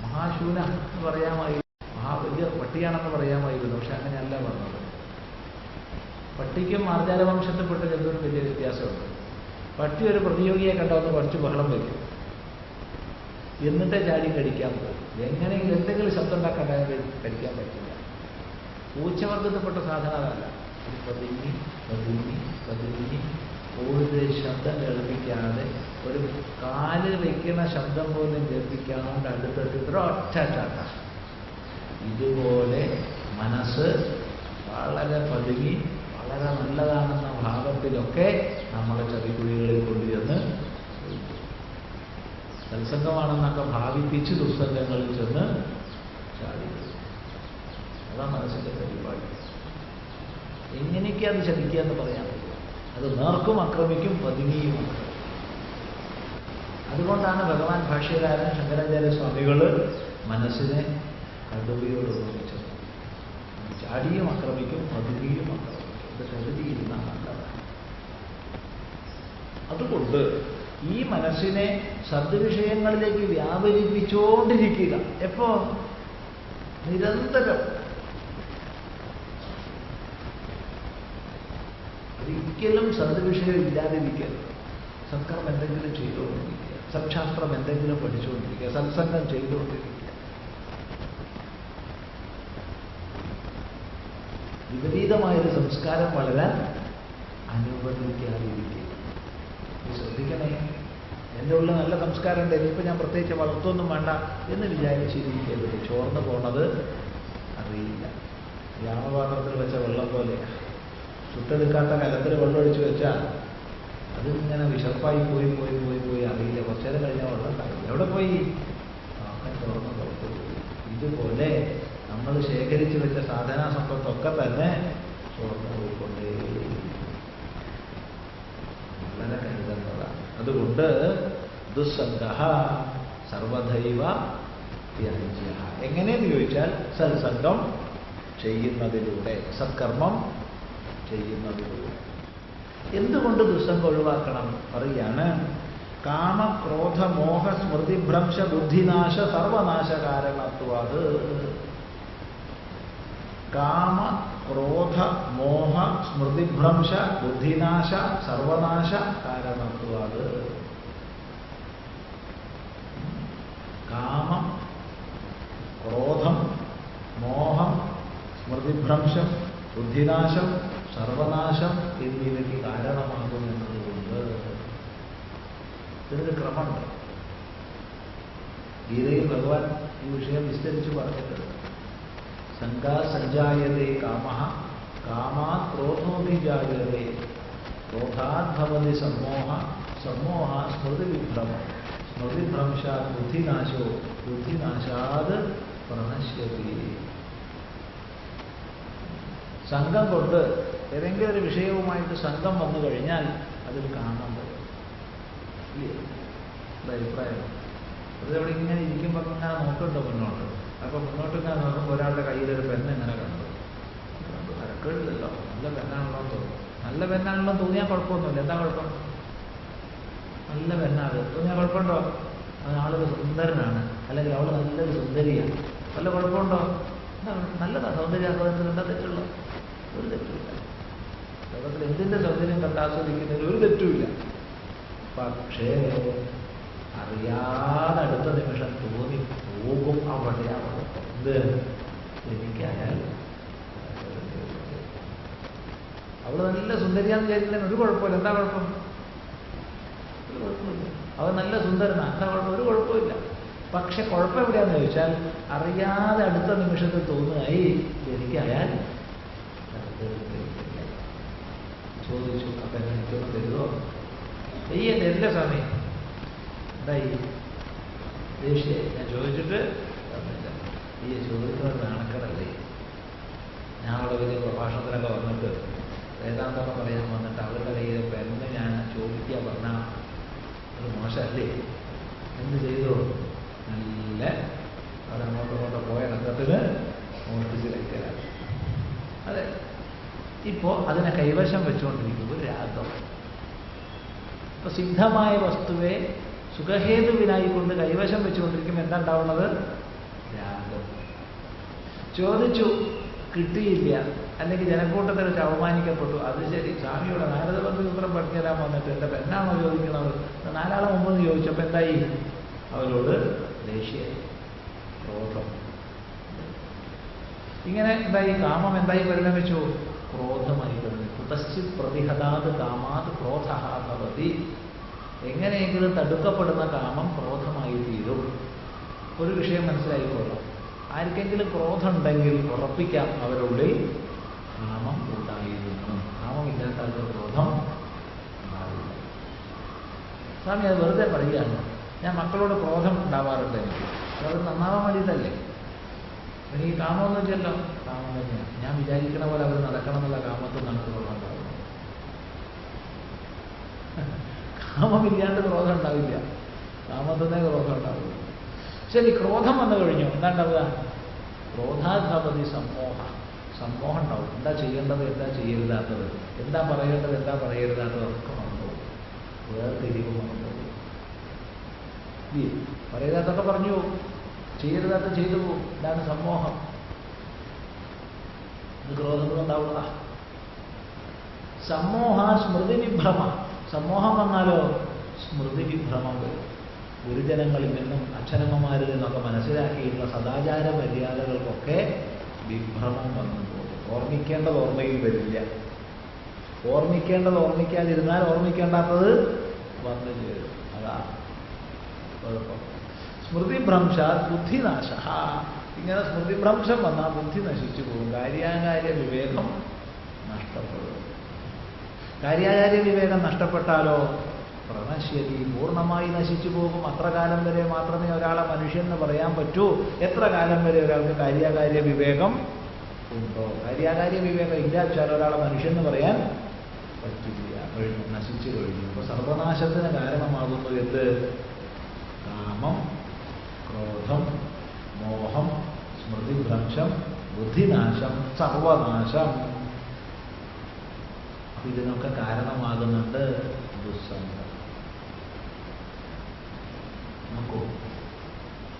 മഹാശൂന എന്ന് പറയാമായിരുന്നു, വലിയ പട്ടിയാണെന്ന് പറയാമായിരുന്നു. പക്ഷെ അങ്ങനെയല്ല പറഞ്ഞത്. പട്ടിക്കും മാർജാര വംശത്തിൽപ്പെട്ട ജന്തുവിനും വലിയ വ്യത്യാസമുണ്ട്. പട്ടി ഒരു പ്രതിയോഗിയെ കണ്ടവന്ന് പഠിച്ച് ബഹളം വയ്ക്കും, എന്നിട്ടേ ചാടി കടിക്കാൻ പോകും. എങ്ങനെയെങ്കിലും എന്തെങ്കിലും ശബ്ദം ഉണ്ടാക്കാണ്ടായാൽ കടിക്കാൻ പറ്റില്ല. പൂച്ചവർഗത്തിൽപ്പെട്ട സാധനമല്ല. പതുങ്ങി പതുങ്ങി പതുങ്ങി ഒരു ശബ്ദം കേൾപ്പിക്കാതെ, ഒരു കാല് വയ്ക്കുന്ന ശബ്ദം പോലും കേൾപ്പിക്കാണ്ട് അടുത്തെടുത്തിട്ട് ഒറ്റ ചാട്ട. ഇതുപോലെ മനസ്സ് വളരെ പതുങ്ങി വളരെ നല്ലതാണെന്ന ഭാവത്തിലൊക്കെ നമ്മളെ ചതിക്കുഴികളിൽ കൊണ്ടുചെന്ന് സത്സംഗമാണെന്നൊക്കെ ഭാവിപ്പിച്ച് ദുസ്സംഗങ്ങളിൽ ചെന്ന് ചാടി. അതാണ് മനസ്സിന്റെ പരിപാടി. എങ്ങനെയൊക്കെ അത് ചതിക്കുക എന്ന് പറയാൻ പറ്റില്ല. അത് നേർക്കും ആക്രമിക്കും, പതുങ്ങിയും ആക്രമിക്കും. അതുകൊണ്ടാണ് ഭഗവാൻ ഭാഷ്യകാരൻ ശങ്കരാചാര്യ സ്വാമികൾ മനസ്സിനെ കടുവയോട് ഉപയോഗിച്ചത്. ചാടിയും ആക്രമിക്കും, പതുങ്ങിയും ആക്രമിക്കും. ഇത് കരുതിയിരുന്ന നല്ലതാണ്. അതുകൊണ്ട് ഈ മനസ്സിനെ സദ്വിഷയങ്ങളിലേക്ക് വ്യാപരിപ്പിച്ചുകൊണ്ടിരിക്കുക. എപ്പോ? നിരന്തരം. ഒരിക്കലും സദ്വിഷയം ഇല്ലാതിരിക്കരുത്. സത്കർമ്മം എന്തെങ്കിലും ചെയ്തുകൊണ്ടിരിക്കുക, സത്ശാസ്ത്രം എന്തെങ്കിലും പഠിച്ചുകൊണ്ടിരിക്കുക, സത്സംഗം ചെയ്തുകൊണ്ടിരിക്കുക. വിപരീതമായൊരു സംസ്കാരം വളരാൻ അനുവദിക്കാതിരിക്കുക. ശ്രദ്ധിക്കണേ. എൻ്റെ ഉള്ളിൽ നല്ല സംസ്കാരമുണ്ട്, ഇനിയിപ്പോൾ ഞാൻ പ്രത്യേകിച്ച് വളർത്തൊന്നും വേണ്ട എന്ന് വിചാരിച്ചിരിക്കരുത്. ചോർന്നു പോണത് അറിയില്ല. ഗ്രാമപാത്രത്തിൽ വെച്ച വെള്ളം പോലെ. ചുട്ടെടുക്കാത്ത കലത്തിൽ വെള്ളം ഒഴിച്ച് വെച്ചാൽ അതിങ്ങനെ വിശപ്പായി പോയി പോയി പോയി പോയി അറിയില്ല. കുറച്ചു നേരം കഴിഞ്ഞാൽ വെള്ളം കാണില്ല. എവിടെ പോയി? ചോർന്ന് പുറത്തു പോയി. ഇതുപോലെ നമ്മൾ ശേഖരിച്ച് വെച്ച സാധനാ സമ്പത്തൊക്കെ തന്നെ ചോർന്ന് പോയിക്കൊണ്ടേ വളരെ കരുതേണ്ടതാണ്. അതുകൊണ്ട് ദുസ്സംഗ സർവധൈവ ത്യജ്യ. എങ്ങനെയെന്ന് ചോദിച്ചാൽ സത്സംഗം ചെയ്യുന്നതിലൂടെ, സത്കർമ്മം ചെയ്യുന്നതിലൂടെ. എന്തുകൊണ്ട് ദുസ്സംഗം ഒഴിവാക്കണം? പറയാണ്, കാമ ക്രോധ മോഹ സ്മൃതിഭ്രംശ ബുദ്ധിനാശ സർവനാശ കാരണത്വാത്. കാമ ക്രോധ മോഹ സ്മൃതിഭ്രംശ ബുദ്ധിനാശ സർവനാശ കാരണത്വാത്. കാമം, ക്രോധം, മോഹം, സ്മൃതിഭ്രംശം, ബുദ്ധിനാശം, സർവനാശം എന്നിവയ്ക്ക് കാരണമാകും എന്നതുകൊണ്ട് ഇതിനൊരു ക്രമമുണ്ട്. ഗീതയിൽ ഭഗവാൻ ഈ വിഷയം വിസ്തരിച്ച് പറഞ്ഞിട്ടുണ്ട്. സംഘാ സഞ്ജായതേ കാമഃ, കാമാത് ക്രോധോഭിജായതേ, ക്രോധാത് ഭവതി സമ്മോഹ, സമ്മോഹ സ്മൃതിവിഭ്രമം, സ്മൃതിഭ്രംശാത് ബുദ്ധിനാശോ, ബുദ്ധിനാശാത് പ്രണശ്യതി. സംഘം കൊണ്ട് ഏതെങ്കിലും ഒരു വിഷയവുമായിട്ട് സംഘം വന്നു കഴിഞ്ഞാൽ അതിൽ കാണാൻ പറ്റും. അഭിപ്രായം അതവിടെ ഇങ്ങനെ ഇരിക്കുമ്പോൾ ഇങ്ങനെ നോക്കണ്ടോ മുന്നോട്ട്. അപ്പൊ മുന്നോട്ട് ഇങ്ങനെ നോക്കുമ്പോൾ ഒരാളുടെ കയ്യിലൊരു പെണ്ണ് ഇങ്ങനെ കണ്ടു. അരക്കേടില്ലല്ലോ, നല്ല പെണ്ണാണല്ലോ തോന്നും. നല്ല പെണ്ണാണല്ലോ തോന്നിയാൽ കുഴപ്പമൊന്നുമില്ല. എന്താ കുഴപ്പം? നല്ല പെണ്ണാണ് തോന്നിയാൽ കുഴപ്പമുണ്ടോ? ആളൊരു സുന്ദരനാണ്, അല്ലെങ്കിൽ അവൾ നല്ലൊരു സുന്ദരിയാണ്, വല്ല കുഴപ്പമുണ്ടോ? നല്ലതാ. സൗന്ദര്യാസ്വാദനത്തിൽ എന്താ തെറ്റുള്ളൂ? ഒരു തെറ്റുമില്ല. ലോകത്തിൽ എന്തിന്റെ സൗന്ദര്യം കണ്ടാസ്വദിക്കുന്നതിൽ ഒരു തെറ്റുമില്ല. പക്ഷേ അറിയാതെ അടുത്ത നിമിഷം തോന്നി പോകും അവിടെയാണ്. എന്ത്? എനിക്കായാലും അവള് നല്ല സുന്ദരിയാന്ന് വിചാരിക്കുന്നതിന് ഒരു കുഴപ്പമില്ല. എന്താ കുഴപ്പം? ഒരു കുഴപ്പമില്ല. അവൾ നല്ല സുന്ദരനാ, എന്താ കുഴപ്പം? ഒരു കുഴപ്പമില്ല. പക്ഷെ കുഴപ്പം എവിടെയാന്ന് ചോദിച്ചാൽ അറിയാതെ അടുത്ത നിമിഷത്തിൽ തോന്നുകയായി എനിക്കായാൽ. ചോദിച്ചു, അപ്പൊ എനിക്കൊന്ന് തരുമോ? ചെയ്യല്ലേ, എല്ലാ സമയം എന്തായി ദേഷ്യ. ഞാൻ ചോദിച്ചിട്ട് തന്നില്ല. ഈ ചോദിക്കുന്നത് നാണക്കടല്ലേ? ഞാൻ അവിടെ വലിയ പ്രഭാഷണത്തിലൊക്കെ വന്നിട്ട് വേദാന്തമൊക്കെ പറയാൻ വന്നിട്ട് അവരുടെ കയ്യിൽ പെണ്ണ് ഞാൻ ചോദിക്കുക പറഞ്ഞാൽ അത് മോശമല്ലേ? എന്ത് ചെയ്തു? നല്ല അവരങ്ങോട്ടും ഇങ്ങോട്ടും പോയ രംഗത്തിന് മോഷ്ടിച്ച് കഴിക്കലാണ്. അതെ, ഇപ്പോൾ അതിനെ കൈവശം വെച്ചുകൊണ്ടിരിക്കും ഒരു രാഗം. ഇപ്പൊ സിദ്ധമായ വസ്തുവെ സുഖഹേതുവിനായിക്കൊണ്ട് കൈവശം വെച്ചുകൊണ്ടിരിക്കുമ്പോൾ എന്താ ഉണ്ടാവുന്നത്? രാഗം. ചോദിച്ചു, കിട്ടിയില്ല, അല്ലെങ്കിൽ ജനക്കൂട്ടത്തിൽ വെച്ച് അവമാനിക്കപ്പെട്ടു. അത് ശരി, സ്വാമിയുടെ നാരദബന്ധു സൂത്രം പഠിച്ചു തരാൻ വന്നിട്ട് എൻ്റെ പെണ്ണാണോ ചോദിക്കുന്നത്? നാലാളെ മുമ്പെന്ന് ചോദിച്ചപ്പോൾ എന്തായി? അവരോട് ദേഷ്യമായി, ക്രോധം. ഇങ്ങനെ എന്തായി? കാമം എന്തായി പരിണമിച്ചു? ക്രോധമായി പരിണമിച്ചു. കുതശ്ചിത് പ്രതിഹതാത് കാമാത് ക്രോധ ഭവതി. എങ്ങനെയെങ്കിലും തടുക്കപ്പെടുന്ന കാമം ക്രോധമായി തീരും. ഒരു വിഷയം മനസ്സിലായിക്കോളാം. ആർക്കെങ്കിലും ക്രോധം ഉണ്ടെങ്കിൽ ഉറപ്പിക്കാം അവരുള്ളിൽ കാമം ഉണ്ടായിരുന്നു. കാമമില്ലാത്ത ആൾക്ക് ക്രോധം ഉണ്ടാവില്ല. സ്വാമി അത് വെറുതെ പറയുകയാണ്. ഞാൻ മക്കളോട് ക്രോധം ഉണ്ടാവാറുണ്ട്. എനിക്ക് അത് നന്നാവാൻ വേണ്ടിയിട്ടല്ലേ. എനിക്ക് കാമമൊന്നും ഇല്ലല്ലോ. കാമം തന്നെയാണ്. ഞാൻ വിചാരിക്കണ പോലെ അവർ നടക്കണം എന്നുള്ള കാമത്തിൽ നമുക്ക് ക്രോധം ഉണ്ടാവില്ല. കാമമില്ലാണ്ട് ക്രോധം ഉണ്ടാവില്ല. കാമത്തിനെ ക്രോധം ഉണ്ടാവില്ല. ശരി, ക്രോധം വന്നു കഴിഞ്ഞു. എന്താ ഉണ്ടാവുക? ക്രോധാധാപതി സമ്മോഹ. സമ്മോഹം ഉണ്ടാവും. എന്താ ചെയ്യേണ്ടത്, എന്താ ചെയ്യരുതാത്തത്, എന്താ പറയേണ്ടത്, എന്താ പറയരുതാത്തത് ഒക്കെ മറന്നുപോകും. വേർതിരിവ് മറന്നുപോകും. പറയരുതാത്തൊക്കെ പറഞ്ഞു പോകും, ചെയ്യരുതാത്ത ചെയ്തു പോകും. ഇതാണ് സമ്മോഹം. ഇത് ക്രോധം ഉണ്ടാവുന്നതാ. സമ്മോഹ സ്മൃതി വിഭ്രമ. സമ്മോഹം വന്നാലോ സ്മൃതി വിഭ്രമം വരും. ഗുരുജനങ്ങളിൽ നിന്നും അച്ഛനമ്മമാരിൽ നിന്നൊക്കെ മനസ്സിലാക്കിയിട്ടുള്ള സദാചാര മര്യാദകൾക്കൊക്കെ വിഭ്രമം വന്നു പോകും. ഓർമ്മിക്കേണ്ടത് ഓർമ്മയിൽ വരില്ല. ഓർമ്മിക്കേണ്ടത് ഓർമ്മിക്കാതിരുന്നാൽ ഓർമ്മിക്കേണ്ടാത്തത് വന്നു ചേരും. അതാ കുഴപ്പം. സ്മൃതിഭ്രംശാൽ ബുദ്ധിനാശ. ഇങ്ങനെ സ്മൃതിഭ്രംശം വന്നാൽ ബുദ്ധി നശിച്ചു പോകും. കാര്യാകാര്യ വിവേകം നഷ്ടപ്പെടും. കാര്യാകാര്യ വിവേകം നഷ്ടപ്പെട്ടാലോ പ്രണശ്യതി, പൂർണ്ണമായി നശിച്ചു പോകും. അത്ര കാലം വരെ മാത്രമേ ഒരാളെ മനുഷ്യൻ എന്ന് പറയാൻ പറ്റൂ. എത്ര കാലം വരെ ഒരാൾക്ക് കാര്യാകാര്യ വിവേകം ഉണ്ടോ? കാര്യാകാര്യ വിവേകം ഇല്ലാച്ചാൽ ഒരാളെ മനുഷ്യൻ എന്ന് പറയാൻ പറ്റില്ല. നശിച്ചു കഴിഞ്ഞു. അപ്പോൾ സർവനാശത്തിന് കാരണമാകുന്നു എന്ത്? കാമം, ക്രോധം, മോഹം, സ്മൃതിഭ്രംശം, ബുദ്ധിനാശം, സർവനാശം. ഇതിനൊക്കെ കാരണമാകുന്നുണ്ട് ദുസ്സംഗം. നോക്കൂ,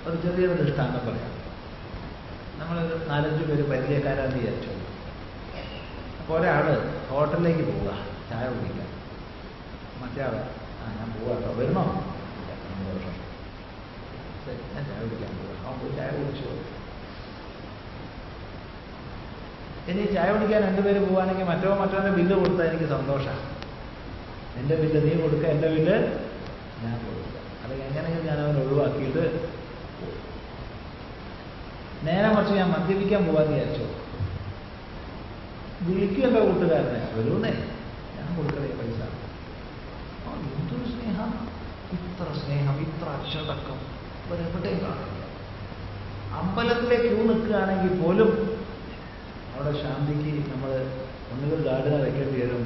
ഒരു ചെറിയൊരു ദൃഷ്ടാന്തം പറയാം. നമ്മളൊരു 4-5 പേര് പരിചയക്കാരാന്ന് വിചാരിച്ചു. അപ്പോൾ ഒരാള് ഹോട്ടലിലേക്ക് പോവുക ചായ കുടിക്കാൻ. മറ്റേ ആള് ഞാൻ പോവാട്ടോ, വരണോ? സന്തോഷം, ശരി ഞാൻ ചായ കുടിക്കാൻ പോവാം. അവൻ പോയി ചായ കുടിച്ചു. ഇനി ചായ കുടിക്കാൻ 2 പേര് പോവുകയാണെങ്കിൽ മറ്റവൻ്റെ ബില്ല് കൊടുത്താൽ എനിക്ക് സന്തോഷമാണ്. എൻ്റെ ബില്ല് നീ കൊടുക്കുക, എൻ്റെ ബില്ല് ഞാൻ കൊടുക്കുക. അല്ലെങ്കിൽ എങ്ങനെയെങ്കിലും ഞാൻ അവനെ ഒഴിവാക്കിയിട്ട് പോകും. നേരെ മറിച്ച് ഞാൻ മദ്യപിക്കാൻ പോകാമെന്ന് വിചാരിച്ചോ. വിളിക്കും എൻ്റെ കൂട്ടുകാരനെ, വരുന്നേ ഞാൻ കൊടുക്കണേ പൈസ. എന്തൊരു സ്നേഹം, ഇത്ര സ്നേഹം, ഇത്ര അച്ചടക്കം ഒരെവിടെയും കാണില്ല. അമ്പലത്തിലെ ക്യൂ നിൽക്കുകയാണെങ്കിൽ പോലും അവിടെ ശാന്തിക്ക് നമ്മൾ ഒന്നുകിൽ ഗാർഡിനെ വെക്കേണ്ടി വരും,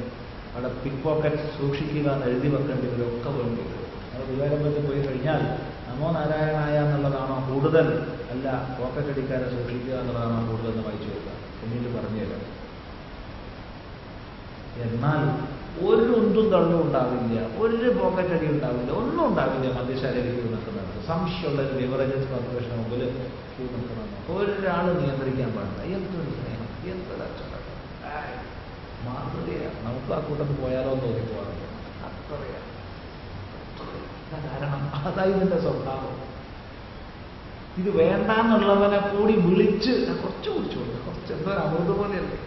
അവിടെ പിക്ക് പോക്കറ്റ് സൂക്ഷിക്കുക എന്ന് എഴുതി വെക്കേണ്ടി വരും, ഒക്കെ വേണ്ടി വരും. നമ്മൾ ഗുരുവായൂരമ്പലത്തിൽ പോയി കഴിഞ്ഞാൽ നമോ നാരായണായ എന്നുള്ളതാണോ കൂടുതൽ, അല്ല പോക്കറ്റ് അടിക്കാരെ സൂക്ഷിക്കുക എന്നുള്ളതാണോ കൂടുതൽ എന്ന് വായിച്ചു വെക്കുക. പിന്നീട് പറഞ്ഞു തരാം. എന്നാൽ ഒരു ഉന്തും തള്ളും ഉണ്ടാവില്ല, ഒരു പോക്കറ്റ് അടി ഉണ്ടാവില്ല, ഒന്നും ഉണ്ടാവില്ല. മദ്യശാലയിൽ ക്യൂ നിൽക്കുന്നത്, സംശയമുള്ള ഒരു ബിവറേജസ് കോർപ്പറേഷൻ മുമ്പിൽ ക്യൂ നിൽക്കുന്നത് ഒരാൾ നിയന്ത്രിക്കാൻ പാടില്ല. എന്തൊരു സ്നേഹം, എന്തൊരു അച്ചടക്കം, മാതൃകയാണ്. നമുക്ക് ആ കൂട്ടത്തിൽ പോയാലോ എന്ന് തോന്നിപ്പോകാറുണ്ട്. അത്രയാണ് കാരണം. അതായി ഇതിൻ്റെ സ്വഭാവം. ഇത് വേണ്ടാന്നുള്ളവനെ കൂടി വിളിച്ച് കുറച്ച് കുടിച്ചു കൊടുക്കുക, കുറച്ച് എന്തോ അമൃത് പോലെയല്ലേ,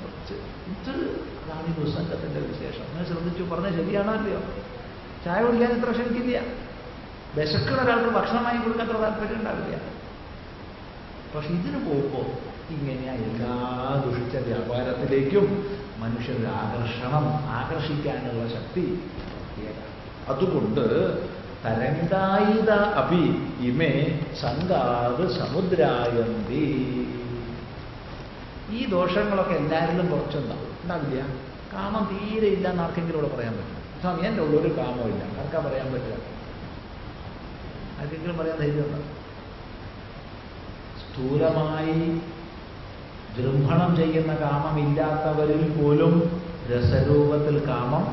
കുറച്ച് ഇത്. അതാണ് ഈ ദുസ്സംഗത്തിൻ്റെ വിശേഷം. നിങ്ങൾ ശ്രദ്ധിച്ചു, പറഞ്ഞ ശരിയാണോ അല്ലയോ? ചായ കുടിക്കാൻ ഇത്ര ക്ഷണിക്കില്ല. വിശക്കുന്ന ഒരാൾക്ക് ഭക്ഷണമായി കൊടുക്കാൻ അത്ര താല്പര്യം ഉണ്ടാവില്ല. പക്ഷെ ഇതിന് പോകുമ്പോൾ ഇങ്ങനെയാ എല്ലാ ദുഷിച്ച വ്യാപാരത്തിലേക്കും മനുഷ്യരുടെ ആകർഷിക്കാനുള്ള ശക്തി പ്രത്യേകമാണ്. അതുകൊണ്ട് തരംഗായിത അപി ഇമേ സംഗാത് സമുദ്രായന്തി. ഈ ദോഷങ്ങളൊക്കെ എല്ലാവരിലും കുറച്ചുണ്ടാവും, ഉണ്ടാവില്ല. കാമം തീരെ ഇല്ല എന്ന് ആർക്കെങ്കിലും ഇവിടെ പറയാൻ പറ്റും? സ്വാമി എൻ്റെ ഉള്ളൊരു കാമം ഇല്ല, ആർക്കാ പറയാൻ പറ്റുക? ആർക്കെങ്കിലും പറയാൻ ധൈര്യമുണ്ടോ? സ്ഥൂലമായി ജൃംഭണം ചെയ്യുന്ന കാമമില്ലാത്തവരിൽ പോലും രസരൂപത്തിൽ കാമം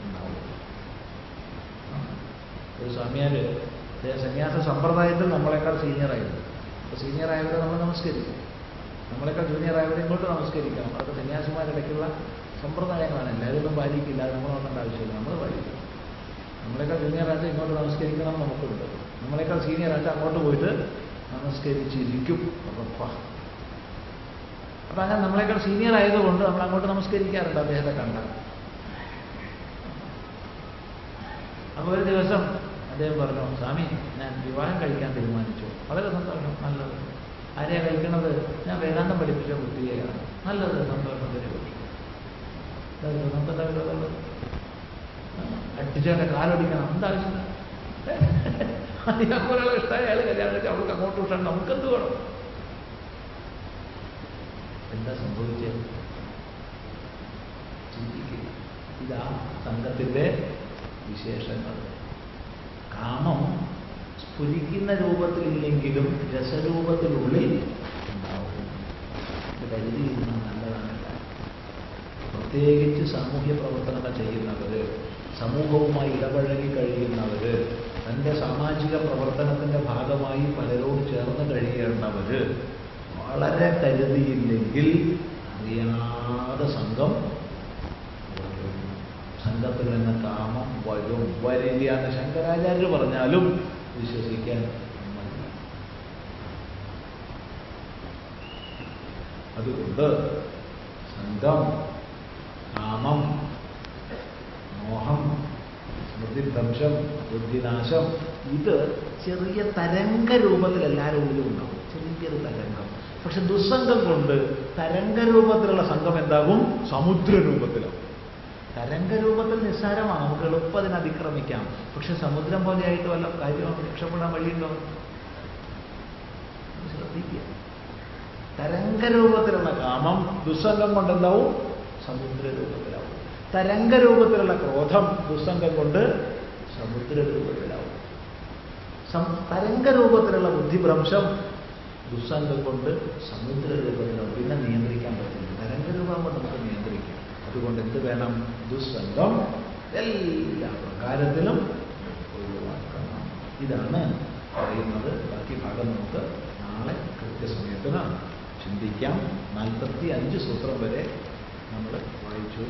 ഉണ്ടാവും. ഒരു സ്വാമിയാര് സന്യാസ സമ്പ്രദായത്തിൽ നമ്മളെക്കാൾ സീനിയറായിരുന്നു. അപ്പോൾ സീനിയറായവരെ നമ്മൾ നമസ്കരിക്കും, നമ്മളെക്കാൾ ജൂനിയറായവരെ ഇങ്ങോട്ട് നമസ്കരിക്കണം. അതൊക്കെ സന്യാസിമാരിടയ്ക്കുള്ള സമ്പ്രദായങ്ങളാണ്. എല്ലാവരും പാലിക്കില്ല, അത് നമ്മൾ നോക്കേണ്ട ആവശ്യമില്ല, നമ്മൾ പാലിക്കണം. നമ്മളെക്കാൾ ജൂനിയറായിട്ട് ഇങ്ങോട്ട് നമസ്കരിക്കണം നമുക്കുണ്ട്. നമ്മളെക്കാൾ സീനിയറായിട്ട് അങ്ങോട്ട് പോയിട്ട് നമസ്കരിച്ചിരിക്കും ഉറപ്പാണ്. അപ്പം അങ്ങനെ നമ്മളെക്കാൾ സീനിയർ ആയതുകൊണ്ട് നമ്മൾ അങ്ങോട്ട് നമസ്കരിക്കാറുണ്ട് അദ്ദേഹത്തെ കണ്ടാൽ. അപ്പോൾ ഒരു ദിവസം അദ്ദേഹം പറഞ്ഞു, സ്വാമി ഞാൻ വിവാഹം കഴിക്കാൻ തീരുമാനിച്ചു. വളരെ സന്തോഷം, നല്ലത്. ആരെയാ കഴിക്കണത്? ഞാൻ വേദാന്തം പഠിപ്പിച്ച കുട്ടിയെയാണ്. നല്ലത്, സന്തോഷത്തിന് നമുക്കെന്താ ഉള്ളത്? അടിച്ചവൻ്റെ കാലൊടിക്കണം, എന്താവശ്യം? അയാൾക്കൊരാളെ ഇഷ്ടമായ അയാൾ കല്യാണം കഴിച്ചാൽ അവൾക്ക് അങ്ങോട്ട് വിട്ടാണ്, നമുക്കെന്ത് വേണം? എന്താ സംഭവിച്ചത്? ചിന്തിക്കുക. ഇതാ സംഘത്തിൻ്റെ വിശേഷങ്ങൾ. കാമം സ്ഫുരിക്കുന്ന രൂപത്തിലില്ലെങ്കിലും രസരൂപത്തിനുള്ളിൽ ഉണ്ടാവും. ഇത് കരുതിയിരുന്ന നല്ലതാണല്ല. പ്രത്യേകിച്ച് സാമൂഹ്യ പ്രവർത്തനങ്ങൾ ചെയ്യുന്നവർ, സമൂഹവുമായി ഇടപഴകി കഴിയുന്നവർ, തൻ്റെ സാമാജിക പ്രവർത്തനത്തിൻ്റെ ഭാഗമായി പലരോട് ചേർന്ന് കഴിയേണ്ടവർ വളരെ കരുതിയില്ലെങ്കിൽ അറിയാതെ സംഘത്തിൽ നിന്ന് കാമം വരില്ല എന്ന് ശങ്കരാചാര്യർ പറഞ്ഞാലും വിശ്വസിക്കാൻ മതി. അതുകൊണ്ട് സംഘം, കാമം, മോഹം, സ്മൃതിഭ്രംശം, ബുദ്ധിനാശം, ഇത് ചെറിയ തരംഗ രൂപത്തിൽ എല്ലാവരും ഉള്ളിലും ഉണ്ടാവും. ചെറിയൊരു തരംഗം. പക്ഷെ ദുസ്സംഗം കൊണ്ട് തരംഗരൂപത്തിലുള്ള സംഘം എന്താകും? സമുദ്രരൂപത്തിലാവും. തരംഗരൂപത്തിൽ നിസ്സാരമാണ്, നമുക്ക് എളുപ്പം അതിനെ അതിക്രമിക്കാം. പക്ഷെ സമുദ്രം പോലെയായിട്ട് വല്ല കാര്യമാണ് രക്ഷപ്പെടാൻ വഴിയുണ്ടോ? ശ്രദ്ധിക്കുക. തരംഗരൂപത്തിലുള്ള കാമം ദുസ്സംഗം കൊണ്ടെന്താവും? സമുദ്രരൂപത്തിലാവും. തരംഗരൂപത്തിലുള്ള ക്രോധം ദുസ്സംഗം കൊണ്ട് സമുദ്രരൂപത്തിലാവും. തരംഗരൂപത്തിലുള്ള ബുദ്ധിഭ്രംശം ദുസ്സംഗം കൊണ്ട് സമുദ്രരൂപത്തിലാവും. പിന്നെ നിയന്ത്രിക്കാൻ പറ്റില്ല. തരംഗരൂപം കൊണ്ട് നമുക്ക് നിയന്ത്രിക്കാം. അതുകൊണ്ട് എന്ത് വേണം? ദുസ്സംഗം എല്ലാ പ്രകാരത്തിലും ഒഴിവാക്കണം. ഇതാണ് പറയുന്നത്. ബാക്കി ഭാഗം നമുക്ക് നാളെ കൃത്യസമയത്തിന് ചിന്തിക്കാം. 45 സൂത്രം വരെ നമ്മൾ വായിച്ചു.